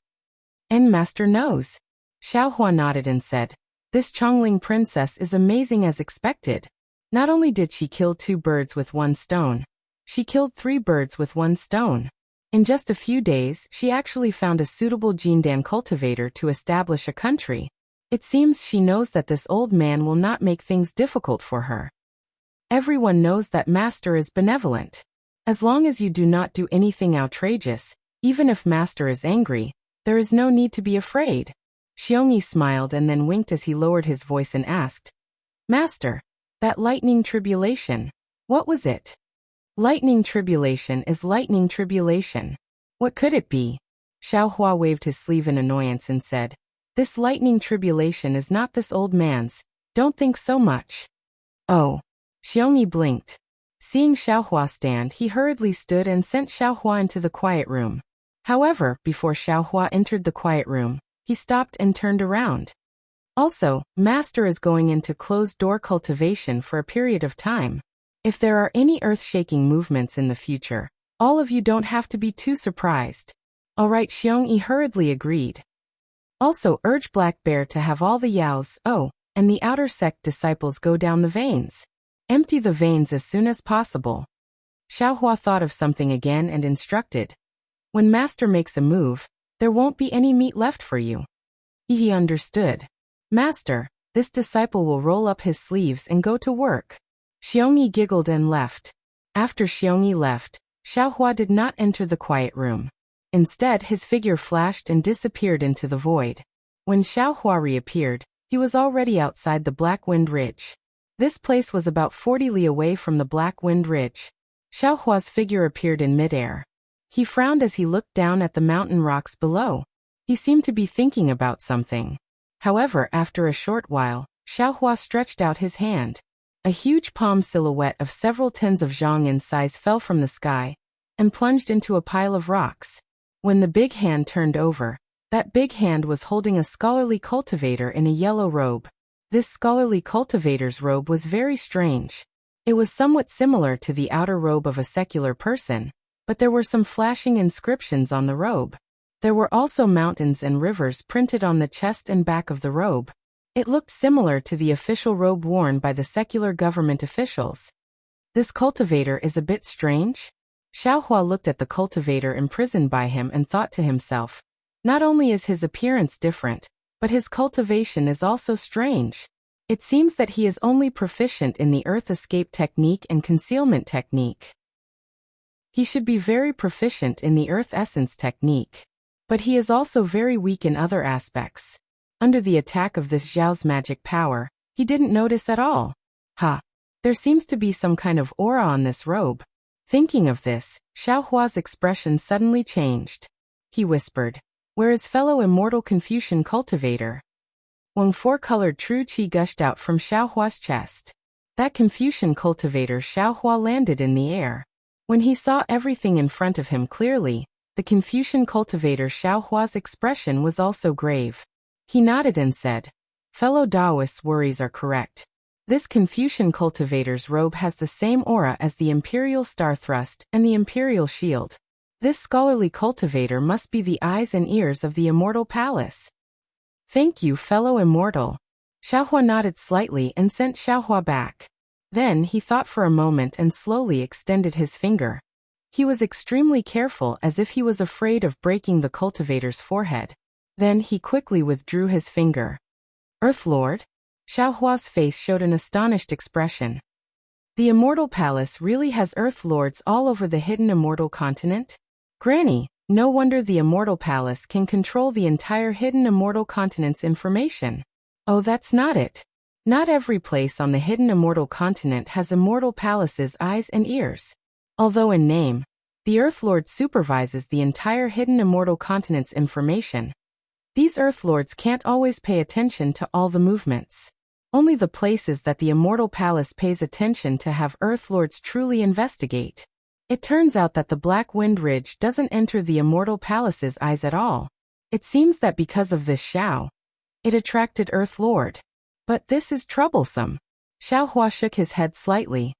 "And Master knows?" Xiaohua nodded and said, "This Chongling princess is amazing as expected. Not only did she kill 2 birds with 1 stone, she killed 3 birds with 1 stone. In just a few days, she actually found a suitable Jindan cultivator to establish a country. It seems she knows that this old man will not make things difficult for her. Everyone knows that Master is benevolent. As long as you do not do anything outrageous, even if Master is angry, there is no need to be afraid." Xiongyi smiled and then winked as he lowered his voice and asked, "Master, that lightning tribulation, what was it?" "Lightning tribulation is lightning tribulation. What could it be?" Xiaohua waved his sleeve in annoyance and said, "This lightning tribulation is not this old man's. Don't think so much." "Oh." Xiongyi blinked. Seeing Xiaohua stand, he hurriedly stood and sent Xiaohua into the quiet room. However, before Xiaohua entered the quiet room, he stopped and turned around. "Also, Master is going into closed-door cultivation for a period of time. If there are any earth-shaking movements in the future, all of you don't have to be too surprised." "All right," Xiongyi hurriedly agreed. "Also urge Black Bear to have all the Yaos, and the outer sect disciples go down the veins. Empty the veins as soon as possible." Xiaohua thought of something again and instructed, "When Master makes a move, there won't be any meat left for you." He understood. "Master, this disciple will roll up his sleeves and go to work." Xiongyi giggled and left. After Xiongyi left, Xiaohua did not enter the quiet room. Instead, his figure flashed and disappeared into the void. When Xiaohua reappeared, he was already outside the Black Wind Ridge. This place was about 40 li away from the Black Wind Ridge. Xiaohua's figure appeared in midair. He frowned as he looked down at the mountain rocks below. He seemed to be thinking about something. However, after a short while, Xiaohua stretched out his hand. A huge palm silhouette of several tens of zhang in size fell from the sky and plunged into a pile of rocks. When the big hand turned over, that big hand was holding a scholarly cultivator in a yellow robe. This scholarly cultivator's robe was very strange. It was somewhat similar to the outer robe of a secular person, but there were some flashing inscriptions on the robe. There were also mountains and rivers printed on the chest and back of the robe. It looked similar to the official robe worn by the secular government officials. This cultivator is a bit strange? Xiaohua looked at the cultivator imprisoned by him and thought to himself, not only is his appearance different, but his cultivation is also strange. It seems that he is only proficient in the earth escape technique and concealment technique. He should be very proficient in the earth essence technique. But he is also very weak in other aspects. Under the attack of this Zhao's magic power, he didn't notice at all. There seems to be some kind of aura on this robe. Thinking of this, Xiaohua's expression suddenly changed. He whispered, "Where is fellow immortal Confucian cultivator?" 4-colored true qi gushed out from Xiaohua's chest. That Confucian cultivator Xiaohua landed in the air. When he saw everything in front of him clearly, the Confucian cultivator Xiaohua's expression was also grave. He nodded and said, "Fellow Taoists' worries are correct. This Confucian cultivator's robe has the same aura as the Imperial Star Thrust and the Imperial Shield. This scholarly cultivator must be the eyes and ears of the Immortal Palace." "Thank you, fellow Immortal." Xiaohua nodded slightly and sent Xiaohua back. Then he thought for a moment and slowly extended his finger. He was extremely careful as if he was afraid of breaking the cultivator's forehead. Then he quickly withdrew his finger. "Earth Lord?" Xiaohua's face showed an astonished expression. "The Immortal Palace really has Earth Lords all over the hidden Immortal Continent? Granny, no wonder the Immortal Palace can control the entire hidden Immortal Continent's information." "Oh, that's not it. Not every place on the hidden Immortal Continent has Immortal Palace's eyes and ears. Although in name, the Earth Lord supervises the entire hidden Immortal Continent's information. These Earth Lords can't always pay attention to all the movements. Only the places that the Immortal Palace pays attention to have Earth Lords truly investigate. It turns out that the Black Wind Ridge doesn't enter the Immortal Palace's eyes at all. It seems that because of this Xiao, it attracted Earth Lord. But this is troublesome. Xiao Hua shook his head slightly.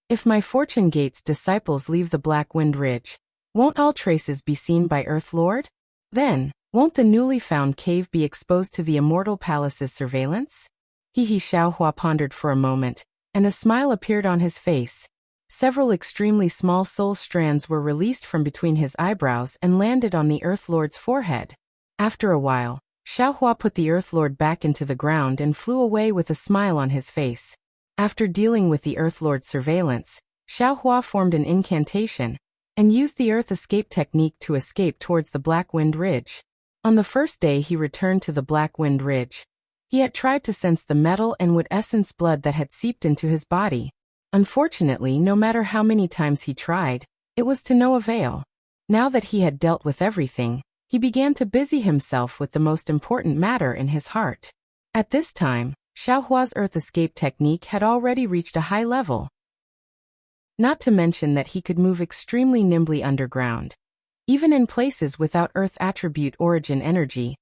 If my Fortune Gate's disciples leave the Black Wind Ridge, won't all traces be seen by Earth Lord? Then, won't the newly found cave be exposed to the Immortal Palace's surveillance? Xiao Hua pondered for a moment, and a smile appeared on his face. Several extremely small soul strands were released from between his eyebrows and landed on the Earth Lord's forehead. After a while, Xiao Hua put the Earth Lord back into the ground and flew away with a smile on his face. After dealing with the Earth Lord's surveillance, Xiao Hua formed an incantation and used the Earth Escape technique to escape towards the Black Wind Ridge. On the first day he returned to the Black Wind Ridge. He had tried to sense the metal and wood essence blood that had seeped into his body. Unfortunately, no matter how many times he tried, it was to no avail. Now that he had dealt with everything, he began to busy himself with the most important matter in his heart. At this time, Xiao Hua's Earth Escape technique had already reached a high level. Not to mention that he could move extremely nimbly underground. Even in places without Earth Attribute Origin energy,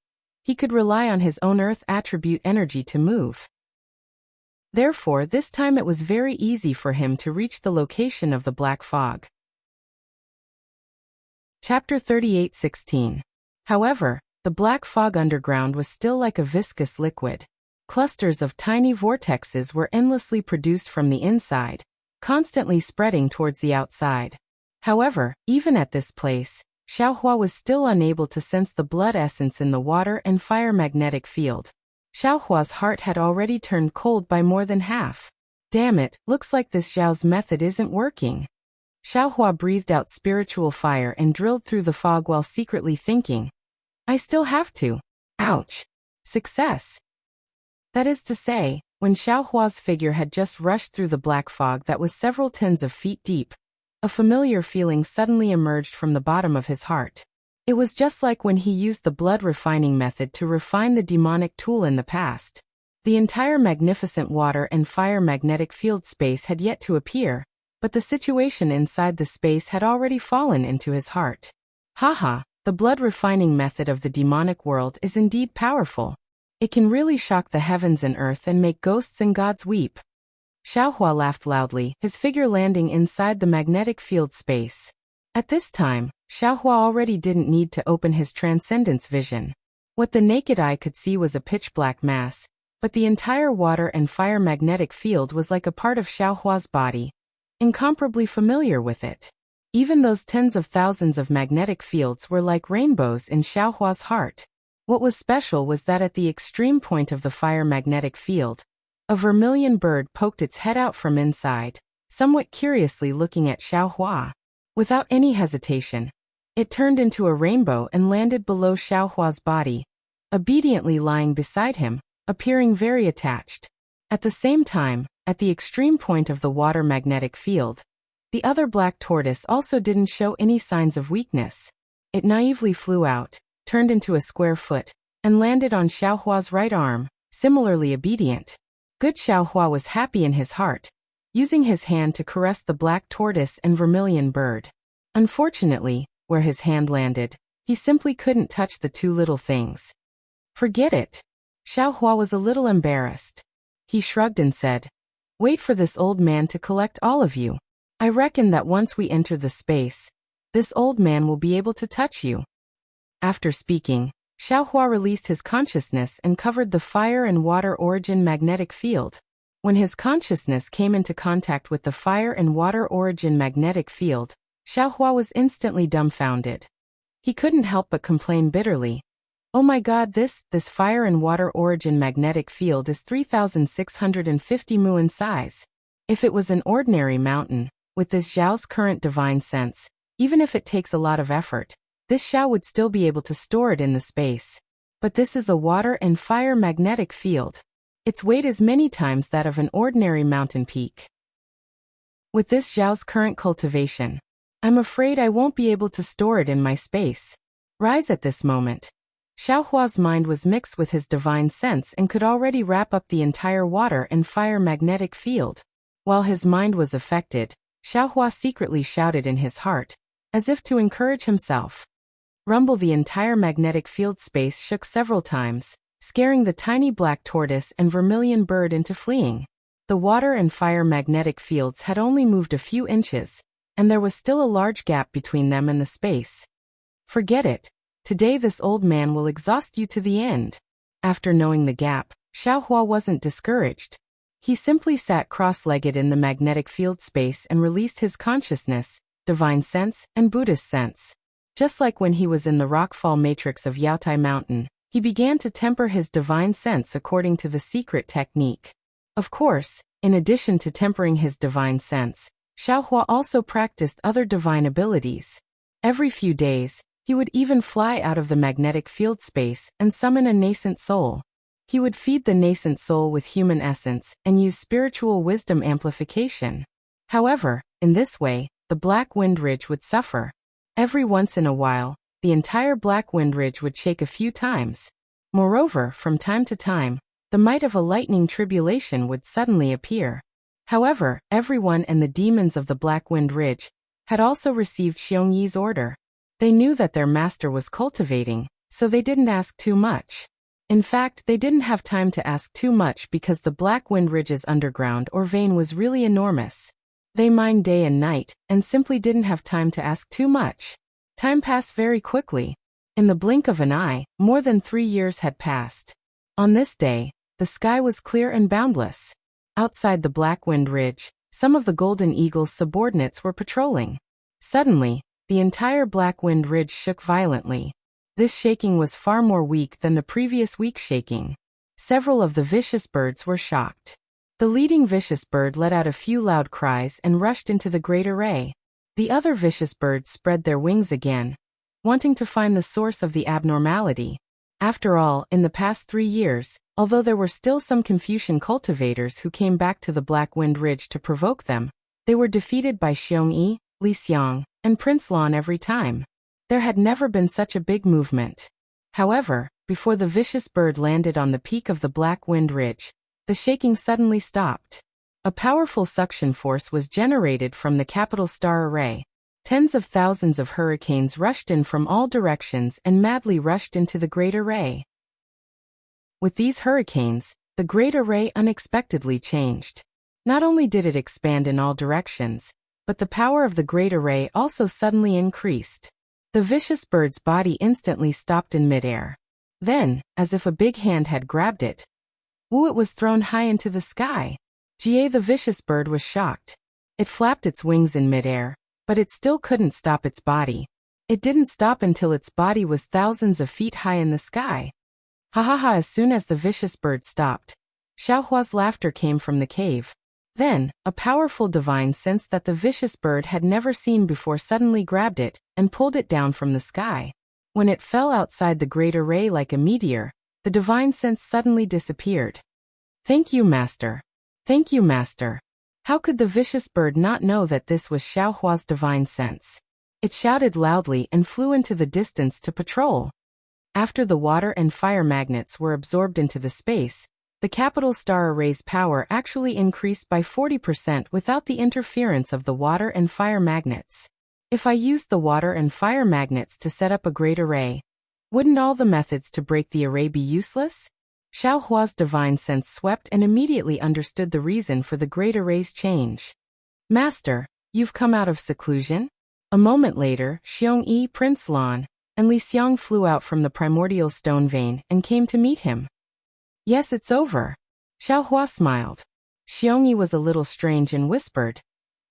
he could rely on his own Earth Attribute energy to move. Therefore, this time it was very easy for him to reach the location of the Black Fog. Chapter 38:16. However, the Black Fog underground was still like a viscous liquid. Clusters of tiny vortexes were endlessly produced from the inside, constantly spreading towards the outside. However, even at this place, Xiao Hua was still unable to sense the blood essence in the water and fire magnetic field. Xiao Hua's heart had already turned cold by more than half. Damn it, looks like this Xiao's method isn't working. Xiao Hua breathed out spiritual fire and drilled through the fog while secretly thinking, I still have to. Ouch. Success. That is to say, when Xiao Hua's figure had just rushed through the black fog that was several tens of feet deep, a familiar feeling suddenly emerged from the bottom of his heart. It was just like when he used the blood refining method to refine the demonic tool in the past. The entire magnificent water and fire magnetic field space had yet to appear, but the situation inside the space had already fallen into his heart. Haha, the blood refining method of the demonic world is indeed powerful. It can really shock the heavens and earth and make ghosts and gods weep. Xiao Hua laughed loudly, his figure landing inside the magnetic field space. At this time, Xiao Hua already didn't need to open his transcendence vision. What the naked eye could see was a pitch-black mass, but the entire water and fire magnetic field was like a part of Xiao Hua's body, incomparably familiar with it. Even those tens of thousands of magnetic fields were like rainbows in Xiao Hua's heart. What was special was that at the extreme point of the fire magnetic field, a vermilion bird poked its head out from inside, somewhat curiously looking at Xiao Hua. Without any hesitation, it turned into a rainbow and landed below Xiao Hua's body, obediently lying beside him, appearing very attached. At the same time, at the extreme point of the water magnetic field, the other black tortoise also didn't show any signs of weakness. It naively flew out, turned into a square foot, and landed on Xiao Hua's right arm, similarly obedient. Good Xiao Hua was happy in his heart, using his hand to caress the black tortoise and vermilion bird. Unfortunately, where his hand landed, he simply couldn't touch the two little things. Forget it. Xiao Hua was a little embarrassed. He shrugged and said, Wait for this old man to collect all of you. I reckon that once we enter the space, this old man will be able to touch you. After speaking, Xiao Hua released his consciousness and covered the fire and water origin magnetic field. When his consciousness came into contact with the fire and water origin magnetic field, Xiao Hua was instantly dumbfounded. He couldn't help but complain bitterly. Oh my god, this fire and water origin magnetic field is 3,650 mu in size. If it was an ordinary mountain, with this Xiao's current divine sense, even if it takes a lot of effort, this Xiao would still be able to store it in the space. But this is a water and fire magnetic field. Its weight is many times that of an ordinary mountain peak. With this Xiao's current cultivation, I'm afraid I won't be able to store it in my space. Rise at this moment. Xiao Hua's mind was mixed with his divine sense and could already wrap up the entire water and fire magnetic field. While his mind was affected, Xiaohua secretly shouted in his heart, as if to encourage himself. Rumble! The entire magnetic field space shook several times, scaring the tiny black tortoise and vermilion bird into fleeing. The water and fire magnetic fields had only moved a few inches, and there was still a large gap between them and the space. Forget it. Today this old man will exhaust you to the end. After knowing the gap, Xiaohua wasn't discouraged. He simply sat cross-legged in the magnetic field space and released his consciousness, divine sense, and Buddhist sense. Just like when he was in the rockfall matrix of Yaotai Mountain, he began to temper his divine sense according to the secret technique. Of course, in addition to tempering his divine sense, Xiaohua also practiced other divine abilities. Every few days, he would even fly out of the magnetic field space and summon a nascent soul. He would feed the nascent soul with human essence and use spiritual wisdom amplification. However, in this way, the Black Wind Ridge would suffer. Every once in a while, the entire Black Wind Ridge would shake a few times. Moreover, from time to time, the might of a lightning tribulation would suddenly appear. However, everyone and the demons of the Black Wind Ridge had also received Xiongyi's order. They knew that their master was cultivating, so they didn't ask too much. In fact, they didn't have time to ask too much because the Black Wind Ridge's underground or vein was really enormous. They mined day and night, and simply didn't have time to ask too much. Time passed very quickly. In the blink of an eye, more than 3 years had passed. On this day, the sky was clear and boundless. Outside the Black Wind Ridge, some of the Golden Eagle's subordinates were patrolling. Suddenly, the entire Black Wind Ridge shook violently. This shaking was far more weak than the previous week's shaking. Several of the vicious birds were shocked. The leading vicious bird let out a few loud cries and rushed into the great array. The other vicious birds spread their wings again, wanting to find the source of the abnormality. After all, in the past 3 years, although there were still some Confucian cultivators who came back to the Black Wind Ridge to provoke them, they were defeated by Xiongyi, Li Xiang, and Prince Lan every time. There had never been such a big movement. However, before the vicious bird landed on the peak of the Black Wind Ridge, the shaking suddenly stopped. A powerful suction force was generated from the capital star array. Tens of thousands of hurricanes rushed in from all directions and madly rushed into the great array. With these hurricanes, the great array unexpectedly changed. Not only did it expand in all directions, but the power of the great array also suddenly increased. The vicious bird's body instantly stopped in midair. Then, as if a big hand had grabbed it, it was thrown high into the sky. Jie the vicious bird was shocked. It flapped its wings in midair, but it still couldn't stop its body. It didn't stop until its body was thousands of feet high in the sky. Ha ha ha! As soon as the vicious bird stopped, Xiaohua's laughter came from the cave. Then, a powerful divine sense that the vicious bird had never seen before suddenly grabbed it and pulled it down from the sky. When it fell outside the great array like a meteor, the divine sense suddenly disappeared. Thank you, Master. Thank you, Master. How could the vicious bird not know that this was Xiaohua's divine sense? It shouted loudly and flew into the distance to patrol. After the water and fire magnets were absorbed into the space, the capital star array's power actually increased by 40% without the interference of the water and fire magnets. If I used the water and fire magnets to set up a great array, wouldn't all the methods to break the array be useless? Xiaohua's divine sense swept and immediately understood the reason for the great array's change. Master, you've come out of seclusion? A moment later, Xiongyi, Prince Lan, and Li Xiang flew out from the primordial stone vein and came to meet him. Yes, it's over. Xiaohua smiled. Xiongyi was a little strange and whispered,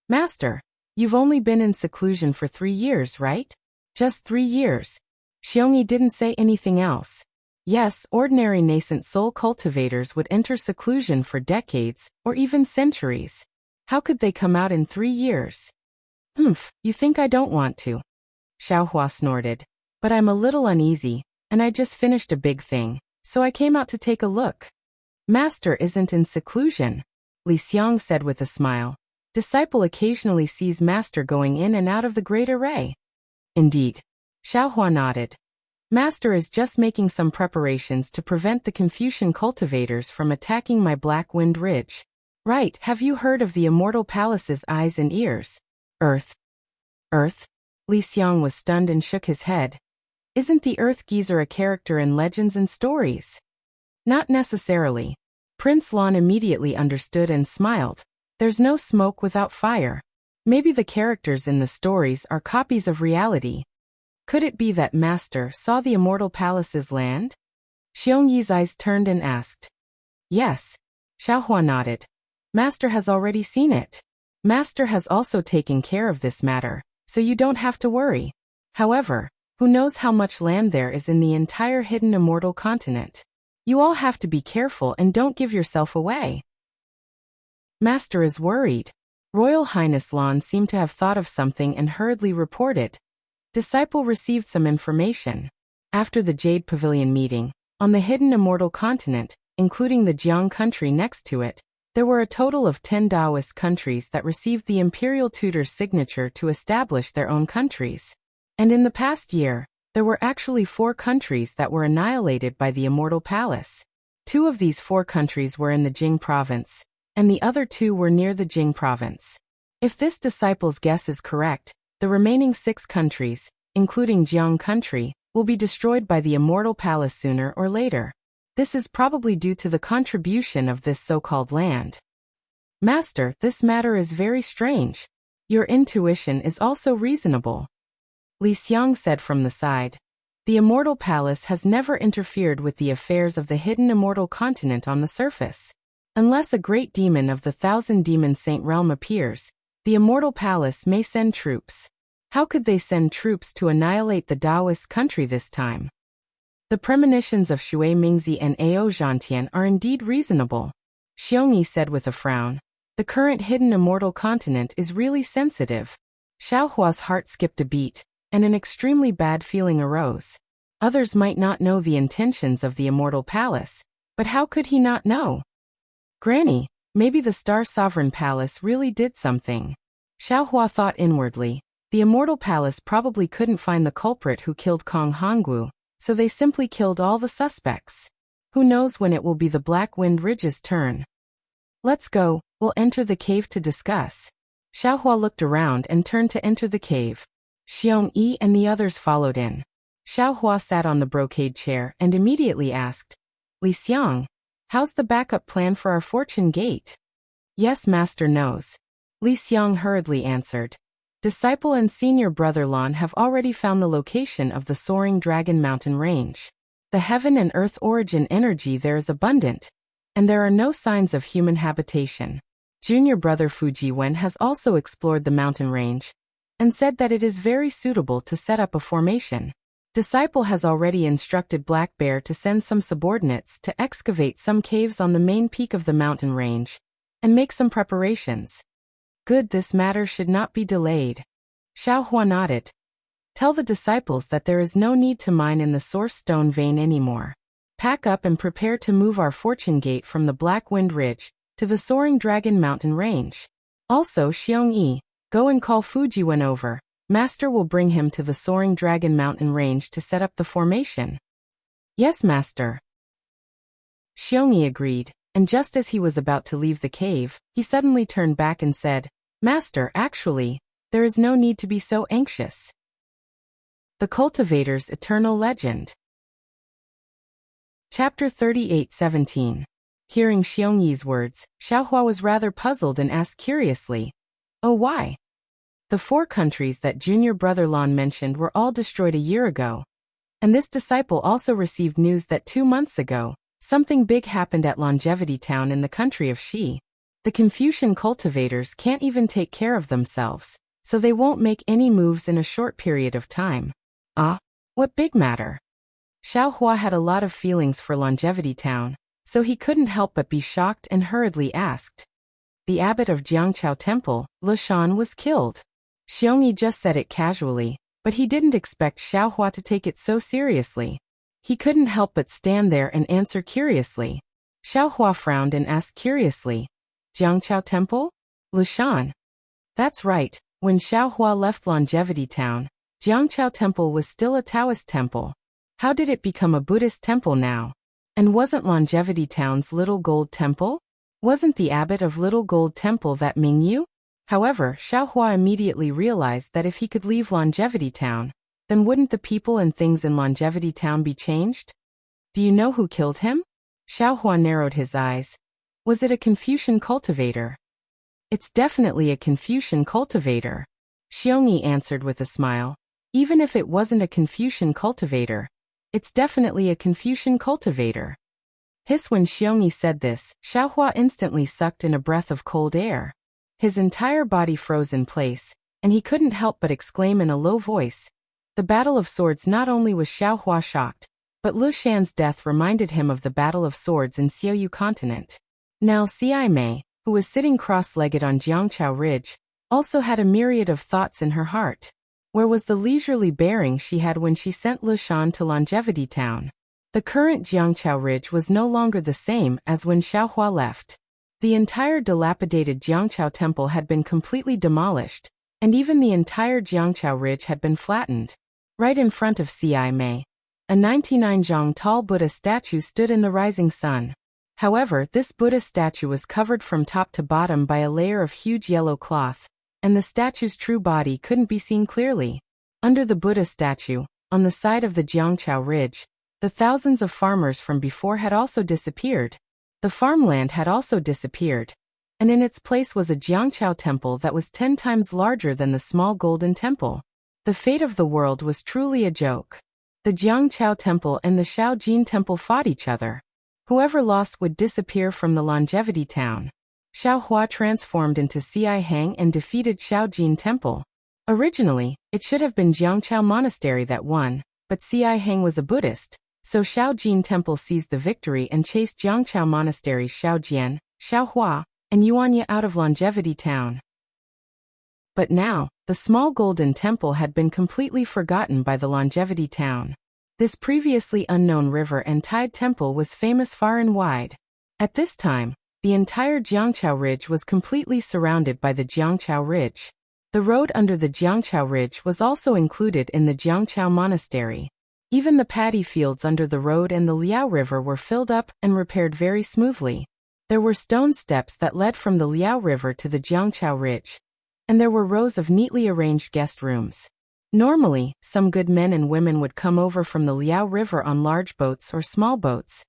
Master, you've only been in seclusion for 3 years, right? Just 3 years. Xiongyi didn't say anything else. Yes, ordinary nascent soul cultivators would enter seclusion for decades, or even centuries. How could they come out in 3 years? You think I don't want to? Xiaohua snorted. But I'm a little uneasy, and I just finished a big thing, so I came out to take a look. Master isn't in seclusion, Li Xiang said with a smile. Disciple occasionally sees Master going in and out of the great array. Indeed. Xiaohua nodded. Master is just making some preparations to prevent the Confucian cultivators from attacking my Black Wind Ridge. Right, have you heard of the Immortal Palace's eyes and ears? Earth. Earth? Li Xiang was stunned and shook his head. Isn't the Earth Geezer a character in legends and stories? Not necessarily. Prince Lan immediately understood and smiled. There's no smoke without fire. Maybe the characters in the stories are copies of reality. Could it be that Master saw the Immortal Palace's land? Xiongyi's eyes turned and asked. Yes. Xiaohua nodded. Master has already seen it. Master has also taken care of this matter, so you don't have to worry. However, who knows how much land there is in the entire hidden immortal continent? You all have to be careful and don't give yourself away. Master is worried. Royal Highness Lan seemed to have thought of something and hurriedly reported. Disciple received some information. After the Jade Pavilion meeting, on the hidden immortal continent, including the Jiang country next to it, there were a total of 10 Taoist countries that received the imperial tutor's signature to establish their own countries. And in the past year, there were actually 4 countries that were annihilated by the Immortal Palace. 2 of these 4 countries were in the Jing province, and the other 2 were near the Jing province. If this disciple's guess is correct, the remaining 6 countries, including Jiang country, will be destroyed by the Immortal Palace sooner or later. This is probably due to the contribution of this so-called land. Master, this matter is very strange. Your intuition is also reasonable. Li Xiang said from the side. The Immortal Palace has never interfered with the affairs of the hidden immortal continent on the surface. Unless a great demon of the 1,000-demon saint realm appears, the Immortal Palace may send troops. How could they send troops to annihilate the Taoist country this time? The premonitions of Shui Mingzi and Ao Zhantian are indeed reasonable, Xiongyi said with a frown. The current hidden immortal continent is really sensitive. Xiaohua's heart skipped a beat, and an extremely bad feeling arose. Others might not know the intentions of the Immortal Palace, but how could he not know? Granny, maybe the Star Sovereign Palace really did something. Xiaohua thought inwardly. The Immortal Palace probably couldn't find the culprit who killed Kong Hongwu, so they simply killed all the suspects. Who knows when it will be the Black Wind Ridge's turn? Let's go, we'll enter the cave to discuss. Xiaohua looked around and turned to enter the cave. Xiongyi and the others followed in. Xiaohua sat on the brocade chair and immediately asked, Li Xiang, how's the backup plan for our fortune gate? Yes, Master knows. Li Xiang hurriedly answered. Disciple and senior brother Lan have already found the location of the Soaring Dragon Mountain Range. The heaven and earth origin energy there is abundant, and there are no signs of human habitation. Junior brother Fujiwen has also explored the mountain range, and said that it is very suitable to set up a formation. Disciple has already instructed Black Bear to send some subordinates to excavate some caves on the main peak of the mountain range, and make some preparations. Good, this matter should not be delayed. Xiaohua nodded. Tell the disciples that there is no need to mine in the source stone vein anymore. Pack up and prepare to move our fortune gate from the Black Wind Ridge to the Soaring Dragon Mountain Range. Also, Xiongyi, go and call Fujiwen over. Master will bring him to the Soaring Dragon Mountain Range to set up the formation. Yes, Master. Xiongyi agreed, and just as he was about to leave the cave, he suddenly turned back and said, Master, actually, there is no need to be so anxious. The Cultivator's Eternal Legend. Chapter 38:17. Hearing Xiongyi's words, Xiaohua was rather puzzled and asked curiously, Oh, why? The 4 countries that junior brother Lan mentioned were all destroyed a year ago. And this disciple also received news that 2 months ago, something big happened at Longevity Town in the country of Xi. The Confucian cultivators can't even take care of themselves, so they won't make any moves in a short period of time. What big matter? Xiaohua had a lot of feelings for Longevity Town, so he couldn't help but be shocked and hurriedly asked. The abbot of Jiangqiao Temple, Lushan, was killed. Xiongyi just said it casually, but he didn't expect Xiaohua to take it so seriously. He couldn't help but stand there and answer curiously. Xiaohua frowned and asked curiously, Jiangqiao Temple? Lushan. That's right, when Xiaohua left Longevity Town, Jiangqiao Temple was still a Taoist temple. How did it become a Buddhist temple now? And wasn't Longevity Town's Little Gold Temple? Wasn't the abbot of Little Gold Temple that Mingyu? However, Xiaohua immediately realized that if he could leave Longevity Town, then wouldn't the people and things in Longevity Town be changed? Do you know who killed him? Xiaohua narrowed his eyes. Was it a Confucian cultivator? It's definitely a Confucian cultivator, Xiongyi answered with a smile. Even if it wasn't a Confucian cultivator, it's definitely a Confucian cultivator. Hiss. When Xiongyi said this, Xiaohua instantly sucked in a breath of cold air. His entire body froze in place, and he couldn't help but exclaim in a low voice. The Battle of Swords. Not only was Xiaohua shocked, but Lu Shan's death reminded him of the Battle of Swords in Xiaoyu Continent. Now Ci Mei, who was sitting cross-legged on Jiangchao Ridge, also had a myriad of thoughts in her heart. Where was the leisurely bearing she had when she sent Lu Shan to Longevity Town? The current Jiangchao Ridge was no longer the same as when Xiaohua left. The entire dilapidated Jiangchao Temple had been completely demolished, and even the entire Jiangchao Ridge had been flattened. Right in front of Ci Mei, a 99-zhang tall Buddha statue stood in the rising sun. However, this Buddha statue was covered from top to bottom by a layer of huge yellow cloth, and the statue's true body couldn't be seen clearly. Under the Buddha statue, on the side of the Jiangchao Ridge, the thousands of farmers from before had also disappeared. The farmland had also disappeared, and in its place was a Jiangchao temple that was 10 times larger than the small golden temple. The fate of the world was truly a joke. The Jiangchao temple and the Shaojin temple fought each other. Whoever lost would disappear from the Longevity Town. Xiaohua transformed into Ci Hang and defeated Shaojin temple. Originally, it should have been Jiangchao Monastery that won, but Ci Hang was a Buddhist. So Shaojin Temple seized the victory and chased Jiangchao Monastery's Xiaojian, Xiaohua, and Yuanya out of Longevity Town. But now, the small golden temple had been completely forgotten by the Longevity Town. This previously unknown river and tide temple was famous far and wide. At this time, the entire Jiangchao Ridge was completely surrounded by the Jiangchao Ridge. The road under the Jiangchao Ridge was also included in the Jiangchao Monastery. Even the paddy fields under the road and the Liao River were filled up and repaired very smoothly. There were stone steps that led from the Liao River to the Jiangchao Ridge, and there were rows of neatly arranged guest rooms. Normally, some good men and women would come over from the Liao River on large boats or small boats,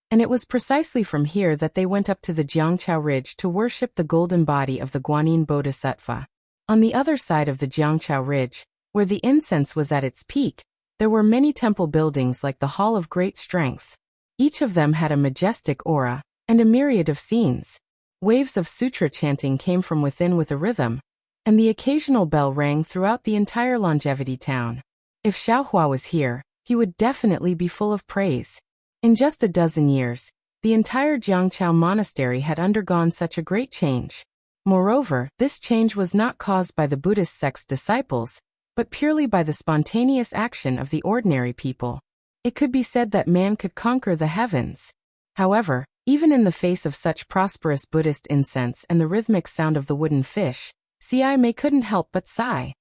and it was precisely from here that they went up to the Jiangchao Ridge to worship the golden body of the Guanyin Bodhisattva. On the other side of the Jiangchao Ridge, where the incense was at its peak, there were many temple buildings like the Hall of Great Strength. Each of them had a majestic aura, and a myriad of scenes. Waves of sutra chanting came from within with a rhythm, and the occasional bell rang throughout the entire Longevity Town. If Xiaohua was here, he would definitely be full of praise. In just a dozen years, the entire Jiangchao Monastery had undergone such a great change. Moreover, this change was not caused by the Buddhist sect's disciples, but purely by the spontaneous action of the ordinary people. It could be said that man could conquer the heavens. However, even in the face of such prosperous Buddhist incense and the rhythmic sound of the wooden fish, Ci Mei couldn't help but sigh.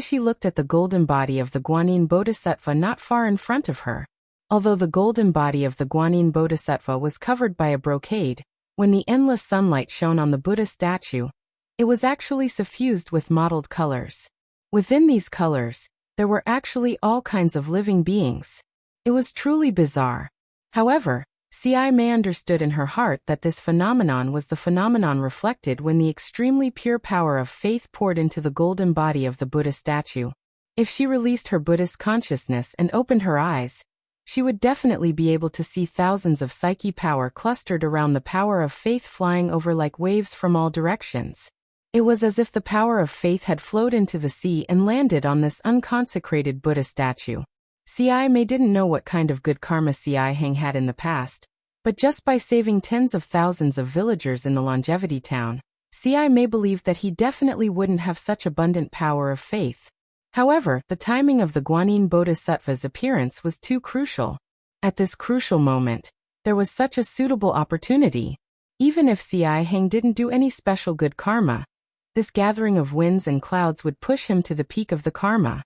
She looked at the golden body of the Guanyin Bodhisattva not far in front of her. Although the golden body of the Guanyin Bodhisattva was covered by a brocade, when the endless sunlight shone on the Buddha statue, it was actually suffused with mottled colors. Within these colors, there were actually all kinds of living beings. It was truly bizarre. However, Ci Mei understood in her heart that this phenomenon was the phenomenon reflected when the extremely pure power of faith poured into the golden body of the Buddha statue. If she released her Buddhist consciousness and opened her eyes, she would definitely be able to see thousands of psyche power clustered around the power of faith flying over like waves from all directions. It was as if the power of faith had flowed into the sea and landed on this unconsecrated Buddha statue. Ci Mei didn't know what kind of good karma Ci Hang had in the past, but just by saving tens of thousands of villagers in the Longevity Town, Ci Mei believed that he definitely wouldn't have such abundant power of faith. However, the timing of the Guanyin Bodhisattva's appearance was too crucial. At this crucial moment, there was such a suitable opportunity. Even if Ci Hang didn't do any special good karma, this gathering of winds and clouds would push him to the peak of the karma.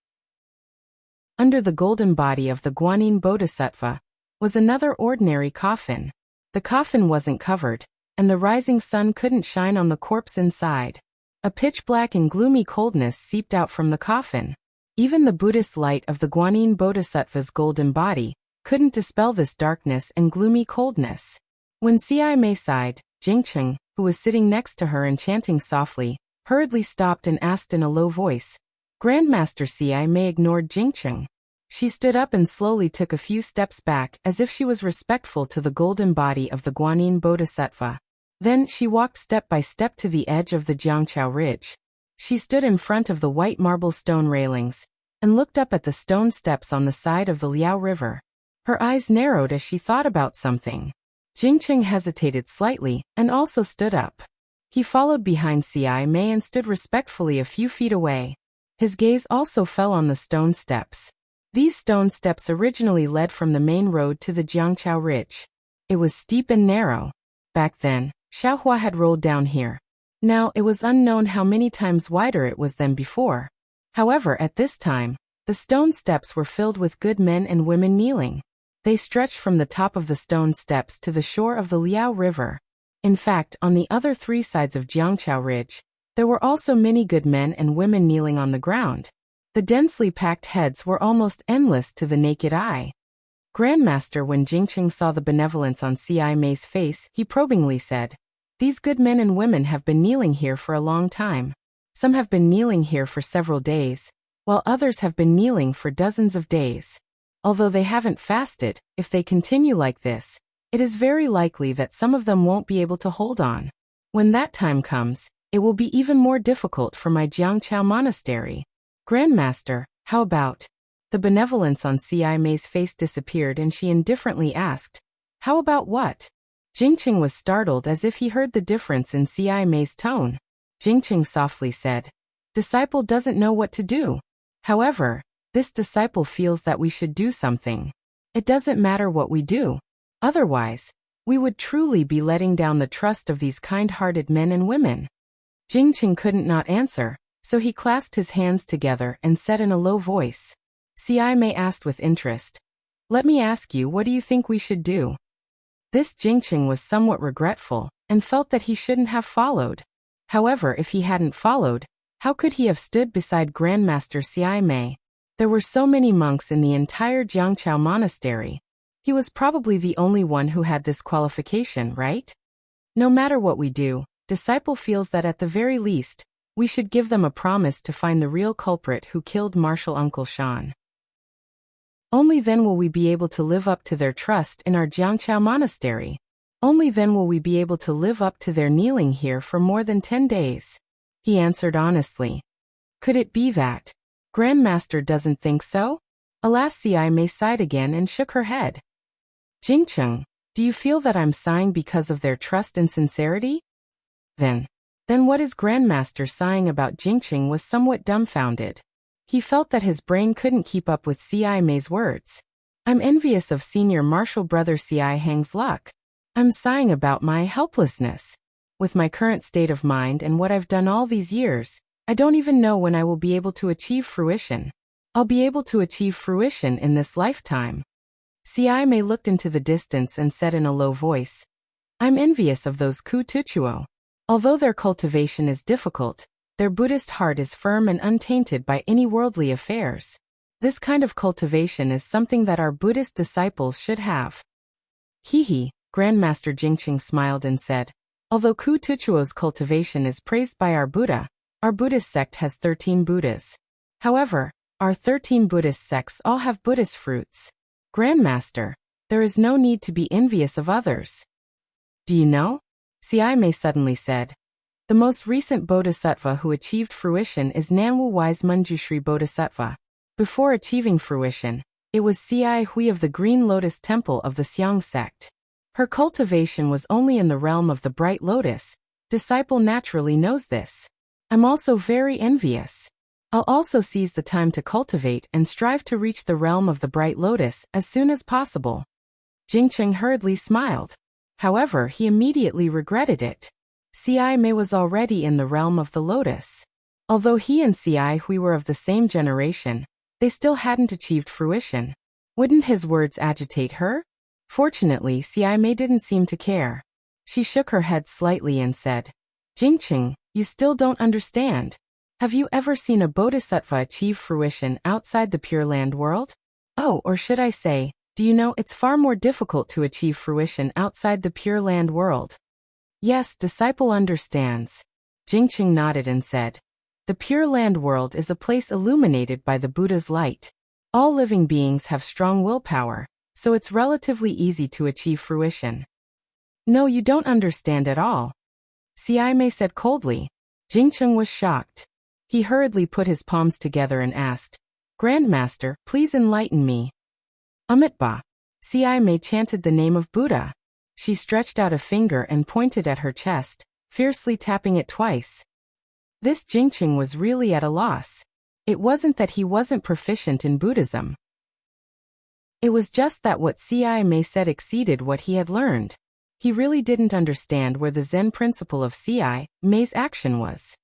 Under the golden body of the Guanyin Bodhisattva was another ordinary coffin. The coffin wasn't covered, and the rising sun couldn't shine on the corpse inside. A pitch-black and gloomy coldness seeped out from the coffin. Even the Buddhist light of the Guanyin Bodhisattva's golden body couldn't dispel this darkness and gloomy coldness. When Ci Mei sighed, Jingcheng, who was sitting next to her and chanting softly, hurriedly stopped and asked in a low voice. Grandmaster Ci Mei ignored Jingcheng. She stood up and slowly took a few steps back as if she was respectful to the golden body of the Guanyin Bodhisattva. Then she walked step by step to the edge of the Jiangqiao Ridge. She stood in front of the white marble stone railings and looked up at the stone steps on the side of the Liao River. Her eyes narrowed as she thought about something. Jingcheng hesitated slightly and also stood up. He followed behind Ci Mei and stood respectfully a few feet away. His gaze also fell on the stone steps. These stone steps originally led from the main road to the Jiangqiao Ridge. It was steep and narrow. Back then, Xiaohua had rolled down here. Now it was unknown how many times wider it was than before. However, at this time, the stone steps were filled with good men and women kneeling. They stretched from the top of the stone steps to the shore of the Liao River. In fact, on the other three sides of Jiangqiao Ridge, there were also many good men and women kneeling on the ground. The densely packed heads were almost endless to the naked eye. Grandmaster, when Jingcheng saw the benevolence on Ci Mei's face, he probingly said, "These good men and women have been kneeling here for a long time. Some have been kneeling here for several days, while others have been kneeling for dozens of days. Although they haven't fasted, if they continue like this, it is very likely that some of them won't be able to hold on. When that time comes, it will be even more difficult for my Jiangqiao monastery. Grandmaster, how about?" The benevolence on Ci Mei's face disappeared and she indifferently asked, "How about what?" Jingcheng was startled as if he heard the difference in Ci Mei's tone. Jingcheng softly said, "Disciple doesn't know what to do. However, this disciple feels that we should do something. It doesn't matter what we do. Otherwise, we would truly be letting down the trust of these kind-hearted men and women." Jingcheng couldn't not answer, so he clasped his hands together and said in a low voice. Ci Mei asked with interest, "Let me ask you, what do you think we should do?" This Jingcheng was somewhat regretful and felt that he shouldn't have followed. However, if he hadn't followed, how could he have stood beside Grandmaster Ci Mei? There were so many monks in the entire Jiangqiao monastery. He was probably the only one who had this qualification, right? No matter what we do, disciple feels that at the very least, we should give them a promise to find the real culprit who killed Marshal Uncle Shan. Only then will we be able to live up to their trust in our Jiangqiao monastery. Only then will we be able to live up to their kneeling here for more than 10 days. He answered honestly. Could it be that Grandmaster doesn't think so? Alas, Ci Mei sighed again and shook her head. Jingcheng, do you feel that I'm sighing because of their trust and sincerity? Then what is Grandmaster sighing about? Jingcheng was somewhat dumbfounded. He felt that his brain couldn't keep up with Ci Mei's words. I'm envious of senior martial brother Ci Hang's luck. I'm sighing about my helplessness. With my current state of mind and what I've done all these years, I don't even know when I will be able to achieve fruition. I'll be able to achieve fruition in this lifetime. Ci Mei looked into the distance and said in a low voice, I'm envious of those Ku Tuchuo. Although their cultivation is difficult, their Buddhist heart is firm and untainted by any worldly affairs. This kind of cultivation is something that our Buddhist disciples should have. He, Grandmaster Jingcheng smiled and said, although Ku Tuchuo's cultivation is praised by our Buddhist sect has 13 Buddhas. However, our 13 Buddhist sects all have Buddhist fruits. Grandmaster, there is no need to be envious of others. Do you know? Ci Mei suddenly said. The most recent bodhisattva who achieved fruition is Nanwu Wise Munjushri Bodhisattva. Before achieving fruition, it was Ci Hui of the Green Lotus Temple of the Xiang sect. Her cultivation was only in the realm of the Bright Lotus. Disciple naturally knows this. I'm also very envious. I'll also seize the time to cultivate and strive to reach the realm of the Bright Lotus as soon as possible. Jingcheng hurriedly smiled. However, he immediately regretted it. Ci Mei was already in the realm of the Lotus. Although he and Ci Hui were of the same generation, they still hadn't achieved fruition. Wouldn't his words agitate her? Fortunately, Ci Mei didn't seem to care. She shook her head slightly and said, Jingqing, you still don't understand. Have you ever seen a bodhisattva achieve fruition outside the Pure Land world? Oh, or should I say, do you know it's far more difficult to achieve fruition outside the Pure Land world? Yes, disciple understands. Jingqing nodded and said, the Pure Land world is a place illuminated by the Buddha's light. All living beings have strong willpower, so it's relatively easy to achieve fruition. No, you don't understand at all. Xiai Mei said coldly. Jingqing was shocked. He hurriedly put his palms together and asked, Grandmaster, please enlighten me. Amitabha. Xiai Mei chanted the name of Buddha. She stretched out a finger and pointed at her chest, fiercely tapping it twice. This Jingqing was really at a loss. It wasn't that he wasn't proficient in Buddhism. It was just that what Xiai Mei said exceeded what he had learned. He really didn't understand where the Zen principle of Xiai Mei's action was.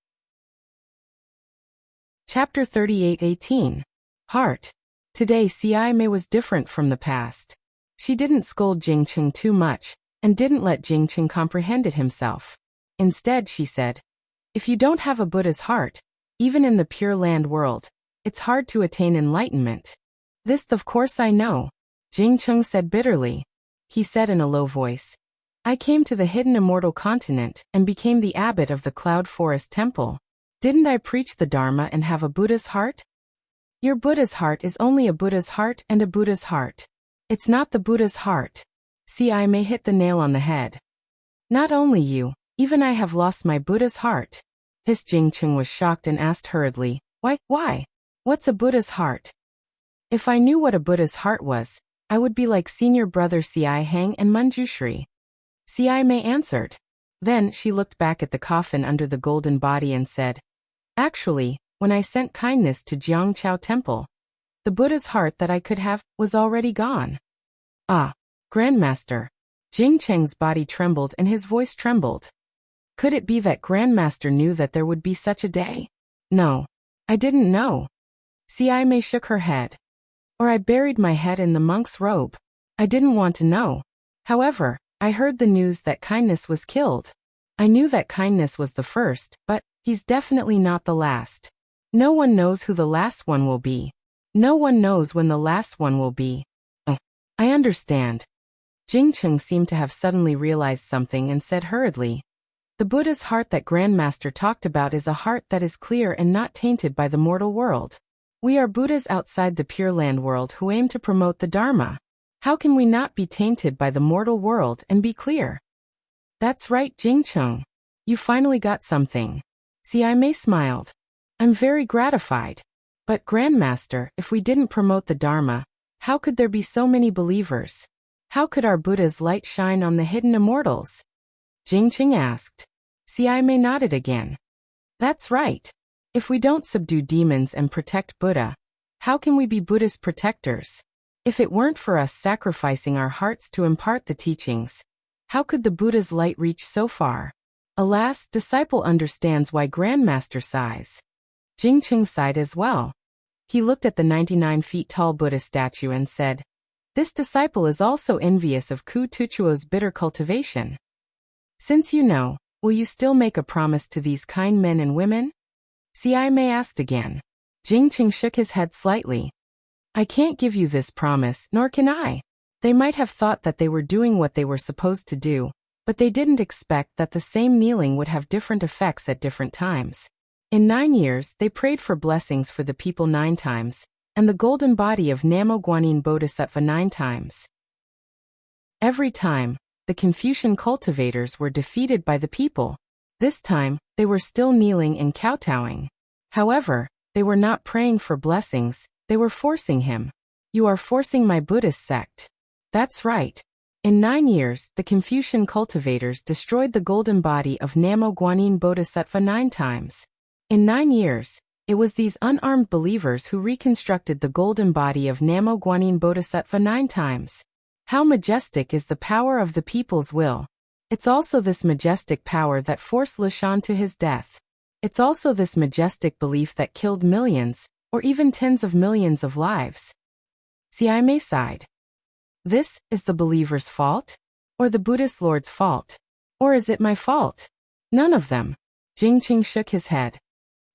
Chapter 38:18. Heart. Today Xiai Mei was different from the past. She didn't scold Jingqing too much, and didn't let Jingqing comprehend it himself. Instead she said, if you don't have a Buddha's heart, even in the Pure Land world, it's hard to attain enlightenment. This of course I know, Jingqing said bitterly. He said in a low voice, I came to the hidden immortal continent and became the abbot of the Cloud Forest Temple. Didn't I preach the Dharma and have a Buddha's heart? Your Buddha's heart is only a Buddha's heart and a Buddha's heart. It's not the Buddha's heart. Xiai Mei hit the nail on the head. Not only you, even I have lost my Buddha's heart. His Jingqing was shocked and asked hurriedly, Why? What's a Buddha's heart? If I knew what a Buddha's heart was, I would be like senior brother Xiai Hang and Manjushri. Xiai Mei answered. Then she looked back at the coffin under the golden body and said, actually, when I sent kindness to Jiangqiao Temple, the Buddha's heart that I could have was already gone. Ah, Grandmaster. Jingqing's body trembled and his voice trembled. Could it be that Grandmaster knew that there would be such a day? No, I didn't know. Xiai Mei shook her head. Or I buried my head in the monk's robe. I didn't want to know. However, I heard the news that kindness was killed. I knew that kindness was the first, but he's definitely not the last. No one knows who the last one will be. No one knows when the last one will be. I understand. Jingqing seemed to have suddenly realized something and said hurriedly, the Buddha's heart that Grandmaster talked about is a heart that is clear and not tainted by the mortal world. We are Buddhas outside the Pure Land world who aim to promote the Dharma. How can we not be tainted by the mortal world and be clear? That's right, Jingqing. You finally got something. Xiai Mei smiled. I'm very gratified. But Grandmaster, if we didn't promote the Dharma, how could there be so many believers? How could our Buddha's light shine on the hidden immortals? Jingqing asked. Xiai Mei nodded again. That's right. If we don't subdue demons and protect Buddha, how can we be Buddha's protectors? If it weren't for us sacrificing our hearts to impart the teachings, how could the Buddha's light reach so far? Alas, disciple understands why Grandmaster sighs. Jingqing sighed as well. He looked at the 99 feet tall Buddha statue and said, this disciple is also envious of Ku Tuchuo's bitter cultivation. Since you know, will you still make a promise to these kind men and women? Xiai Mei asked again. Jingqing shook his head slightly. I can't give you this promise, nor can I. They might have thought that they were doing what they were supposed to do, but they didn't expect that the same kneeling would have different effects at different times. In 9 years, they prayed for blessings for the people 9 times, and the golden body of Namo Guanyin Bodhisattva 9 times. Every time, the Confucian cultivators were defeated by the people. This time, they were still kneeling and kowtowing. However, they were not praying for blessings, they were forcing him. You are forcing my Buddhist sect. That's right. In 9 years, the Confucian cultivators destroyed the golden body of Namo Guanyin Bodhisattva 9 times. In 9 years, it was these unarmed believers who reconstructed the golden body of Namo Guanyin Bodhisattva 9 times. How majestic is the power of the people's will. It's also this majestic power that forced Lishan to his death. It's also this majestic belief that killed millions, or even tens of millions of lives. Xiai Mei sighed. This is the believer's fault? Or the Buddhist Lord's fault? Or is it my fault? None of them. Jingqing shook his head.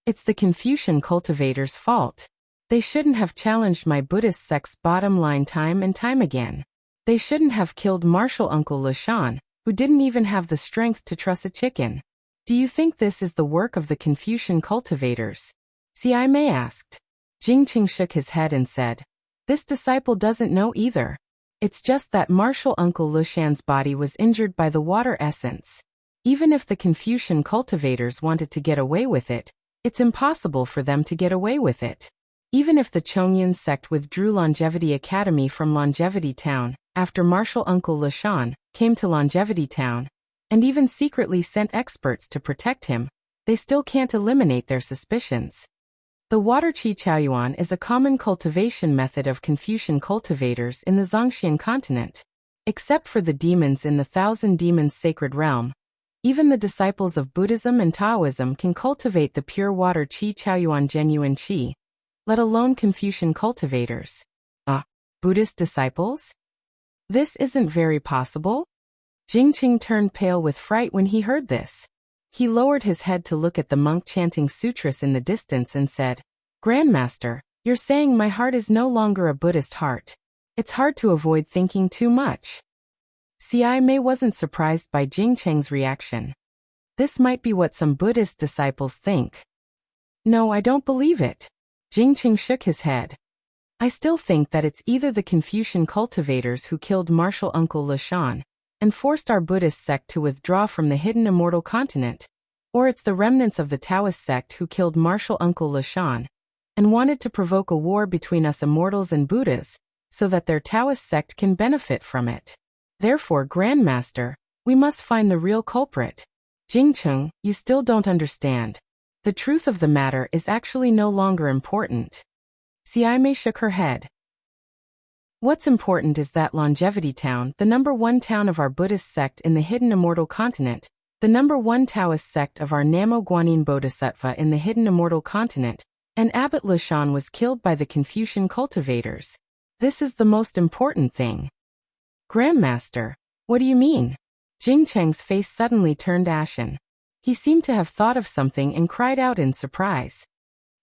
It's the Confucian cultivators' fault. They shouldn't have challenged my Buddhist sect's bottom line time and time again. They shouldn't have killed martial Uncle Lashan, who didn't even have the strength to truss a chicken. Do you think this is the work of the Confucian cultivators? Xi Mei asked. Jingqing shook his head and said, this disciple doesn't know either. It's just that martial Uncle Lashan's body was injured by the water essence. Even if the Confucian cultivators wanted to get away with it, it's impossible for them to get away with it. Even if the Chongyan sect withdrew Longevity Academy from Longevity Town, after martial Uncle Lashan came to Longevity Town, and even secretly sent experts to protect him, they still can't eliminate their suspicions. The water qi chaoyuan is a common cultivation method of Confucian cultivators in the Zongxian continent. Except for the demons in the Thousand Demons Sacred Realm, even the disciples of Buddhism and Taoism can cultivate the pure water qi chaoyuan genuine qi, let alone Confucian cultivators. Buddhist disciples? This isn't very possible? Jingqing turned pale with fright when he heard this. He lowered his head to look at the monk chanting sutras in the distance and said, Grandmaster, you're saying my heart is no longer a Buddhist heart. It's hard to avoid thinking too much. Xi Mei wasn't surprised by Jingqing's reaction. This might be what some Buddhist disciples think. No, I don't believe it. Jingqing shook his head. I still think that it's either the Confucian cultivators who killed martial Uncle Lashan and forced our Buddhist sect to withdraw from the hidden immortal continent, or it's the remnants of the Taoist sect who killed martial Uncle Lashan and wanted to provoke a war between us immortals and Buddhas, so that their Taoist sect can benefit from it. Therefore, Grandmaster, we must find the real culprit. Jingqing, you still don't understand. The truth of the matter is actually no longer important. Xi Mei shook her head. What's important is that Longevity Town, the #1 town of our Buddhist sect in the hidden immortal continent, the #1 Taoist sect of our Namo Guanyin Bodhisattva in the hidden immortal continent, and Abbot Lashan was killed by the Confucian cultivators. This is the most important thing. Grandmaster, what do you mean? Jingqing's face suddenly turned ashen. He seemed to have thought of something and cried out in surprise.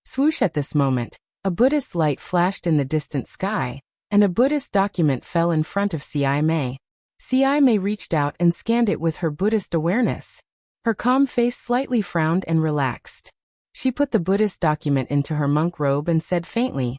Swoosh at this moment, a Buddhist light flashed in the distant sky, and a Buddhist document fell in front of Xi Mei. Xi Mei reached out and scanned it with her Buddhist awareness. Her calm face slightly frowned and relaxed. She put the Buddhist document into her monk robe and said faintly,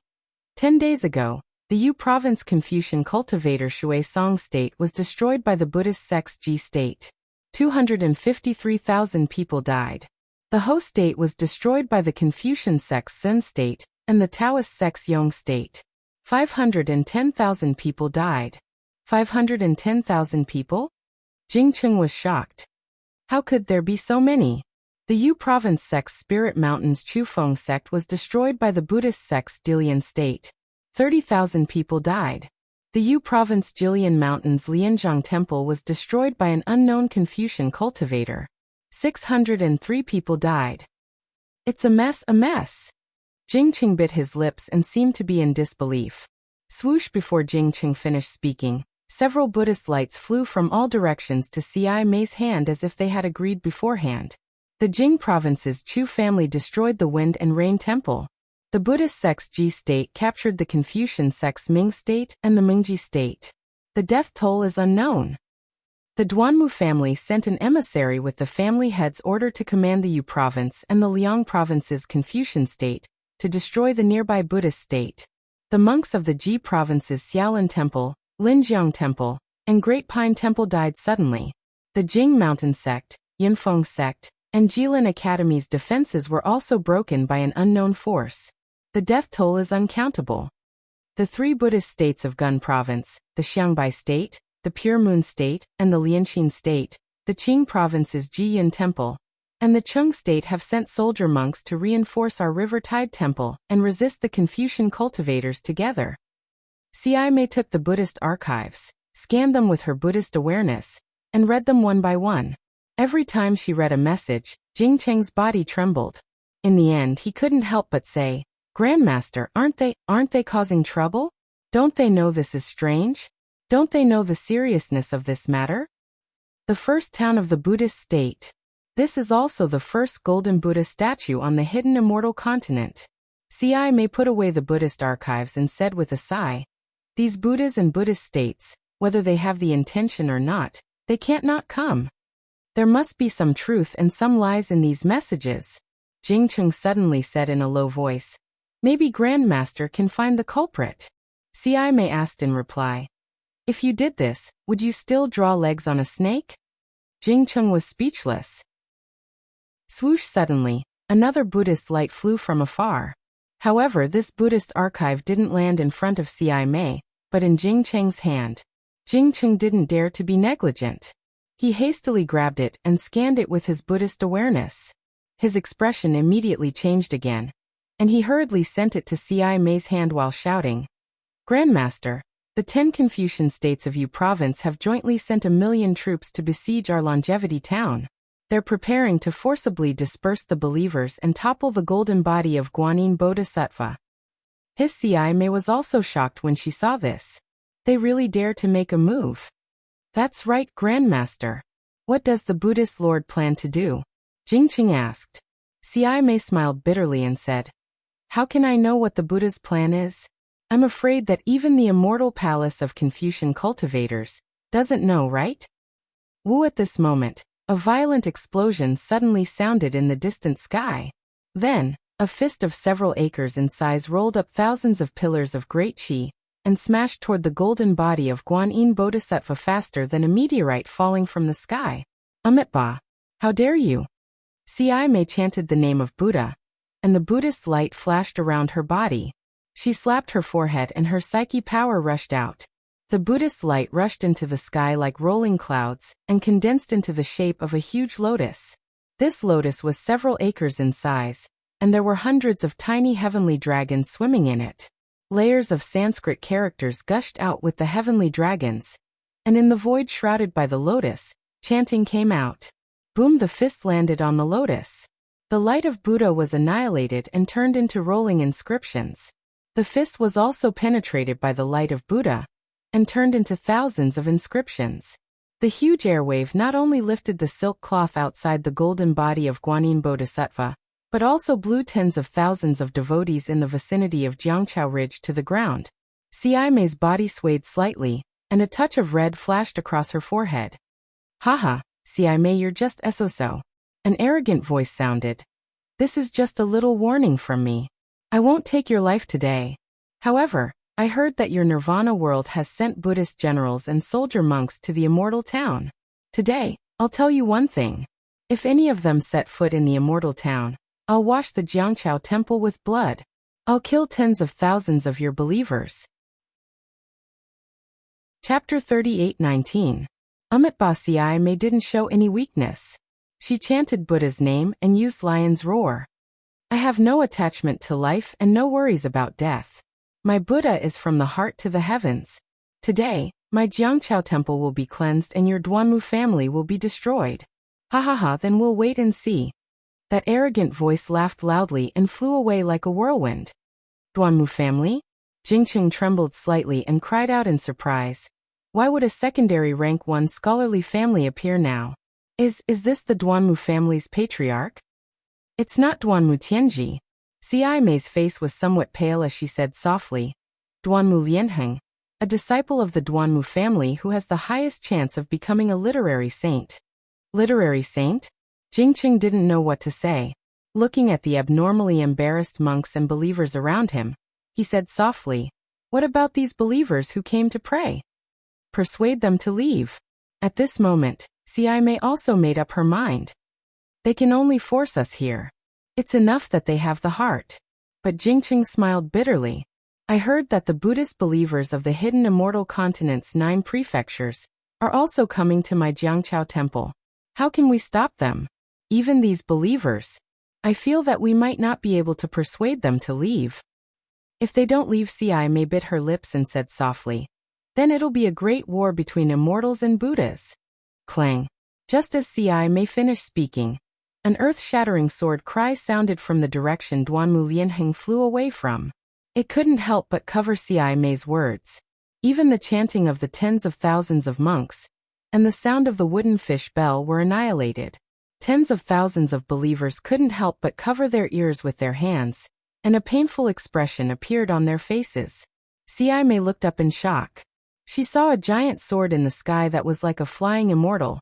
10 days ago, the Yu Province Confucian cultivator Shui Song state was destroyed by the Buddhist sect's Ji state. 253,000 people died. The Ho state was destroyed by the Confucian sect's Sen state and the Taoist sect's Yong state. 510,000 people died. 510,000 people? Jingqing was shocked. How could there be so many? The Yu Province sect's Spirit Mountain's Chufeng sect was destroyed by the Buddhist sect's Dilian state. 30,000 people died. The Yu Province Jilian Mountain's Lianzhang Temple was destroyed by an unknown Confucian cultivator. 603 people died. It's a mess, a mess. Jingqing bit his lips and seemed to be in disbelief. Swoosh before Jingqing finished speaking, several Buddhist lights flew from all directions to Xi Mei's hand as if they had agreed beforehand. The Jing province's Chu family destroyed the Wind and Rain Temple. The Buddhist sect's Ji state captured the Confucian sect's Ming state and the Mingji state. The death toll is unknown. The Duanmu family sent an emissary with the family head's order to command the Yu province and the Liang province's Confucian state to destroy the nearby Buddhist state. The monks of the Ji province's Xiaolin Temple, Linjiang Temple, and Great Pine Temple died suddenly. The Jing Mountain sect, Yinfeng sect, and Jilin Academy's defenses were also broken by an unknown force. The death toll is uncountable. The three Buddhist states of Gun province, the Xiangbai state, the Pure Moon state, and the Lianqin state, the Qing province's Jiyun Temple, and the Chung state have sent soldier monks to reinforce our River Tide Temple and resist the Confucian cultivators together. Xi Mei took the Buddhist archives, scanned them with her Buddhist awareness, and read them one by one. Every time she read a message, Jingqing's body trembled. In the end, he couldn't help but say, Grandmaster, aren't they causing trouble? Don't they know this is strange? Don't they know the seriousness of this matter? The first town of the Buddhist state. This is also the first golden Buddha statue on the hidden immortal continent. CI May put away the Buddhist archives and said with a sigh, "These Buddhas and Buddhist states, whether they have the intention or not, they can't not come. There must be some truth and some lies in these messages." Jingcheng suddenly said in a low voice, "Maybe Grandmaster can find the culprit." CI May asked in reply, "If you did this, would you still draw legs on a snake?" Jingcheng was speechless. Swoosh! Suddenly, another Buddhist light flew from afar. However, this Buddhist archive didn't land in front of CI May, but in Jingcheng's hand. Jingcheng didn't dare to be negligent. He hastily grabbed it and scanned it with his Buddhist awareness. His expression immediately changed again, and he hurriedly sent it to CI May's hand while shouting, "Grandmaster, the 10 Confucian states of Yu province have jointly sent 1,000,000 troops to besiege our longevity town. They're preparing to forcibly disperse the believers and topple the golden body of Guanyin Bodhisattva." His CI May was also shocked when she saw this. They really dare to make a move. "That's right, Grandmaster. What does the Buddhist Lord plan to do?" Jingcheng asked. CI May smiled bitterly and said, "How can I know what the Buddha's plan is? I'm afraid that even the immortal palace of Confucian cultivators doesn't know, right?" Wu! At this moment, a violent explosion suddenly sounded in the distant sky. Then, a fist of several acres in size rolled up thousands of pillars of great qi and smashed toward the golden body of Guanyin Bodhisattva faster than a meteorite falling from the sky. "Amitabha! How dare you!" CI May chanted the name of Buddha, and the Buddhist light flashed around her body. She slapped her forehead and her psyche power rushed out. The Buddhist light rushed into the sky like rolling clouds and condensed into the shape of a huge lotus. This lotus was several acres in size, and there were hundreds of tiny heavenly dragons swimming in it. Layers of Sanskrit characters gushed out with the heavenly dragons, and in the void shrouded by the lotus, chanting came out. Boom! The fist landed on the lotus. The light of Buddha was annihilated and turned into rolling inscriptions. The fist was also penetrated by the light of Buddha and turned into thousands of inscriptions. The huge airwave not only lifted the silk cloth outside the golden body of Guanyin Bodhisattva, but also blew tens of thousands of devotees in the vicinity of Jiangchao Ridge to the ground. CI May's body swayed slightly, and a touch of red flashed across her forehead. "Haha, CI May, you're just so." An arrogant voice sounded. "This is just a little warning from me. I won't take your life today. However, I heard that your Nirvana world has sent Buddhist generals and soldier monks to the immortal town. Today, I'll tell you one thing. If any of them set foot in the immortal town, I'll wash the Jiangchao temple with blood. I'll kill tens of thousands of your believers." Chapter 38:19. Amitabha. CI May didn't show any weakness. She chanted Buddha's name and used lion's roar. "I have no attachment to life and no worries about death. My Buddha is from the heart to the heavens. Today, my Jiangchao temple will be cleansed and your Duanmu family will be destroyed. Ha ha ha, then we'll wait and see." That arrogant voice laughed loudly and flew away like a whirlwind. "Duanmu family?" Jingcheng trembled slightly and cried out in surprise. Why would a secondary rank 1 scholarly family appear now? Is this the Duanmu family's patriarch? "It's not Duanmu Tianji." CI May's face was somewhat pale as she said softly, "Duanmu Lianheng, a disciple of the Duanmu family who has the highest chance of becoming a literary saint." Literary saint? Jingcheng didn't know what to say. Looking at the abnormally embarrassed monks and believers around him, he said softly, "What about these believers who came to pray? Persuade them to leave." At this moment, CI May also made up her mind. "They can only force us here. It's enough that they have the heart." But Jingcheng smiled bitterly. "I heard that the Buddhist believers of the hidden immortal continent's 9 prefectures are also coming to my Jiangchao temple. How can we stop them? Even these believers? I feel that we might not be able to persuade them to leave." "If they don't leave," CI May bit her lips and said softly, "then it'll be a great war between immortals and Buddhas." Clang. Just as CI May finished speaking, an earth-shattering sword cry sounded from the direction Duanmu Lianheng flew away from. It couldn't help but cover CI May's words. Even the chanting of the tens of thousands of monks and the sound of the wooden fish bell were annihilated. Tens of thousands of believers couldn't help but cover their ears with their hands, and a painful expression appeared on their faces. Xiao Mei looked up in shock. She saw a giant sword in the sky that was like a flying immortal,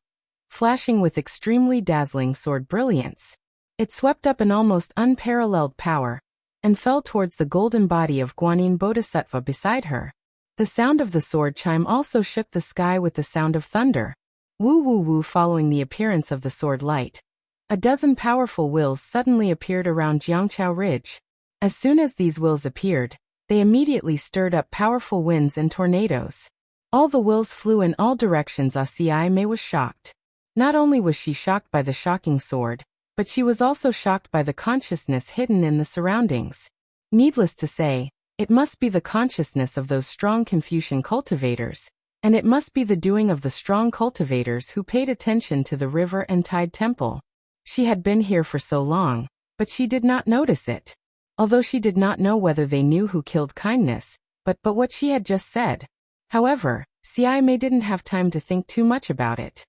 flashing with extremely dazzling sword brilliance. It swept up in almost unparalleled power, and fell towards the golden body of Guanyin Bodhisattva beside her. The sound of the sword chime also shook the sky with the sound of thunder. Woo woo woo. Following the appearance of the sword light, a dozen powerful wills suddenly appeared around Jiangqiao Ridge. As soon as these wills appeared, they immediately stirred up powerful winds and tornadoes. All the wills flew in all directions. Xiao Mei was shocked. Not only was she shocked by the shocking sword, but she was also shocked by the consciousness hidden in the surroundings. Needless to say, it must be the consciousness of those strong Confucian cultivators, and it must be the doing of the strong cultivators who paid attention to the river and tide temple. She had been here for so long, but she did not notice it. Although she did not know whether they knew who killed kindness, but what she had just said. However, Xiao Mei didn't have time to think too much about it.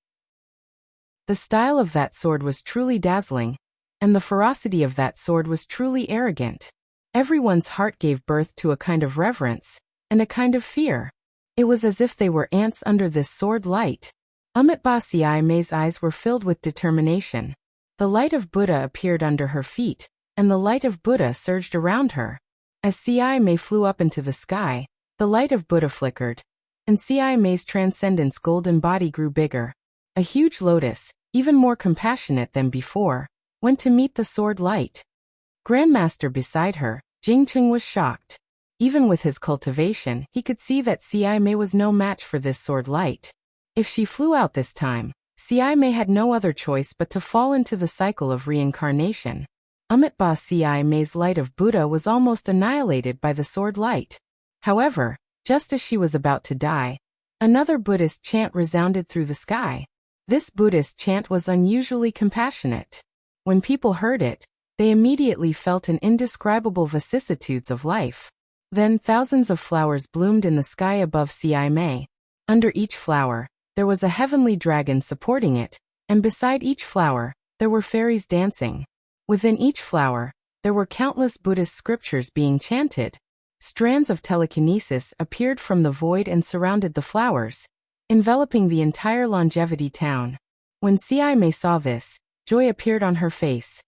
The style of that sword was truly dazzling, and the ferocity of that sword was truly arrogant. Everyone's heart gave birth to a kind of reverence, and a kind of fear. It was as if they were ants under this sword light. Xiao Mei's eyes were filled with determination. The light of Buddha appeared under her feet, and the light of Buddha surged around her. As Xiao Mei flew up into the sky, the light of Buddha flickered, and Xiao Mei's transcendence golden body grew bigger. A huge lotus, even more compassionate than before, went to meet the sword light. Grandmaster beside her, Jingqing, was shocked. Even with his cultivation, he could see that Xiao Mei was no match for this sword light. If she flew out this time, Xiao Mei had no other choice but to fall into the cycle of reincarnation. Xiao Mei's light of Buddha was almost annihilated by the sword light. However, just as she was about to die, another Buddhist chant resounded through the sky. This Buddhist chant was unusually compassionate. When people heard it, they immediately felt an indescribable vicissitudes of life. Then thousands of flowers bloomed in the sky above Xiao Mei. Under each flower, there was a heavenly dragon supporting it, and beside each flower, there were fairies dancing. Within each flower, there were countless Buddhist scriptures being chanted. Strands of telekinesis appeared from the void and surrounded the flowers, enveloping the entire longevity town. When Xiao Mei saw this, joy appeared on her face.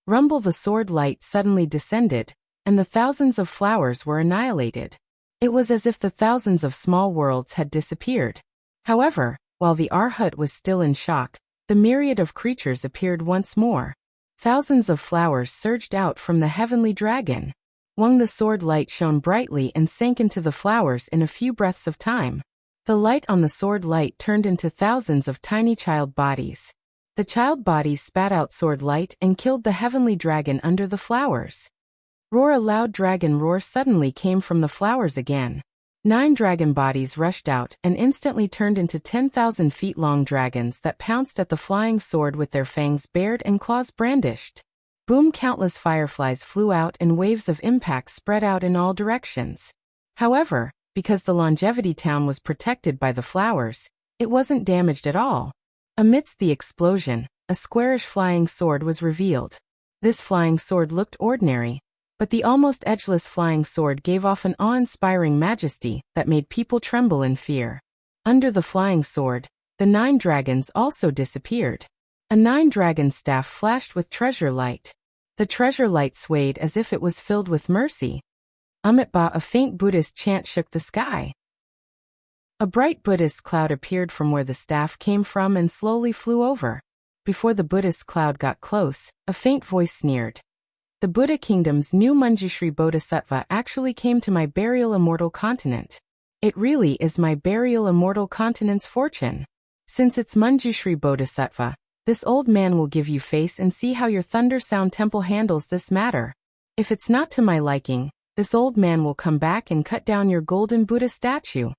Rumble, the sword light suddenly descended, and the thousands of flowers were annihilated. It was as if the thousands of small worlds had disappeared. However, while the Arhat was still in shock, the myriad of creatures appeared once more. Thousands of flowers surged out from the heavenly dragon. The sword light shone brightly and sank into the flowers in a few breaths of time. The light on the sword light turned into thousands of tiny child bodies. The child bodies spat out sword light and killed the heavenly dragon under the flowers. Roar, a loud dragon roar suddenly came from the flowers again. 9 dragon bodies rushed out and instantly turned into 10,000 feet long dragons that pounced at the flying sword with their fangs bared and claws brandished. Boom, countless fireflies flew out and waves of impact spread out in all directions. However, because the longevity town was protected by the flowers, it wasn't damaged at all. Amidst the explosion, a squarish flying sword was revealed. This flying sword looked ordinary, but the almost edgeless flying sword gave off an awe-inspiring majesty that made people tremble in fear. Under the flying sword, the 9 dragons also disappeared. A 9-dragon staff flashed with treasure light. The treasure light swayed as if it was filled with mercy. A faint Buddhist chant shook the sky. A bright Buddhist cloud appeared from where the staff came from and slowly flew over. Before the Buddhist cloud got close, a faint voice sneered. The Buddha Kingdom's new Manjushri Bodhisattva actually came to my burial immortal continent. It really is my burial immortal continent's fortune. Since it's Manjushri Bodhisattva, this old man will give you face and see how your Thunder Sound Temple handles this matter. If it's not to my liking, this old man will come back and cut down your golden Buddha statue.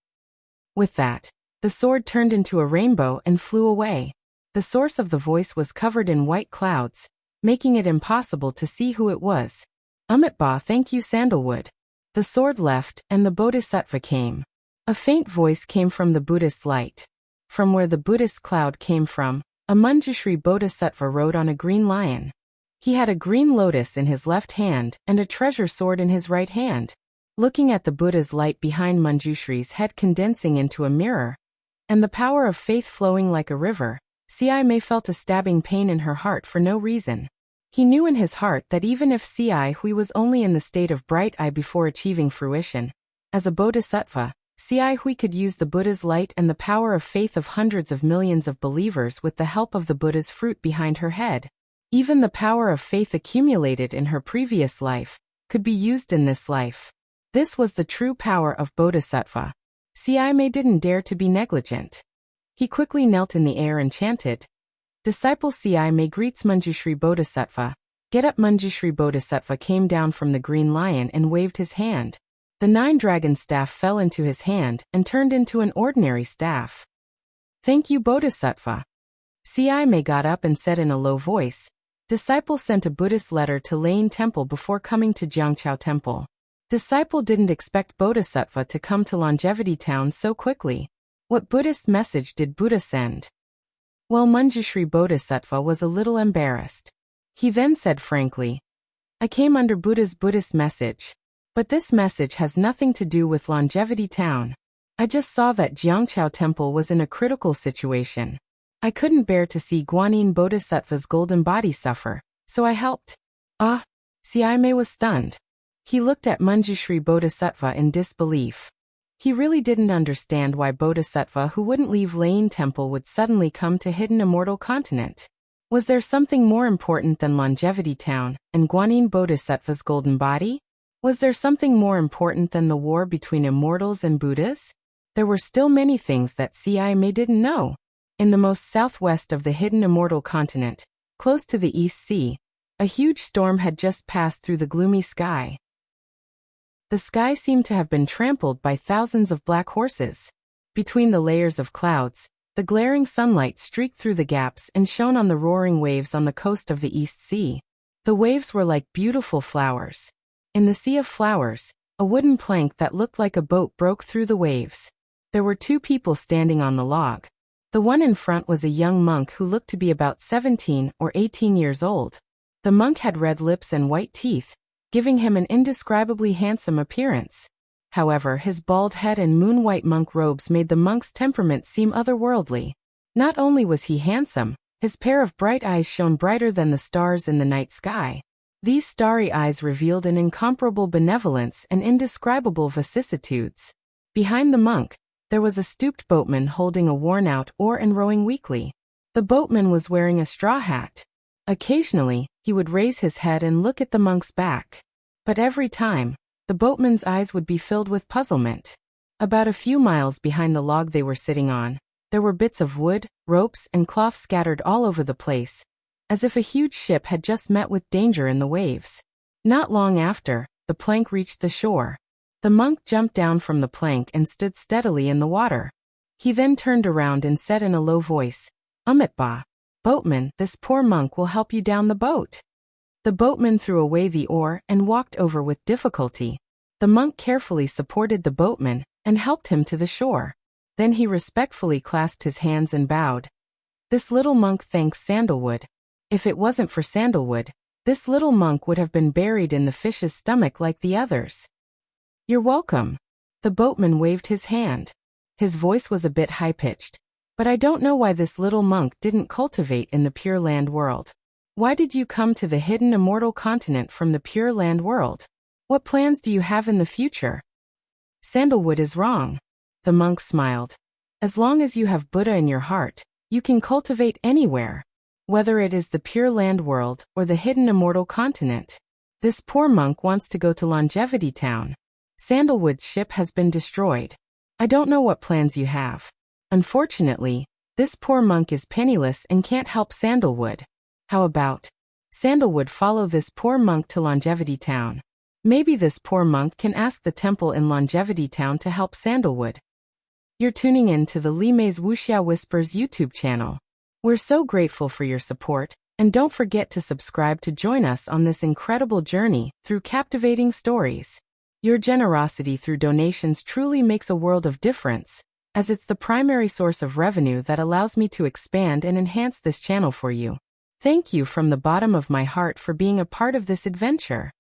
With that, the sword turned into a rainbow and flew away. The source of the voice was covered in white clouds, making it impossible to see who it was. Thank you, Sandalwood. The sword left, and the Bodhisattva came. A faint voice came from the Buddhist light. From where the Buddhist cloud came from, A Manjushri Bodhisattva rode on a green lion. He had a green lotus in his left hand and a treasure sword in his right hand. Looking at the Buddha's light behind Manjushri's head condensing into a mirror, and the power of faith flowing like a river, Ci Mei felt a stabbing pain in her heart for no reason. He knew in his heart that even if Ci Hui was only in the state of bright eye before achieving fruition, as a bodhisattva, Ci Hui could use the Buddha's light and the power of faith of hundreds of millions of believers with the help of the Buddha's fruit behind her head. Even the power of faith accumulated in her previous life could be used in this life. This was the true power of bodhisattva. Ci Mei didn't dare to be negligent. He quickly knelt in the air and chanted, "Disciple Ci Mei greets Manjushri Bodhisattva." Get up. Manjushri Bodhisattva came down from the green lion and waved his hand. The 9-dragon staff fell into his hand and turned into an ordinary staff. "Thank you, Bodhisattva." Ci Mei got up and said in a low voice, "Disciple sent a Buddhist letter to Lane Temple before coming to Jiangchao Temple." Disciple didn't expect Bodhisattva to come to Longevity Town so quickly. What Buddhist message did Buddha send? Well, Manjushri Bodhisattva was a little embarrassed. He then said frankly, "I came under Buddha's Buddhist message. But this message has nothing to do with Longevity Town. I just saw that Jiangchao Temple was in a critical situation. I couldn't bear to see Guanyin Bodhisattva's golden body suffer, so I helped." Ah! Ci Mei was stunned. He looked at Manjushri Bodhisattva in disbelief. He really didn't understand why Bodhisattva who wouldn't leave Lane Temple would suddenly come to Hidden Immortal Continent. Was there something more important than Longevity Town and Guanyin Bodhisattva's golden body? Was there something more important than the war between immortals and Buddhas? There were still many things that Ci Mei didn't know. In the most southwest of the Hidden Immortal Continent, close to the East Sea, a huge storm had just passed through the gloomy sky. The sky seemed to have been trampled by thousands of black horses. Between the layers of clouds, the glaring sunlight streaked through the gaps and shone on the roaring waves on the coast of the East Sea. The waves were like beautiful flowers. In the sea of flowers, a wooden plank that looked like a boat broke through the waves. There were 2 people standing on the log. The one in front was a young monk who looked to be about 17 or 18 years old. The monk had red lips and white teeth, giving him an indescribably handsome appearance. However, his bald head and moon-white monk robes made the monk's temperament seem otherworldly. Not only was he handsome, his pair of bright eyes shone brighter than the stars in the night sky. These starry eyes revealed an incomparable benevolence and indescribable vicissitudes. Behind the monk, there was a stooped boatman holding a worn-out oar and rowing weakly. The boatman was wearing a straw hat. Occasionally, he would raise his head and look at the monk's back. But every time, the boatman's eyes would be filled with puzzlement. About a few miles behind the log they were sitting on, there were bits of wood, ropes, and cloth scattered all over the place, as if a huge ship had just met with danger in the waves. Not long after, the plank reached the shore. The monk jumped down from the plank and stood steadily in the water. He then turned around and said in a low voice, "Umitba. Boatman, this poor monk will help you down the boat." The boatman threw away the oar and walked over with difficulty. The monk carefully supported the boatman and helped him to the shore. Then he respectfully clasped his hands and bowed. This little monk thanks Sandalwood. If it wasn't for Sandalwood, this little monk would have been buried in the fish's stomach like the others. "You're welcome." The boatman waved his hand. His voice was a bit high-pitched. "But I don't know why this little monk didn't cultivate in the Pure Land world. Why did you come to the Hidden Immortal Continent from the Pure Land world? What plans do you have in the future?" "Sandalwood is wrong." The monk smiled. "As long as you have Buddha in your heart, you can cultivate anywhere, whether it is the Pure Land world or the Hidden Immortal Continent. This poor monk wants to go to Longevity Town. Sandalwood's ship has been destroyed. I don't know what plans you have. Unfortunately, this poor monk is penniless and can't help Sandalwood. How about Sandalwood follow this poor monk to Longevity Town? Maybe this poor monk can ask the temple in Longevity Town to help Sandalwood." You're tuning in to the Li Mei's Wuxia Whispers YouTube channel. We're so grateful for your support, and don't forget to subscribe to join us on this incredible journey through captivating stories. Your generosity through donations truly makes a world of difference. as it's the primary source of revenue that allows me to expand and enhance this channel for you. Thank you from the bottom of my heart for being a part of this adventure.